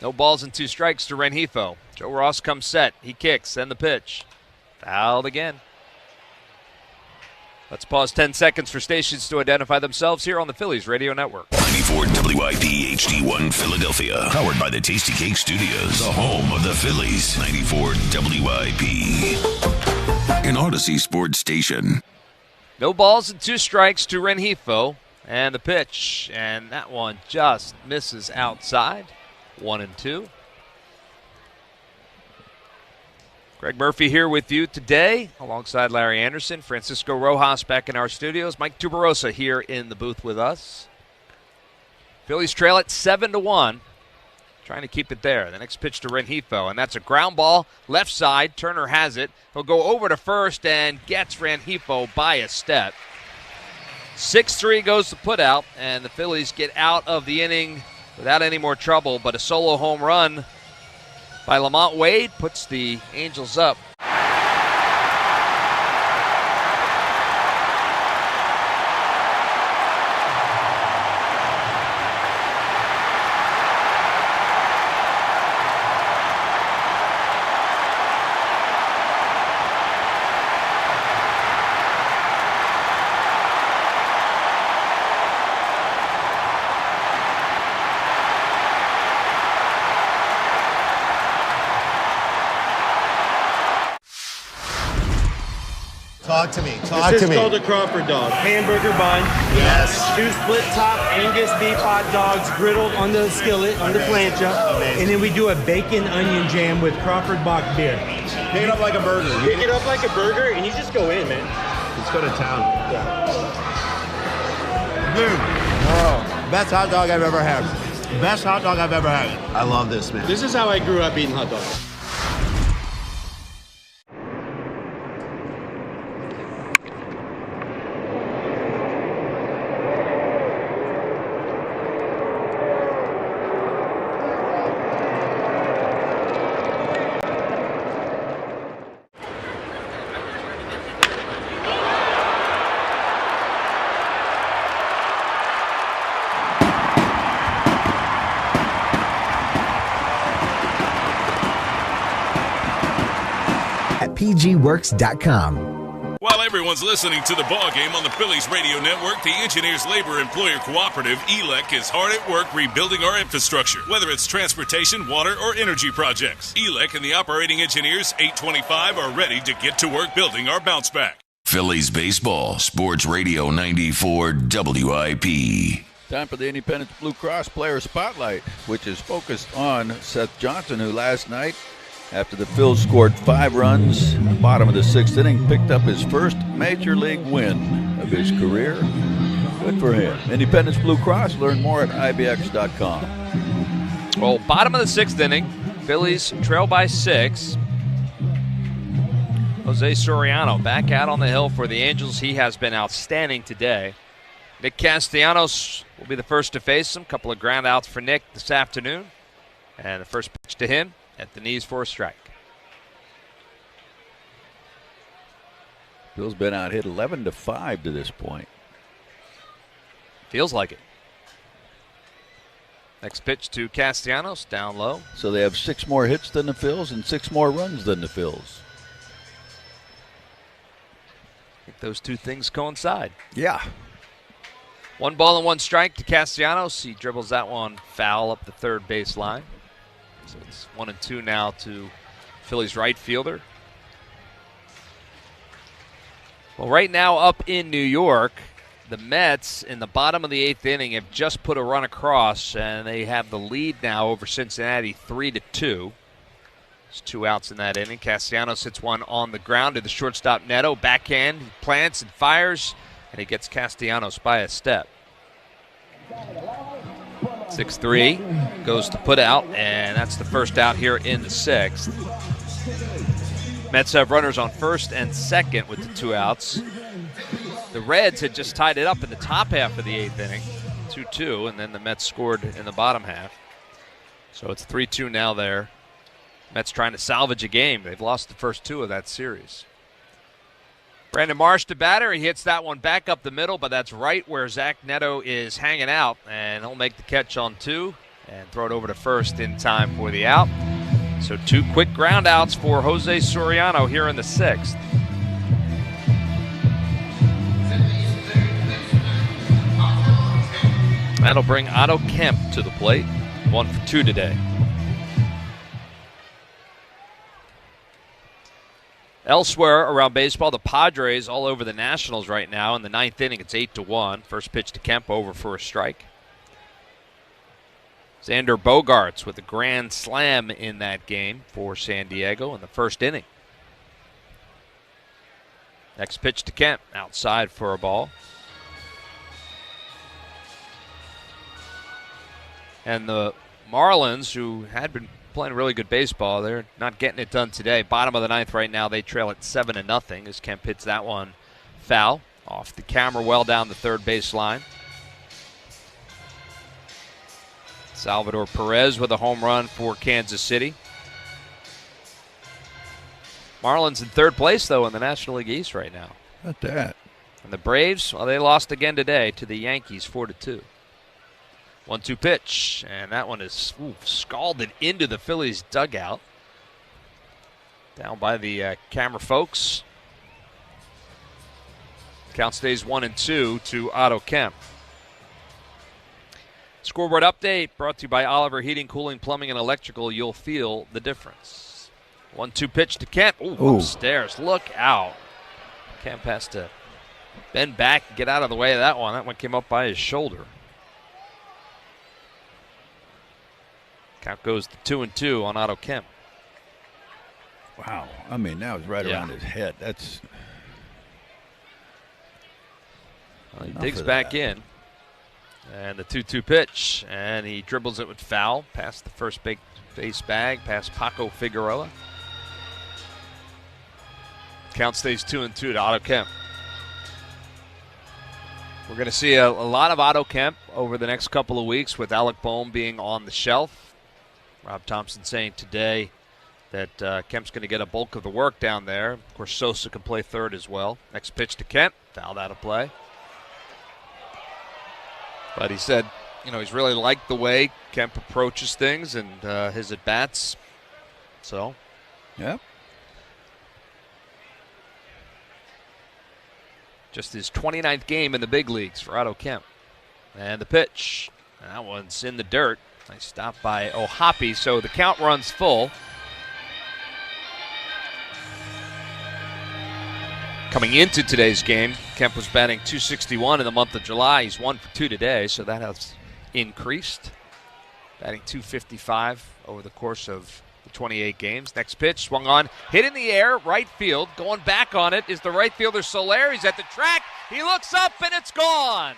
No balls and 2 strikes to Rengifo. Joe Ross comes set. He kicks and the pitch. Fouled again. Let's pause 10 seconds for stations to identify themselves here on the Phillies Radio Network. 94 WIP HD1 Philadelphia. Powered by the Tasty Cake Studios. The home of the Phillies. 94 WIP. An Odyssey Sports Station. No balls and 2 strikes to Rengifo. And the pitch. And that one just misses outside. 1-2. Greg Murphy here with you today, alongside Larry Anderson, Francisco Rojas back in our studios, Mike Tuberosa here in the booth with us. Phillies trail it 7-1, trying to keep it there. The next pitch to Rengifo, and that's a ground ball, left side. Turner has it. He'll go over to first and gets Rengifo by a step. 6-3 goes the putout, and the Phillies get out of the inning without any more trouble, but a solo home run by Lamont Wade puts the Angels up. Talk to me. This is called a Crawford dog. Hamburger bun. Yes. 2 split top Angus beef hot dogs griddled on the skillet, on the plancha. Amazing. And then we do a bacon onion jam with Crawford Bach beer. Pick it up like a burger. Pick it up like a burger and you just go in, man. Let's go to town. Yeah. Dude. Oh, best hot dog I've ever had. Best hot dog I've ever had. I love this, man. This is how I grew up eating hot dogs. pgworks.com. While everyone's listening to the ball game on the Phillies Radio Network, the Engineers Labor Employer Cooperative, ELEC, is hard at work rebuilding our infrastructure, whether it's transportation, water, or energy projects. ELEC and the operating engineers, 825, are ready to get to work building our bounce back. Phillies Baseball, Sports Radio 94 WIP. Time for the Independence Blue Cross Player Spotlight, which is focused on Seth Johnson, who last night, after the Phils scored 5 runs in the bottom of the 6th inning, picked up his first Major League win of his career. Good for him. Independence Blue Cross. Learn more at ibx.com. Well, bottom of the 6th inning, Phillies trail by 6. Jose Soriano back out on the hill for the Angels. He has been outstanding today. Nick Castellanos will be the first to face him. A couple of ground outs for Nick this afternoon. And the first pitch to him at the knees for a strike. Bill's been out hit 11-5 to this point. Feels like it. Next pitch to Castellanos, down low. So they have 6 more hits than the Phils and 6 more runs than the Phils. I think those two things coincide. Yeah. 1 ball and 1 strike to Castellanos. He dribbles that one foul up the third base line. So it's 1-2 now to Phillies right fielder. Well, right now up in New York, the Mets in the bottom of the 8th inning have just put a run across, and they have the lead now over Cincinnati 3-2. There's 2 outs in that inning. Castellanos hits one on the ground to the shortstop Neto. Backhand, he plants and fires, and he gets Castellanos by a step. 6-3 goes to put out, and that's the first out here in the 6th. Mets have runners on first and second with the 2 outs. The Reds had just tied it up in the top half of the 8th inning, 2-2, and then the Mets scored in the bottom half. So it's 3-2 now there. Mets trying to salvage a game. They've lost the first 2 of that series. Brandon Marsh to batter. He hits that one back up the middle, but that's right where Zach Neto is hanging out, and he'll make the catch on 2 and throw it over to first in time for the out. So 2 quick ground outs for Jose Soriano here in the 6th. That'll bring Otto Kemp to the plate. 1 for 2 today. Elsewhere around baseball, the Padres all over the Nationals right now. In the 9th inning, it's 8-1. First pitch to Kemp, over for a strike. Xander Bogaerts with a grand slam in that game for San Diego in the first inning. Next pitch to Kemp, outside for a ball. And the Marlins, who had been playing really good baseball, they're not getting it done today. Bottom of the 9th right now, they trail at 7-0 as Kemp hits that one foul off the camera well down the third base line. Salvador Perez with a home run for Kansas City. Marlins in 3rd place, though, in the National League East right now. Not that. And the Braves, well, they lost again today to the Yankees 4-2. 1-2 pitch, and that one is scalded into the Phillies dugout. Down by the camera folks. Count stays 1-2 to Otto Kemp. Scoreboard update brought to you by Oliver Heating, Cooling, Plumbing, and Electrical. You'll feel the difference. 1-2 pitch to Kemp. Ooh, upstairs. Look out. Kemp has to bend back and get out of the way of that one. That one came up by his shoulder. Count goes to 2-2 on Otto Kemp. Wow. I mean, that was right around his head. That's. Well, he digs back in. And the 2-2 pitch. And he dribbles it with foul. Past the first base bag. Past Paco Figueroa. Count stays 2-2 to Otto Kemp. We're going to see a lot of Otto Kemp over the next couple of weeks with Alec Boehm being on the shelf. Rob Thompson saying today that Kemp's going to get a bulk of the work down there. Of course, Sosa can play third as well. Next pitch to Kemp. Fouled out of play. But he said, he's really liked the way Kemp approaches things and his at-bats. So. Yeah. Just his 29th game in the big leagues for Otto Kemp. And the pitch. That one's in the dirt. Nice stop by O'Hoppe, so the count runs full. Coming into today's game, Kemp was batting .261 in the month of July. He's 1 for 2 today, so that has increased. Batting .255 over the course of the 28 games. Next pitch, swung on, hit in the air, right field. Going back on it is the right fielder Soler. He's at the track. He looks up, and it's gone.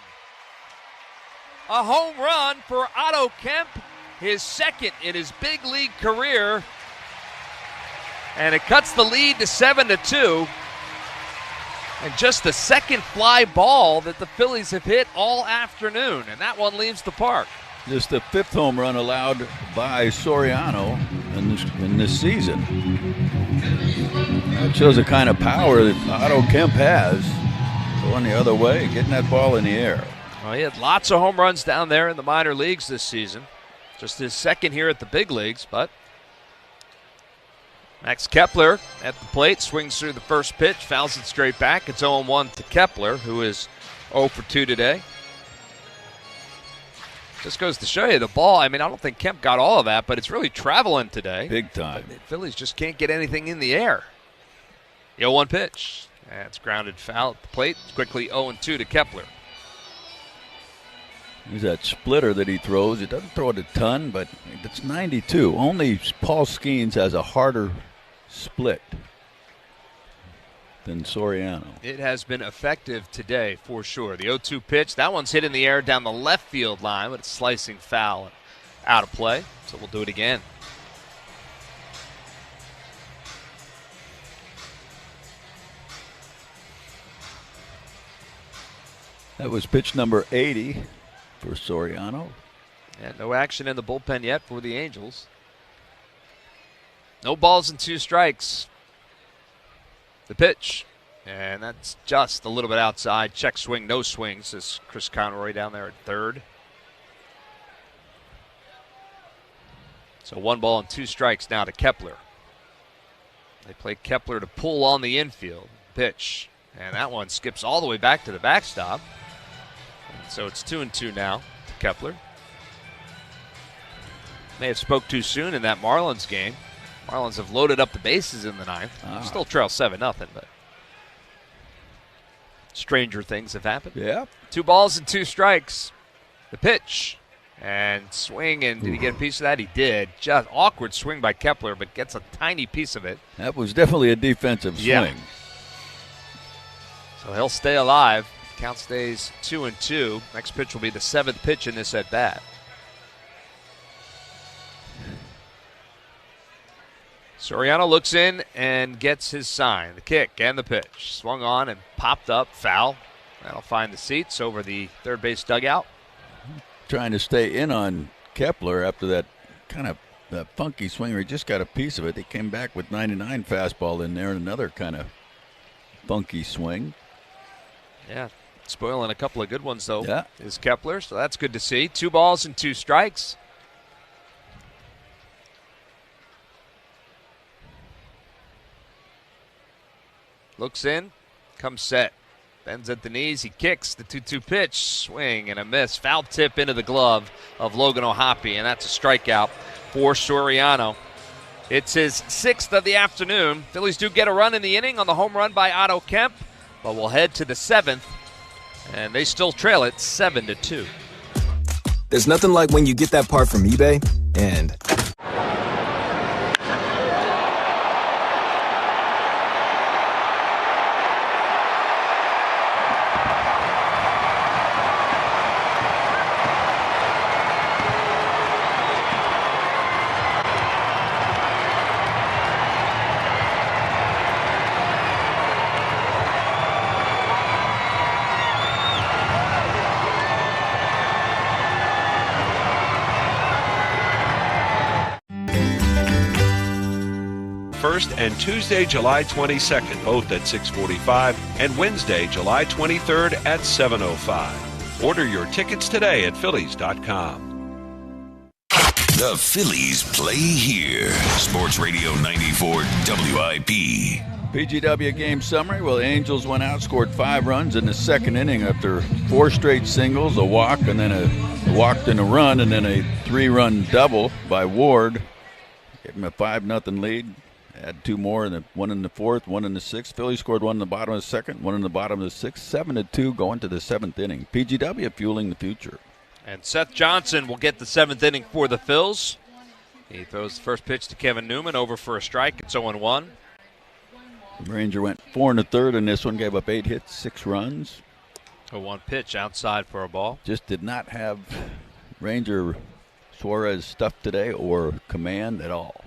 A home run for Otto Kemp, his second in his big league career. And it cuts the lead to 7-2. And just the second fly ball that the Phillies have hit all afternoon. And that one leaves the park. Just the 5th home run allowed by Soriano. in this season. That shows the kind of power that Otto Kemp has. Going the other way, getting that ball in the air. Well, he had lots of home runs down there in the minor leagues this season. Just his second here at the big leagues, but Max Kepler at the plate, swings through the first pitch, fouls it straight back. It's 0-1 to Kepler, who is 0 for 2 today. Just goes to show you the ball. I mean, I don't think Kemp got all of that, but it's really traveling today. Big time. But the Phillies just can't get anything in the air. The 0-1 pitch. That's grounded foul at the plate. It's quickly 0-2 to Kepler. There's that splitter that he throws. He doesn't throw it a ton, but it's 92. Only Paul Skeens has a harder split than Soriano. It has been effective today for sure. The 0-2 pitch, that one's hit in the air down the left field line, but it's slicing foul and out of play. So we'll do it again. That was pitch number 80 for Soriano. And no action in the bullpen yet for the Angels. No balls and 2 strikes. The pitch. And that's just a little bit outside. Check swing, no swing, says Chris Conroy down there at third. So 1 ball and 2 strikes now to Kepler. They play Kepler to pull on the infield. Pitch. And that one skips all the way back to the backstop. So it's 2-2 now to Kepler. May have spoke too soon in that Marlins game. Marlins have loaded up the bases in the 9th. Still trail 7-0, but stranger things have happened. Yeah. 2 balls and 2 strikes. The pitch. And swing, and did he get a piece of that? He did. Just awkward swing by Kepler, but gets a tiny piece of it. That was definitely a defensive swing. Yeah. So he'll stay alive. Count stays 2-2. Next pitch will be the 7th pitch in this at bat. Soriano looks in and gets his sign. The kick and the pitch. Swung on and popped up. Foul. That'll find the seats over the third base dugout. Trying to stay in on Kepler after that kind of funky swing where he just got a piece of it. He came back with 99 fastball in there and another kind of funky swing. Yeah, spoiling a couple of good ones, though, yeah, is Kepler, so that's good to see. 2 balls and 2 strikes. Looks in, comes set. Bends at the knees, he kicks the 2-2 pitch, swing and a miss. Foul tip into the glove of Logan O'Hoppe, and that's a strikeout for Soriano. It's his 6th of the afternoon. Phillies do get a run in the inning on the home run by Otto Kemp, but we'll head to the 7th, and they still trail it 7-2. There's nothing like when you get that part from eBay and and Tuesday, July 22nd, both at 6:45, and Wednesday, July 23rd at 7:05. Order your tickets today at Phillies.com. The Phillies play here. Sports Radio 94 WIP. PGW game summary. Well, the Angels went out, scored 5 runs in the second inning after 4 straight singles, a walk, and then a walk and a run, and then a 3-run double by Ward. Gave him a 5-0 lead. Had 2 more, one in the 4th, one in the 6th. Phillies scored 1 in the bottom of the 2nd, 1 in the bottom of the 6th. 7-2 going to the 7th inning. PGW fueling the future. And Seth Johnson will get the 7th inning for the Phils. He throws the first pitch to Kevin Newman, over for a strike. It's 0-1. Ranger went 4 1/3 in this one, gave up 8 hits, 6 runs. 0-1 pitch outside for a ball. Just did not have Ranger Suarez stuff today or command at all.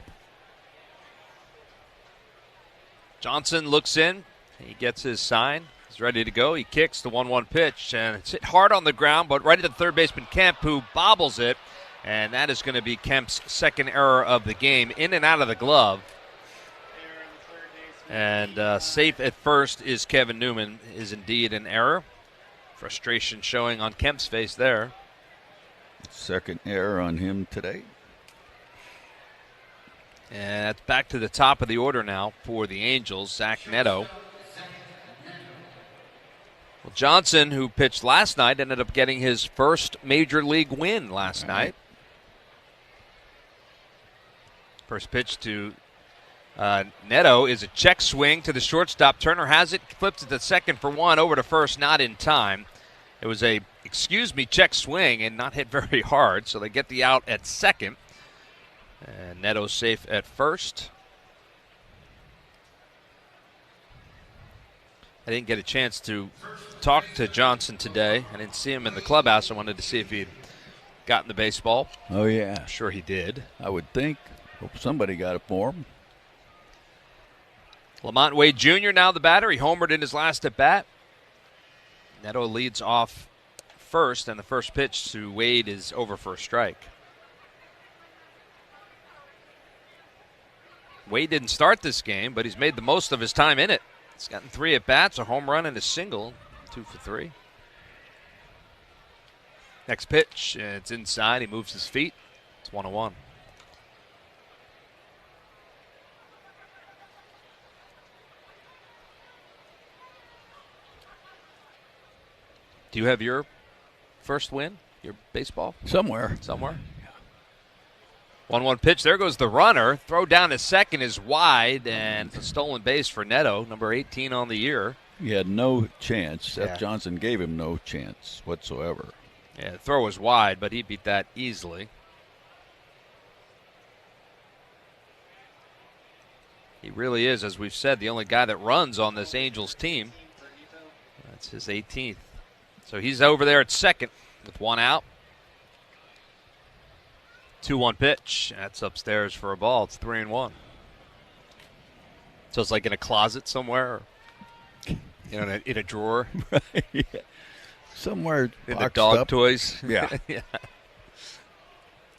Johnson looks in. He gets his sign. He's ready to go. He kicks the 1-1 pitch, and it's hit hard on the ground, but right at the third baseman Kemp, who bobbles it. And that is going to be Kemp's second error of the game, in and out of the glove. And safe at first is Kevin Newman, is indeed an error. Frustration showing on Kemp's face there. Second error on him today. And that's back to the top of the order now for the Angels, Zach Neto. Well, Johnson, who pitched last night, ended up getting his first major league win last night. First pitch to Neto is a check swing to the shortstop. Turner has it, flips it to second for one, over to first, not in time. It was a, check swing and not hit very hard, so they get the out at second. And Neto's safe at first. I didn't get a chance to talk to Johnson today. I didn't see him in the clubhouse. I wanted to see if he'd gotten the baseball. Oh, yeah. I'm sure he did. I would think. Hope somebody got it for him. Lamont Wade Jr. now the batter. He homered in his last at bat. Neto leads off first, and the first pitch to Wade is over for a strike. Wade didn't start this game, but he's made the most of his time in it. He's gotten 3 at-bats, a home run and a single, 2 for 3. Next pitch, it's inside. He moves his feet. It's 1-1. Do you have your first win, your baseball? Somewhere. 1-1 pitch. There goes the runner. Throw down to second is wide, and a stolen base for Neto, number 18 on the year. He had no chance. Yeah. Seth Johnson gave him no chance whatsoever. Yeah, the throw was wide, but he beat that easily. He really is, as we've said, the only guy that runs on this Angels team. That's his 18th. So he's over there at second with 1 out. 2-1 pitch. That's upstairs for a ball. It's 3-1. So it's like in a closet somewhere, or, in a drawer. Right. Yeah. Somewhere in the dog up. Toys. Yeah. Yeah.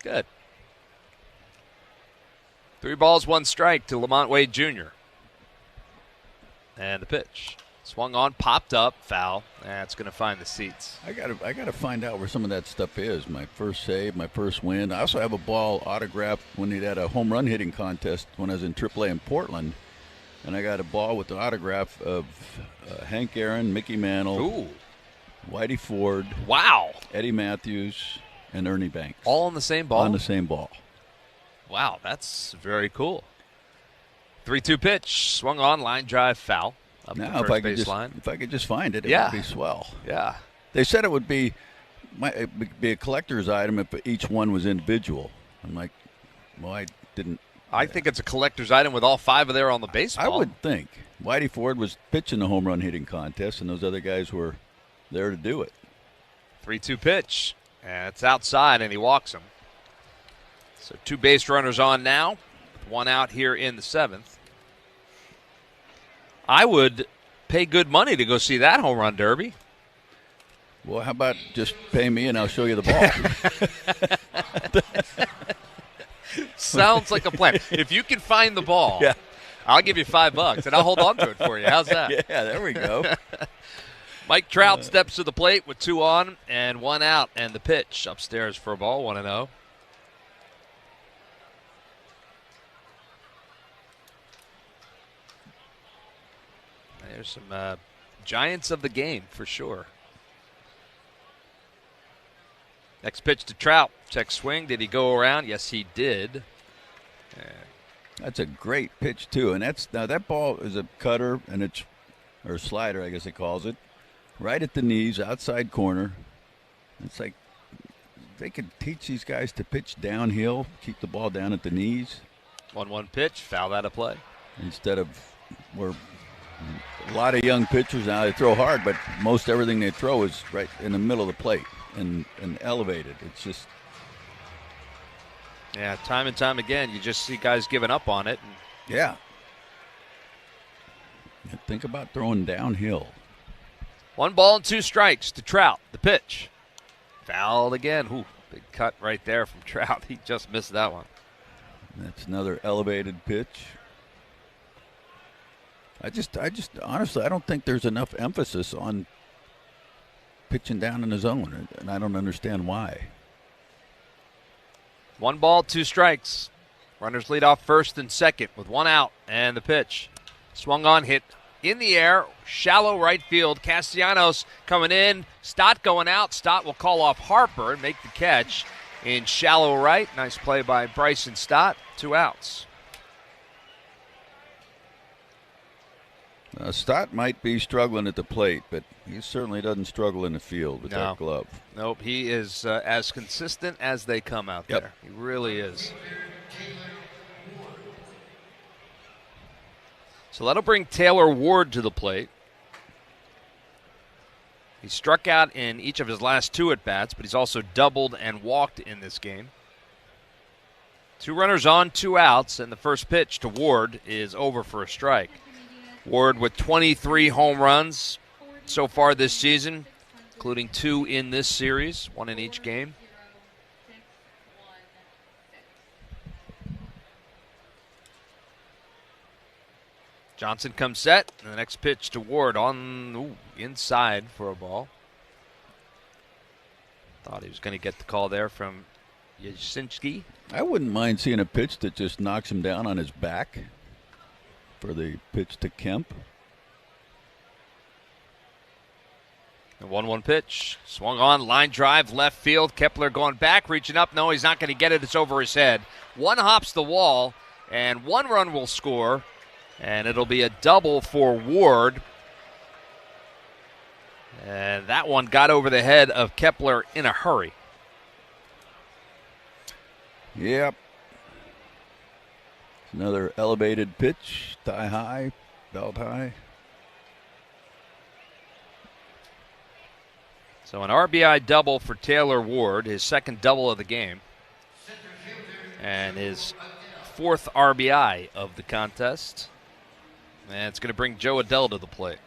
Good. 3 balls, 1 strike to Lamont Wade Jr. And the pitch. Swung on, popped up, foul. That's going to find the seats. I gotta find out where some of that stuff is. My first save, my first win. I also have a ball autographed when he had a home run hitting contest when I was in AAA in Portland. And I got a ball with the autograph of Hank Aaron, Mickey Mantle, Ooh. Whitey Ford, Wow. Eddie Matthews, and Ernie Banks. All on the same ball? On the same ball. Wow, that's very cool. 3-2 pitch. Swung on, line drive, foul. Up now, the if I could just find it, it would be swell. Yeah. They said it would be a collector's item if each one was individual. I'm like, well, I didn't. I think it's a collector's item with all 5 of there on the baseball. I would think. Whitey Ford was pitching the home run hitting contest, and those other guys were there to do it. 3-2 pitch. And it's outside, and he walks him. So 2 base runners on now. 1 out here in the 7th. I would pay good money to go see that home run derby. Well, how about just pay me and I'll show you the ball? Sounds like a plan. If you can find the ball, yeah. I'll give you $5 and I'll hold on to it for you. How's that? Yeah, there we go. Mike Trout steps to the plate with 2 on and 1 out, and the pitch upstairs for a ball, 1-0. There's some giants of the game for sure. Next pitch to Trout. Check swing. Did he go around? Yes, he did. That's a great pitch too, and that ball is a cutter and or slider, I guess it calls it, right at the knees, outside corner. It's like they could teach these guys to pitch downhill, keep the ball down at the knees. 1-1 pitch. Foul out of play. Instead of where. A lot of young pitchers now, they throw hard, but most everything they throw is right in the middle of the plate and elevated. It's just. Yeah, time and time again, you just see guys giving up on it. Yeah. Think about throwing downhill. 1 ball and 2 strikes to Trout. The pitch. Fouled again. Ooh. Big cut right there from Trout. He just missed that one. That's another elevated pitch. I just honestly, I don't think there's enough emphasis on pitching down in the zone, and I don't understand why. 1 ball, 2 strikes. Runners lead off first and second with 1 out, and the pitch. Swung on, hit in the air, shallow right field. Castellanos coming in. Stott going out. Stott will call off Harper and make the catch in shallow right. Nice play by Bryce and Stott. 2 outs. Stott might be struggling at the plate, but he certainly doesn't struggle in the field with that glove. Nope, he is as consistent as they come out there. He really is. So that'll bring Taylor Ward to the plate. He struck out in each of his last 2 at-bats, but he's also doubled and walked in this game. 2 runners on, 2 outs, and the first pitch to Ward is over for a strike. Ward with 23 home runs so far this season, including 2 in this series, 1 in each game. Johnson comes set, and the next pitch to Ward on inside for a ball. Thought he was going to get the call there from Yusei. I wouldn't mind seeing a pitch that just knocks him down on his back for the pitch to Kemp. The 1-1 pitch. Swung on, line drive, left field. Kepler going back, reaching up. No, he's not going to get it. It's over his head. 1 hops the wall, and 1 run will score. And it'll be a double for Ward. And that one got over the head of Kepler in a hurry. Yep. Another elevated pitch, thigh high, belt high. So an RBI double for Taylor Ward, his 2nd double of the game. And his 4th RBI of the contest. And it's going to bring Joe Adell to the plate.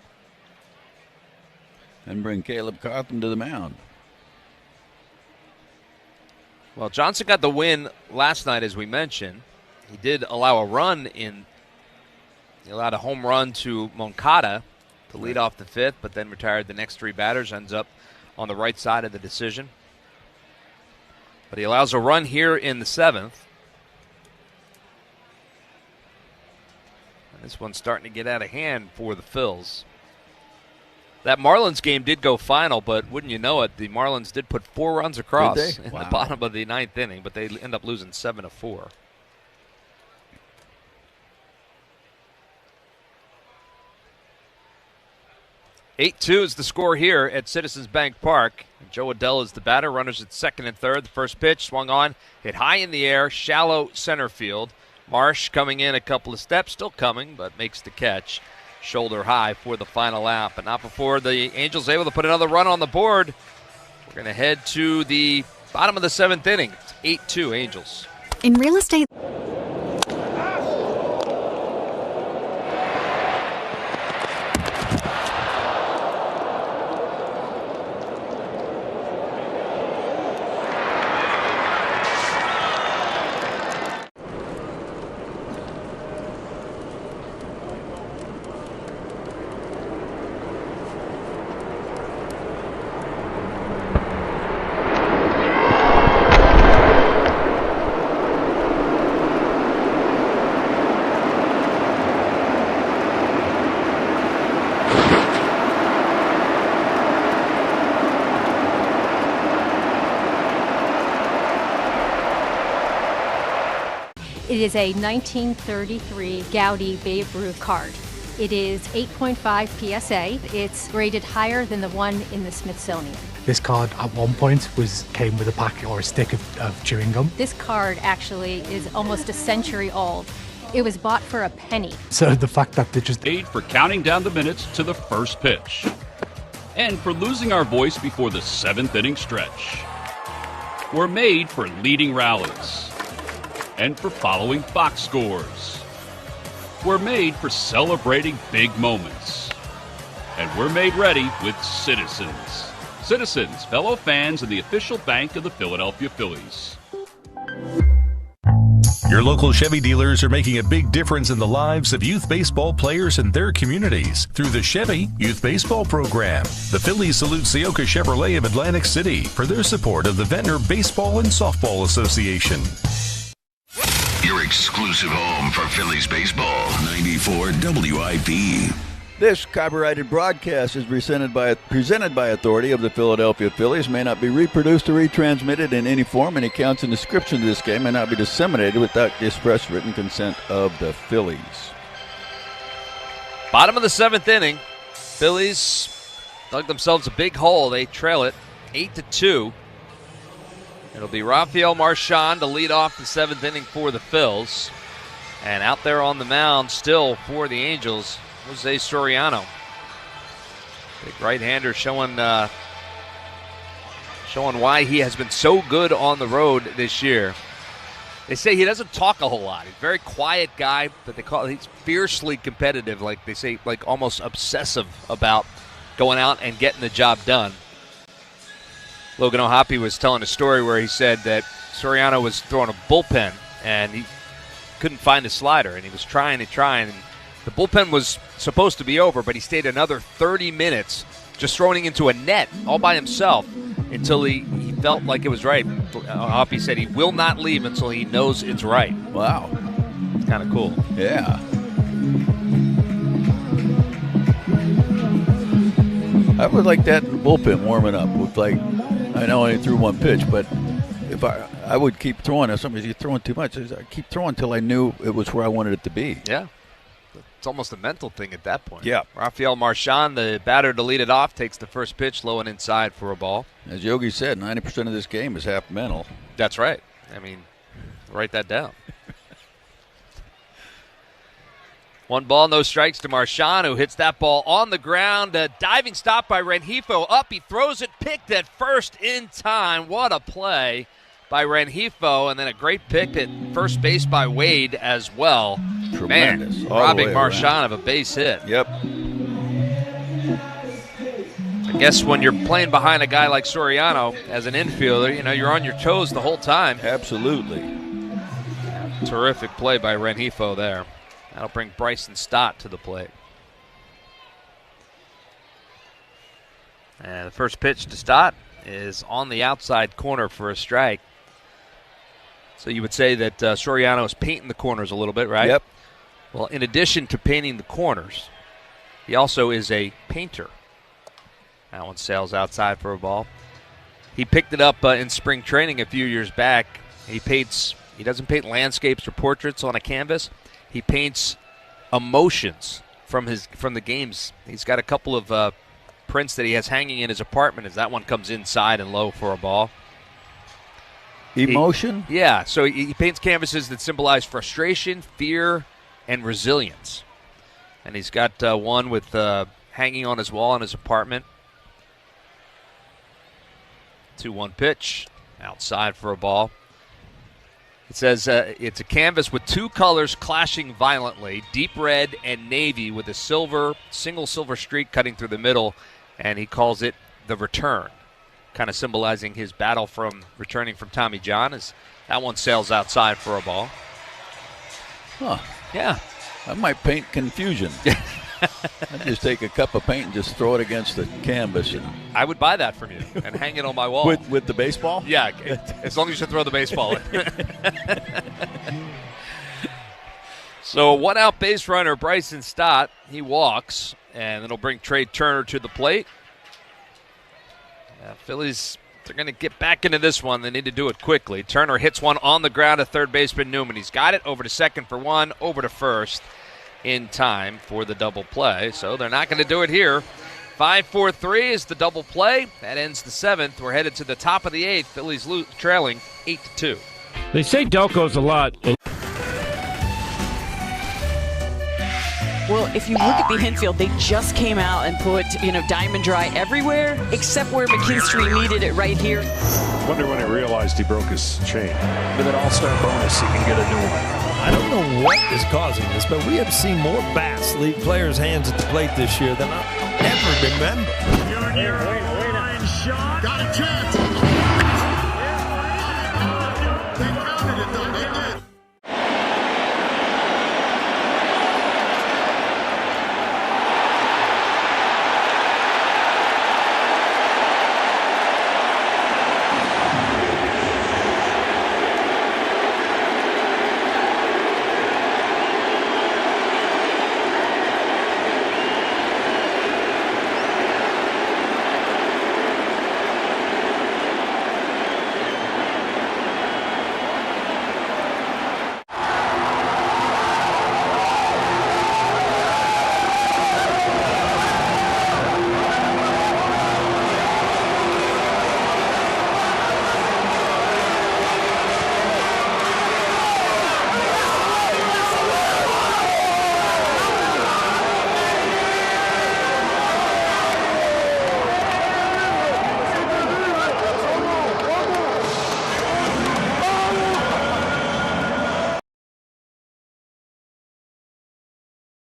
And bring Caleb Cotham to the mound. Well, Johnson got the win last night, as we mentioned. He did allow a run in. He allowed a home run to Moncada to lead off the 5th, but then retired the next 3 batters. Ends up on the right side of the decision. But he allows a run here in the 7th. This one's starting to get out of hand for the Phils. That Marlins game did go final, but wouldn't you know it, the Marlins did put 4 runs across in the bottom of the 9th inning, but they end up losing 7-4. (8-2) is the score here at Citizens Bank Park. Joe Adell is the batter. Runners at 2nd and 3rd. The first pitch swung on, hit high in the air, shallow center field. Marsh coming in a couple of steps, still coming, but makes the catch. Shoulder high for the final out, but not before the Angels able to put another run on the board. We're going to head to the bottom of the 7th inning. It's 8-2 Angels. In real estate. It is a 1933 Gaudí Babe Ruth card. It is 8.5 PSA. It's graded higher than the one in the Smithsonian. This card at one point came with a packet or a stick of chewing gum. This card actually is almost a century old. It was bought for a penny. So the fact that they just... Aid for counting down the minutes to the first pitch. And for losing our voice before the 7th inning stretch. We're made for leading rallies. And for following box scores. We're made for celebrating big moments. And we're made ready with Citizens. Citizens, fellow fans, and the official bank of the Philadelphia Phillies. Your local Chevy dealers are making a big difference in the lives of youth baseball players and their communities through the Chevy Youth Baseball Program. The Phillies salute Seoka Chevrolet of Atlantic City for their support of the Ventnor Baseball and Softball Association. Your exclusive home for Phillies baseball, 94 WIP. This copyrighted broadcast is presented by authority of the Philadelphia Phillies, may not be reproduced or retransmitted in any form. Any accounts and description of this game may not be disseminated without the express written consent of the Phillies. Bottom of the 7th inning. Phillies dug themselves a big hole. They trail it 8-2. It'll be Rafael Marchand to lead off the 7th inning for the Phils. And out there on the mound still for the Angels, Jose Soriano. Big right-hander showing why he has been so good on the road this year. They say he doesn't talk a whole lot. He's a very quiet guy, but he's fiercely competitive, like they say, like almost obsessive about going out and getting the job done. Logan O'Hoppe was telling a story where he said that Soriano was throwing a bullpen and he couldn't find a slider, and he was trying and trying. And the bullpen was supposed to be over, but he stayed another 30 minutes just throwing into a net all by himself until he felt like it was right. Hoppe said he will not leave until he knows it's right. Wow. It's kind of cool. Yeah. I would like that in the bullpen warming up with, like, I know I only threw one pitch, but if I would keep throwing. If somebody's throwing too much, I keep throwing until I knew it was where I wanted it to be. Yeah. It's almost a mental thing at that point. Yeah. Rafael Marchand, the batter to lead it off, takes the first pitch low and inside for a ball. As Yogi said, 90% of this game is half mental. That's right. I mean, write that down. 1 ball, no strikes to Marchand, who hits that ball on the ground. A diving stop by Rengifo. Up, he throws it, picked at first in time. What a play by Rengifo, and then a great pick at first base by Wade as well. Tremendous. Man, robbing Marchand of a base hit. Yep. I guess when you're playing behind a guy like Soriano as an infielder, you're on your toes the whole time. Absolutely. Terrific play by Rengifo there. That'll bring Bryson Stott to the plate. And the first pitch to Stott is on the outside corner for a strike. So you would say that Soriano is painting the corners a little bit, right? Yep. Well, in addition to painting the corners, he also is a painter. That one sails outside for a ball. He picked it up in spring training a few years back. He doesn't paint landscapes or portraits on a canvas. He paints emotions from the games. He's got a couple of prints that he has hanging in his apartment as that one comes inside and low for a ball. Emotion? Yeah, so he paints canvases that symbolize frustration, fear, and resilience. And he's got one with hanging on his wall in his apartment. 2-1 pitch, outside for a ball. It says it's a canvas with 2 colors clashing violently, deep red and navy with a single silver streak cutting through the middle, and he calls it the return, kind of symbolizing his battle from returning from Tommy John. As that one sails outside for a ball. Huh. Yeah. I might paint confusion. I'd just take a cup of paint and just throw it against the canvas. I would buy that from you and hang it on my wall. With the baseball? Yeah, as long as you throw the baseball in. So 1 out base runner, Bryson Stott. He walks, and it'll bring Trey Turner to the plate. Phillies, they're going to get back into this one. They need to do it quickly. Turner hits one on the ground to third baseman Newman. He's got it over to second for 1, over to first in time for the double play. So they're not going to do it here. 5-4-3 is the double play. That ends the 7th. We're headed to the top of the 8th. Phillies trailing 8-2. They say Delco's a lot. Well, if you look at the infield, they just came out and put, Diamond Dry everywhere except where McKinstry needed it right here. Wonder when he realized he broke his chain. With an all-star bonus, he can get a new one. I don't know what is causing this, but we have seen more bats leave players' hands at the plate this year than I ever remember. shot. Got a chance. They counted it, though. They did.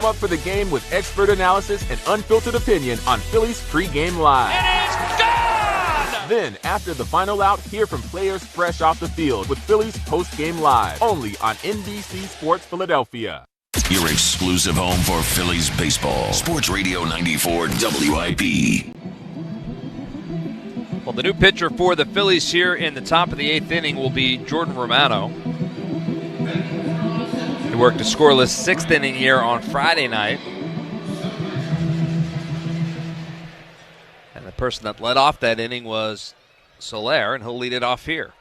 Up for the game with expert analysis and unfiltered opinion on Phillies Pre-Game Live. It is gone! Then, after the final out, hear from players fresh off the field with Phillies Post-Game Live, only on NBC Sports Philadelphia. Your exclusive home for Phillies baseball. Sports Radio 94 WIP. Well, the new pitcher for the Phillies here in the top of the 8th inning will be Jordan Romano. He worked a scoreless 6th inning here on Friday night. And the person that led off that inning was Soler, and he'll lead it off here.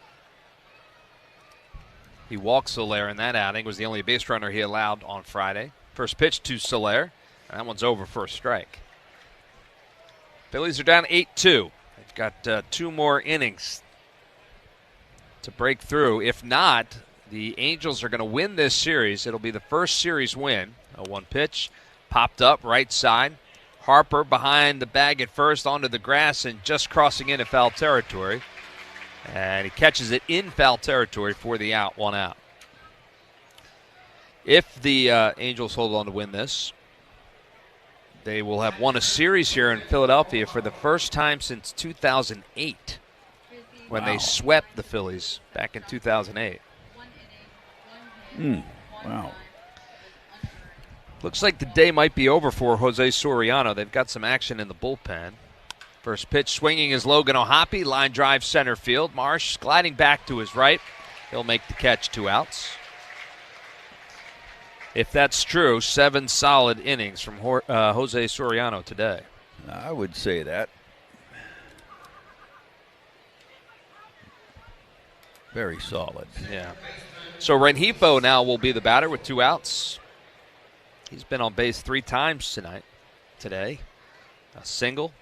He walked Soler in that outing, was the only base runner he allowed on Friday. First pitch to Soler, and that one's over for a strike. Phillies are down 8-2. They've got 2 more innings to break through. If not, the Angels are going to win this series. It'll be the first series win. A 1 pitch, popped up right side. Harper behind the bag at first, onto the grass and just crossing into foul territory. And he catches it in foul territory for the out, 1 out. If the Angels hold on to win this, they will have won a series here in Philadelphia for the first time since 2008, when they swept the Phillies back in 2008. Wow. Looks like the day might be over for Jose Soriano. They've got some action in the bullpen. First pitch swinging is Logan O'Hoppe. Line drive center field. Marsh gliding back to his right. He'll make the catch, 2 outs. If that's true, 7 solid innings from Jose Soriano today. I would say that. Very solid. Yeah. So Rengifo now will be the batter with 2 outs. He's been on base 3 times today. A single,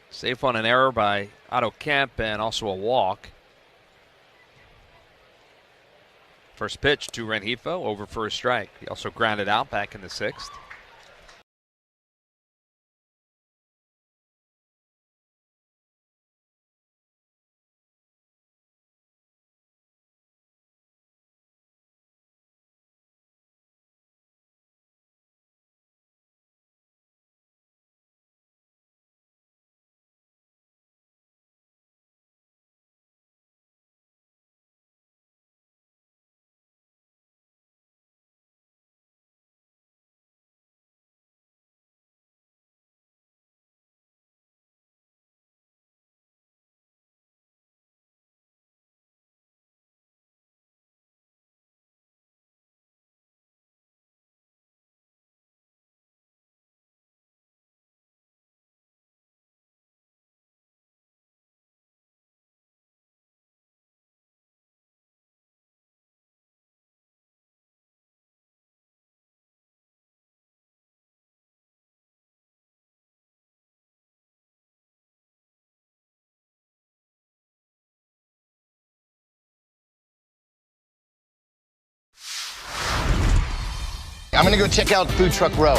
safe on an error by Otto Kemp, and also a walk. First pitch to Rengifo, over for a strike. He also grounded out back in the 6th. I'm gonna go check out Food Truck Row.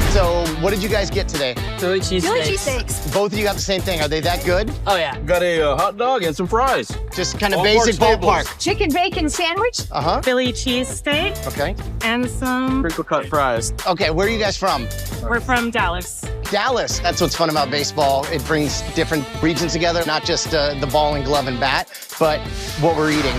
So, what did you guys get today? Philly cheesesteaks. Both of you got the same thing. Are they that good? Oh, yeah. Got a hot dog and some fries. Just kind of basic ballpark. Chicken bacon sandwich. Philly cheesesteak. Okay. And some Crinkle cut fries. Okay, where are you guys from? We're from Dallas. Dallas. That's what's fun about baseball. It brings different regions together, not just the ball and glove and bat, but what we're eating.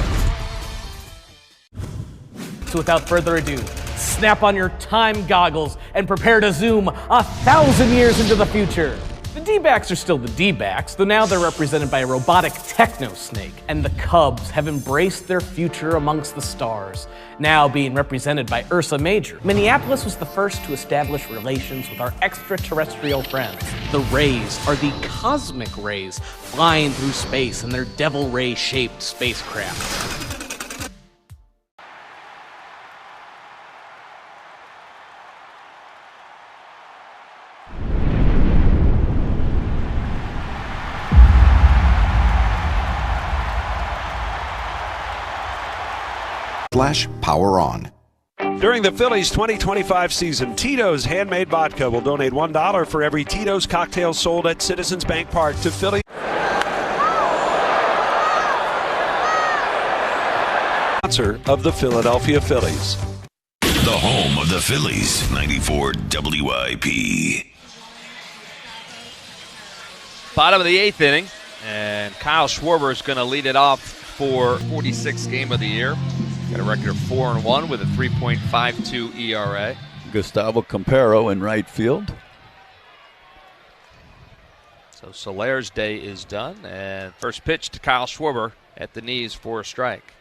So without further ado, snap on your time goggles and prepare to zoom 1,000 years into the future. The D-backs are still the D-backs, though now they're represented by a robotic techno-snake, and the Cubs have embraced their future amongst the stars, now being represented by Ursa Major. Minneapolis was the first to establish relations with our extraterrestrial friends. The Rays are the cosmic rays flying through space in their devil ray-shaped spacecraft. Power on. During the Phillies 2025 season, Tito's Handmade Vodka will donate $1 for every Tito's cocktail sold at Citizens Bank Park to Philly. Sponsor of the Philadelphia Phillies. The home of the Phillies, 94 WIP. Bottom of the 8th inning, and Kyle Schwarber is going to lead it off for 46th game of the year. Got a record of 4-1 with a 3.52 ERA. Gustavo Campero in right field. So Solaire's day is done, and first pitch to Kyle Schwarber at the knees for a strike.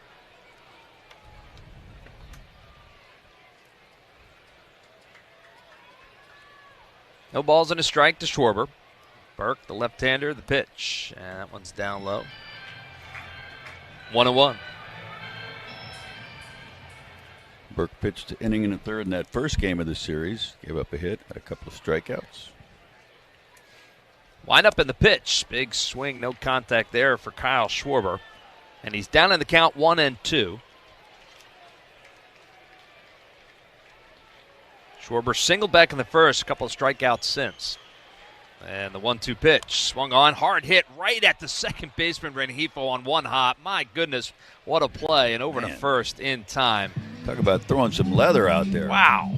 No balls and a strike to Schwarber. Burke, the left-hander, the pitch, and that one's down low. 1-1. Burke pitched inning and a third in that first game of the series. Gave up a hit, had a couple of strikeouts. Wind up in the pitch. Big swing, no contact there for Kyle Schwarber. And he's down in the count 1-2. Schwarber singled back in the first, a couple of strikeouts since. And the 1-2 pitch. Swung on, hard hit right at the second baseman, Rengifo, on one hop. My goodness, what a play. And over to first in time. Talk about throwing some leather out there. Wow.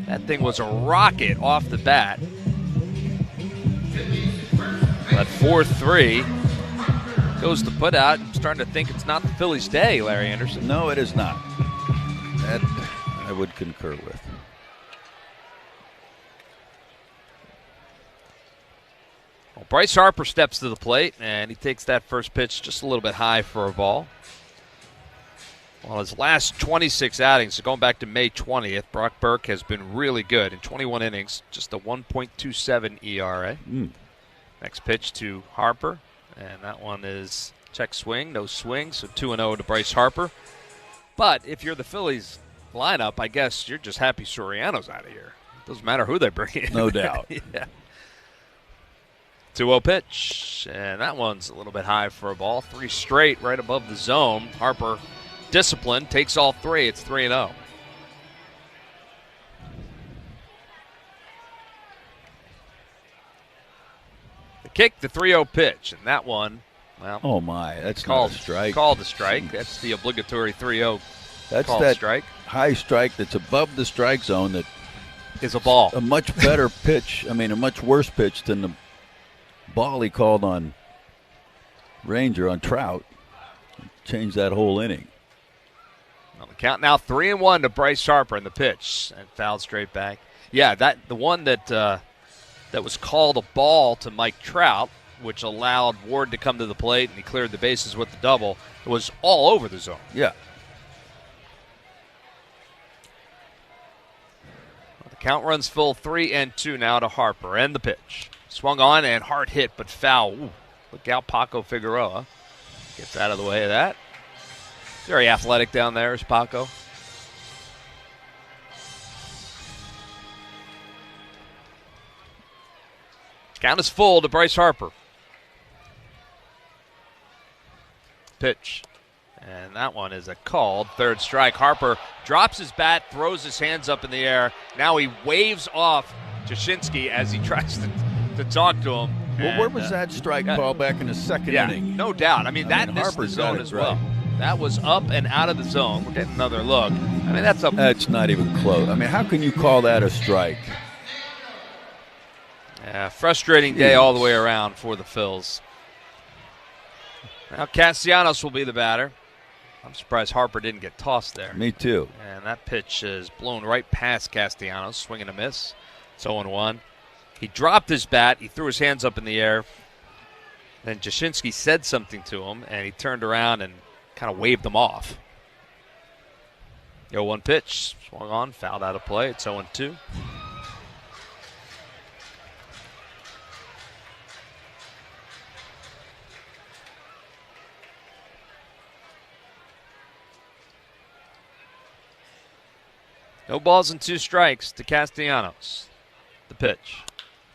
That thing was a rocket off the bat. That 4-3 goes to put out. I'm starting to think it's not the Phillies' day, Larry Anderson. No, it is not. That I would concur with. Well, Bryce Harper steps to the plate, and he takes that first pitch just a little bit high for a ball. Well, his last 26 outings, so going back to May 20th, Brock Burke has been really good in 21 innings, just a 1.27 ERA. Next pitch to Harper, and that one is check swing, no swing, so 2-0 to Bryce Harper. But if you're the Phillies lineup, I guess you're just happy Soriano's out of here. It doesn't matter who they bring in. No doubt. Yeah. 2-0 pitch, and that one's a little bit high for a ball. 3 straight right above the zone. Harper, disciplined, takes all 3. It's 3-0. The kick, the 3-0 pitch, and that one, well. Oh, my, that's called not a strike. Called a strike. Jeez. That's the obligatory 3-0 That's called that strike. High strike that's above the strike zone that is a ball. A much better pitch, a much worse pitch than the ball he called on Ranger, on Trout. Changed that whole inning. On the count now, 3-1 to Bryce Harper in the pitch, and fouled straight back. Yeah, the one that was called a ball to Mike Trout, which allowed Ward to come to the plate, and he cleared the bases with the double. It was all over the zone. Yeah. Well, the count runs full, 3-2 now to Harper, and the pitch. Swung on and hard hit, but foul. Ooh, look out, Paco Figueroa gets out of the way of that. Very athletic down there is Paco. Count is full to Bryce Harper. Pitch. And that one is a called third strike. Harper drops his bat, throws his hands up in the air. Now he waves off Jashinsky as he tries to talk to him. Well, where was that strike call back in the second inning? No doubt. That missed the zone as well. That was up and out of the zone. We're getting another look. That's not even close. How can you call that a strike? Yeah, frustrating day all the way around for the Phils. Now Castellanos will be the batter. I'm surprised Harper didn't get tossed there. Me too. And that pitch is blown right past Castellanos. Swing and a miss. It's 0-1. He dropped his bat. He threw his hands up in the air. Then Jashinsky said something to him, and he turned around and kind of waved them off. 0-1 pitch. Swung on, fouled out of play. It's 0-2. No balls and 2 strikes to Castellanos. The pitch.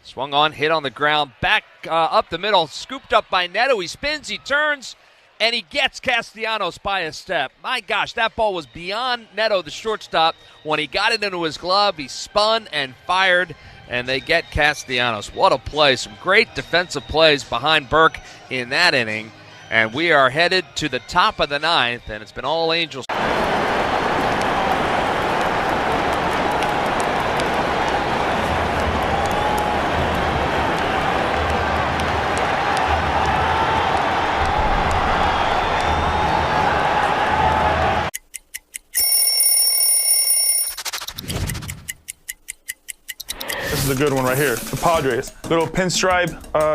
Swung on, hit on the ground, back up the middle, scooped up by Neto. He spins, he turns, and he gets Castellanos by a step. My gosh, that ball was beyond Neto, the shortstop. When he got it into his glove, he spun and fired, and they get Castellanos. What a play. Some great defensive plays behind Burke in that inning, and we are headed to the top of the 9th, and it's been all Angels. This is a good one right here. The Padres. Little pinstripe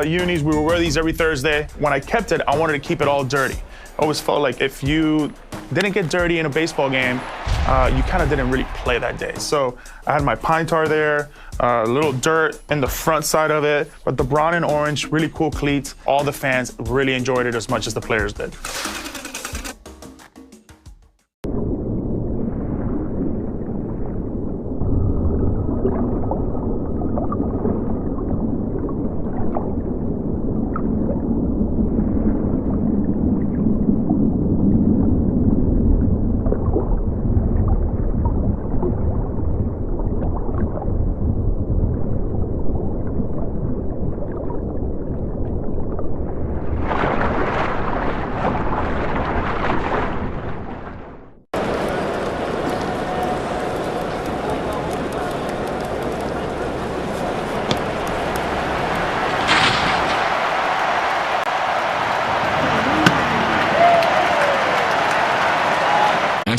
unis. We would wear these every Thursday. When I kept it, I wanted to keep it all dirty. I always felt like if you didn't get dirty in a baseball game, you kind of didn't really play that day. So I had my pine tar there, a little dirt in the front side of it, but the brown and orange, really cool cleats. All the fans really enjoyed it as much as the players did.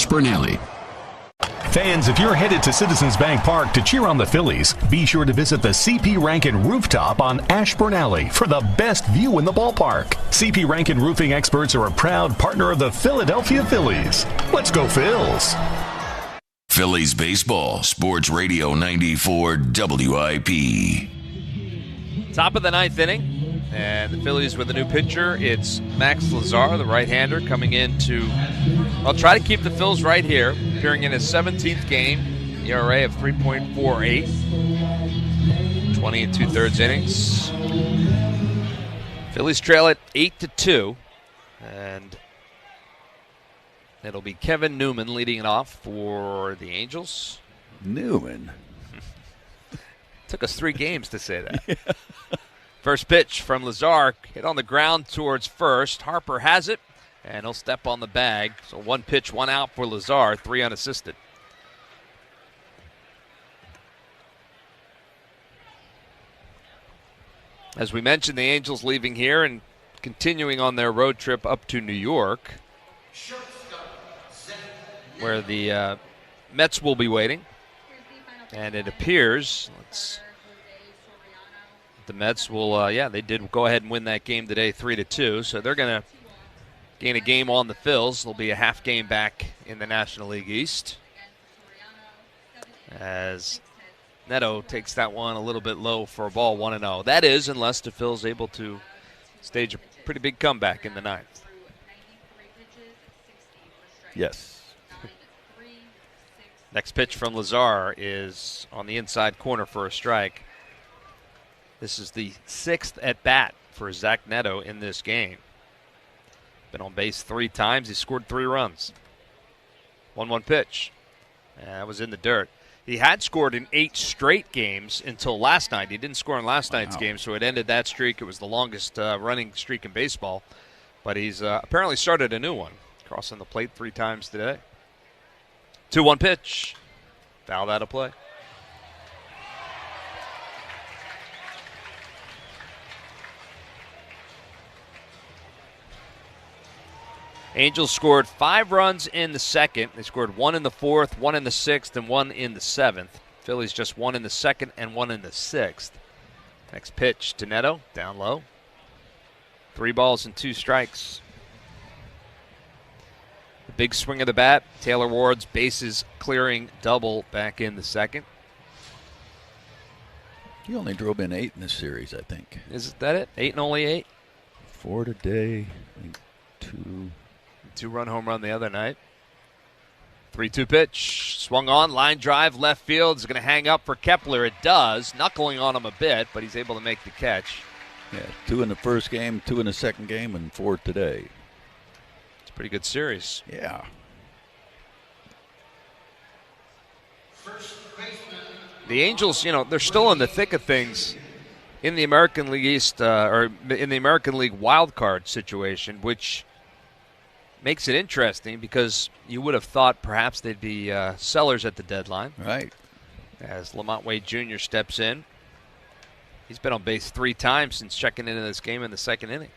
Bernelli. Fans, if you're headed to Citizens Bank Park to cheer on the Phillies, be sure to visit the CP Rankin Rooftop on Ashburn Alley for the best view in the ballpark. CP Rankin Roofing experts are a proud partner of the Philadelphia Phillies. Let's go Phils! Phillies Baseball, Sports Radio 94 WIP. Top of the 9th inning. And the Phillies with a new pitcher. It's Max Lazar, the right-hander, coming in to, well, try to keep the Phils right here. Appearing in his 17th game, ERA of 3.48. 20 2/3 innings. Phillies trail it 8-2. And it'll be Kevin Newman leading it off for the Angels. Newman? Took us 3 games to say that. Yeah. First pitch from Lazar, hit on the ground towards first. Harper has it, and he'll step on the bag. So 1 pitch, 1 out for Lazar, 3 unassisted. As we mentioned, the Angels leaving here and continuing on their road trip up to New York, where the Mets will be waiting. And it appears, the Mets will, they did go ahead and win that game today 3-2. So they're going to gain a game on the Phils. There'll be a half game back in the National League East, as Neto takes that one a little bit low for a ball, 1-0. That is, unless the Phils able to stage a pretty big comeback in the 9th. Yes. Next pitch from Lazar is on the inside corner for a strike. This is the 6th at-bat for Zach Neto in this game. Been on base 3 times. He scored 3 runs. 1-1 pitch. That was in the dirt. He had scored in 8 straight games until last night. He didn't score in last night's game, so it ended that streak. It was the longest running streak in baseball. But he's apparently started a new one, crossing the plate 3 times today. 2-1 pitch. Fouled out of play. Angels scored 5 runs in the second. They scored 1 in the fourth, 1 in the sixth, and 1 in the seventh. Phillies just 1 in the second and 1 in the sixth. Next pitch to Neto, down low. 3 balls and 2 strikes. The big swing of the bat. Taylor Ward's bases clearing double back in the second. He only drove in 8 in this series, I think. Is that it? 8 and only 8? 4 today. I think 2. 2-run home run the other night. 3-2 pitch. Swung on. Line drive. Left field. Is going to hang up for Kepler. It does. Knuckling on him a bit, but he's able to make the catch. Yeah, 2 in the first game, 2 in the second game, and 4 today. It's a pretty good series. Yeah. The Angels, they're still in the thick of things in the American League East, or in the American League wild card situation, which makes it interesting because you would have thought perhaps they'd be sellers at the deadline. Right. As Lamont Wade Jr. steps in. He's been on base 3 times since checking into this game in the second inning.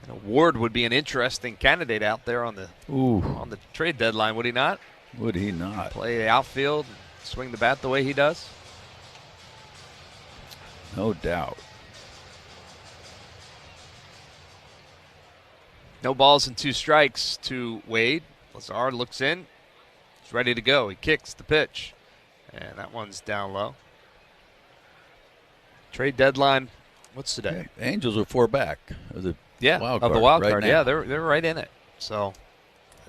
And Ward would be an interesting candidate out there on the trade deadline, would he not? Would he not? Play outfield, swing the bat the way he does? No doubt. No balls and 2 strikes to Wade. Lazard looks in. He's ready to go. He kicks the pitch. And that one's down low. Trade deadline, what's today? Yeah, Angels are 4 back of the wild card. Of the wild right card. Now. Yeah, they're right in it. So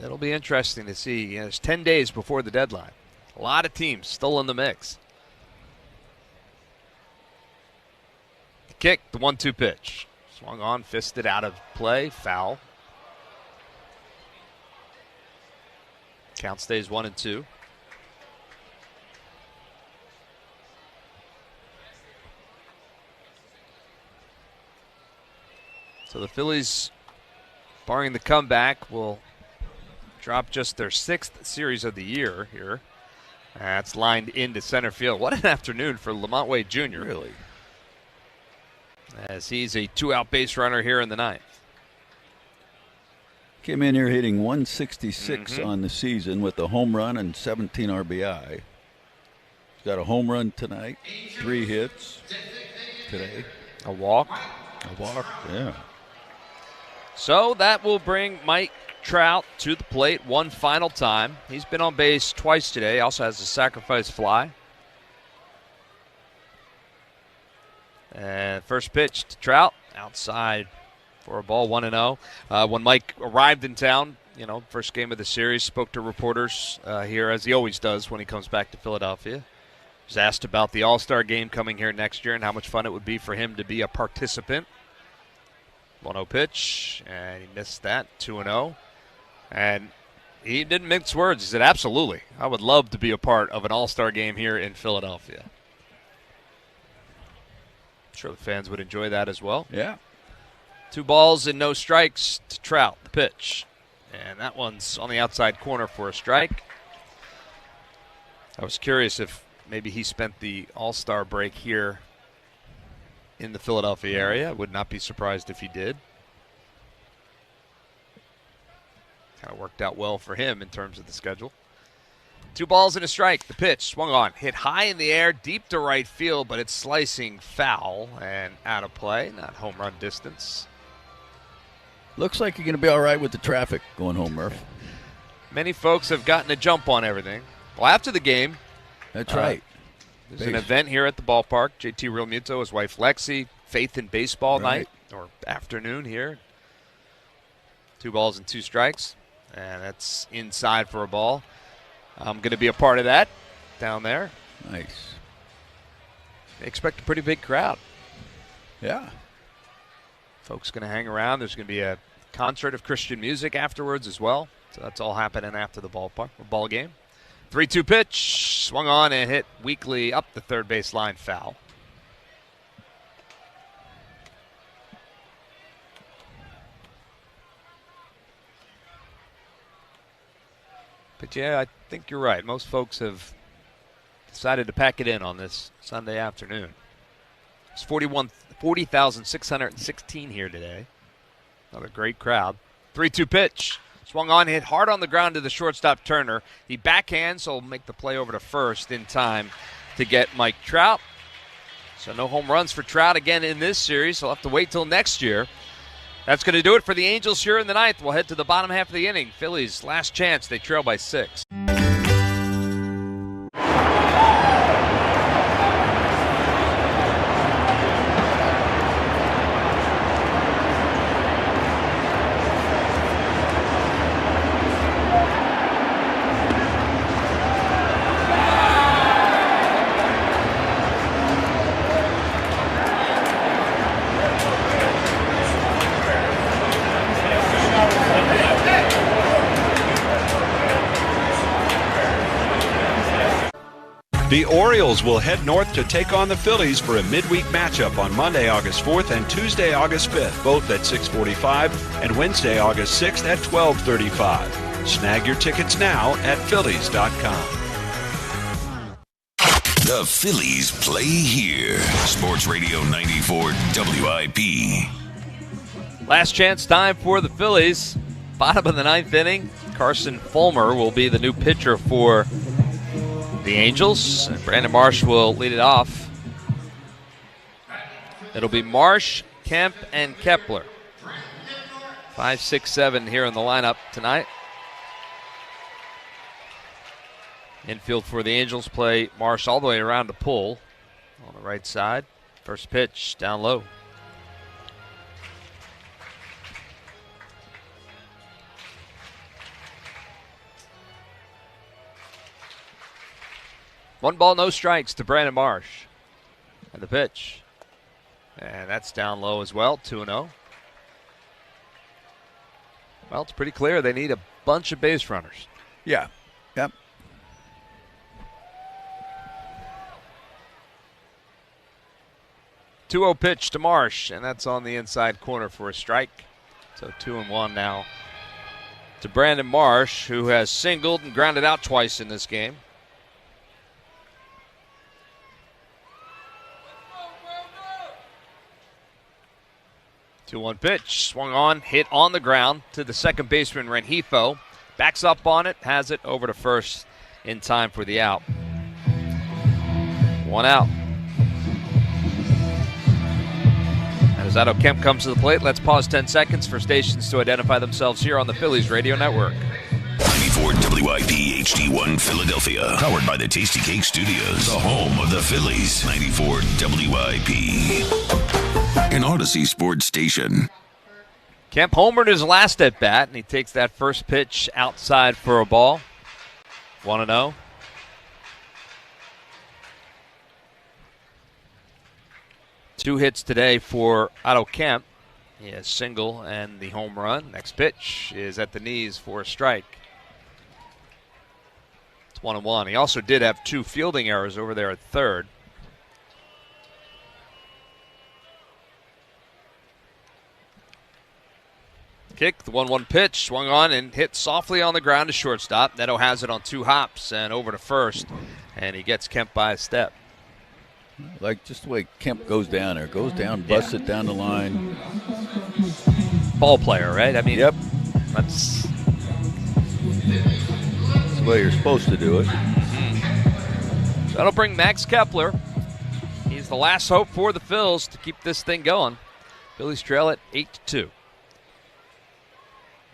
it'll be interesting to see. It's 10 days before the deadline. A lot of teams still in the mix. The kick, the 1-2 pitch. Swung on, fisted out of play, foul. Count stays 1-2. So the Phillies, barring the comeback, will drop just their 6th series of the year here. That's lined into center field. What an afternoon for Lamont Wade Jr. Really? As he's a 2-out base runner here in the 9th. Came in here hitting 166 on the season with a home run and 17 RBI. He's got a home run tonight, 3 hits today. A walk. Yeah. So that will bring Mike Trout to the plate one final time. He's been on base twice today. Also has a sacrifice fly. And first pitch to Trout, outside for a ball, 1-0. When Mike arrived in town, first game of the series, spoke to reporters here, as he always does when he comes back to Philadelphia. He was asked about the All-Star game coming here next year and how much fun it would be for him to be a participant. 1-0 pitch, and he missed that, 2-0. And he didn't mince words. He said, absolutely. I would love to be a part of an All-Star game here in Philadelphia. I'm sure the fans would enjoy that as well. Yeah. 2 balls and no strikes to Trout, the pitch. And that one's on the outside corner for a strike. I was curious if maybe he spent the All-Star break here in the Philadelphia area. Would not be surprised if he did. Kind of worked out well for him in terms of the schedule. 2 balls and a strike. The pitch swung on. Hit high in the air, deep to right field, but it's slicing foul and out of play. Not home run distance. Looks like you're going to be all right with the traffic going home, Murph. Many folks have gotten a jump on everything. Well, after the game. That's right. There's an event here at the ballpark. JT Realmuto, his wife Lexi, Faith in Baseball night, or afternoon here. 2 balls and 2 strikes. And that's inside for a ball. I'm going to be a part of that down there. Nice. They expect a pretty big crowd. Yeah. Folks going to hang around. There's going to be a concert of Christian music afterwards as well. So that's all happening after the ball game. 3-2 pitch, swung on and hit weakly up the third base line, foul. But yeah, I think you're right. Most folks have decided to pack it in on this Sunday afternoon. It's 40,616 here today. Another great crowd. 3-2 pitch. Swung on, hit hard on the ground to the shortstop Turner. He backhands, so will make the play over to first in time to get Mike Trout. So no home runs for Trout again in this series. He'll have to wait till next year. That's going to do it for the Angels here in the ninth. We'll head to the bottom half of the inning. Phillies, last chance. They trail by 6. The Orioles will head north to take on the Phillies for a midweek matchup on Monday, August 4th and Tuesday, August 5th, both at 6:45, and Wednesday, August 6th at 12:35. Snag your tickets now at Phillies.com. The Phillies play here. Sports Radio 94 WIP. Last chance time for the Phillies. Bottom of the ninth inning. Carson Fulmer will be the new pitcher for the Angels. Brandon Marsh will lead it off. It'll be Marsh, Kemp, and Kepler. 5, 6, 7 here in the lineup tonight. Infield for the Angels play Marsh all the way around to pull on the right side. First pitch down low. One ball, no strikes to Brandon Marsh. And the pitch. And that's down low as well, 2-0. Well, it's pretty clear they need a bunch of base runners. Yeah. Yep. Two-0 pitch to Marsh, and that's on the inside corner for a strike. So 2-1 now to Brandon Marsh, who has singled and grounded out twice in this game. 2-1 pitch, swung on, hit on the ground to the second baseman Rengifo. Backs up on it, has it over to first in time for the out. One out. As Otto Kemp comes to the plate, let's pause 10 seconds for stations to identify themselves here on the Phillies Radio Network. 94 WIP HD1 Philadelphia. Powered by the Tasty Cake Studios. The home of the Phillies. 94 WIP. An Odyssey Sports Station. Kemp homered his last at bat, and he takes that first pitch outside for a ball. 1-0. Two hits today for Otto Kemp. He has single and the home run. Next pitch is at the knees for a strike. It's 1-1. He also did have two fielding errors over there at third. Kick, the 1-1 pitch, swung on and hit softly on the ground to shortstop. Neto has it on two hops and over to first, and he gets Kemp by a step. Like just the way Kemp goes down there. Goes down, busts it down the line. Ball player, right? I mean, yep. That's the way you're supposed to do it. So that'll bring Max Kepler. He's the last hope for the Phils to keep this thing going. Phillies trail at 8-2.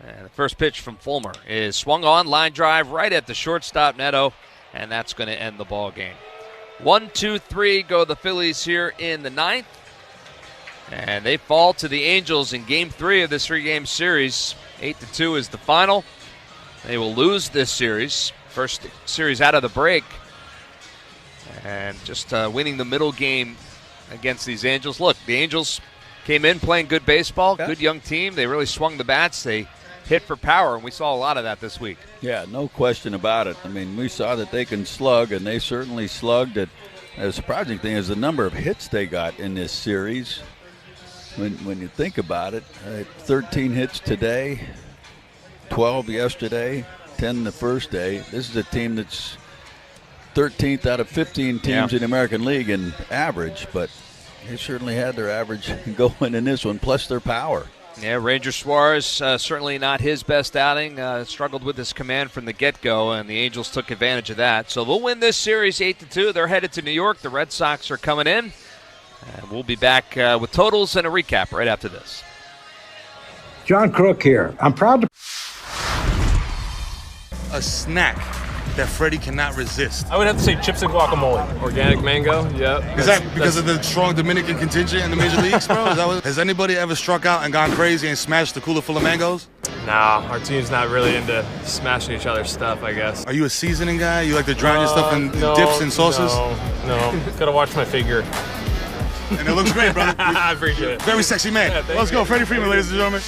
And the first pitch from Fulmer is swung on, line drive right at the shortstop Neto, and that's going to end the ball game. 1-2-3 go the Phillies here in the ninth, and they fall to the Angels in Game 3 of this three-game series. 8-2 is the final. They will lose this series, first series out of the break, and just winning the middle game against these Angels. Look, the Angels came in playing good baseball, good young team. They really swung the bats. They hit for power, and we saw a lot of that this week. Yeah, no question about it. I mean, we saw that they can slug, and they certainly slugged it. The surprising thing is the number of hits they got in this series. When you think about it, 13 hits today, 12 yesterday, 10 the first day. This is a team that's 13th out of 15 teams in the American League in average, but they certainly had their average going in this one, plus their power. Yeah, Ranger Suarez, certainly not his best outing. Struggled with his command from the get-go, and the Angels took advantage of that. So they'll win this series 8-2. They're headed to New York. The Red Sox are coming in. And we'll be back with totals and a recap right after this. John Crook here. I'm proud to... A snack that Freddie cannot resist. I would have to say chips and guacamole. Organic mango, yep. Is that because of the strong Dominican contingent in the major leagues, bro? Has anybody ever struck out and gone crazy and smashed a cooler full of mangoes? Nah, our team's not really into smashing each other's stuff, I guess. Are you a seasoning guy? You like to drown your stuff in dips and sauces? No. Gotta watch my figure. And it looks great, brother. I appreciate it. Very sexy man. Yeah, Let's go. Freddie Freeman, ladies and gentlemen.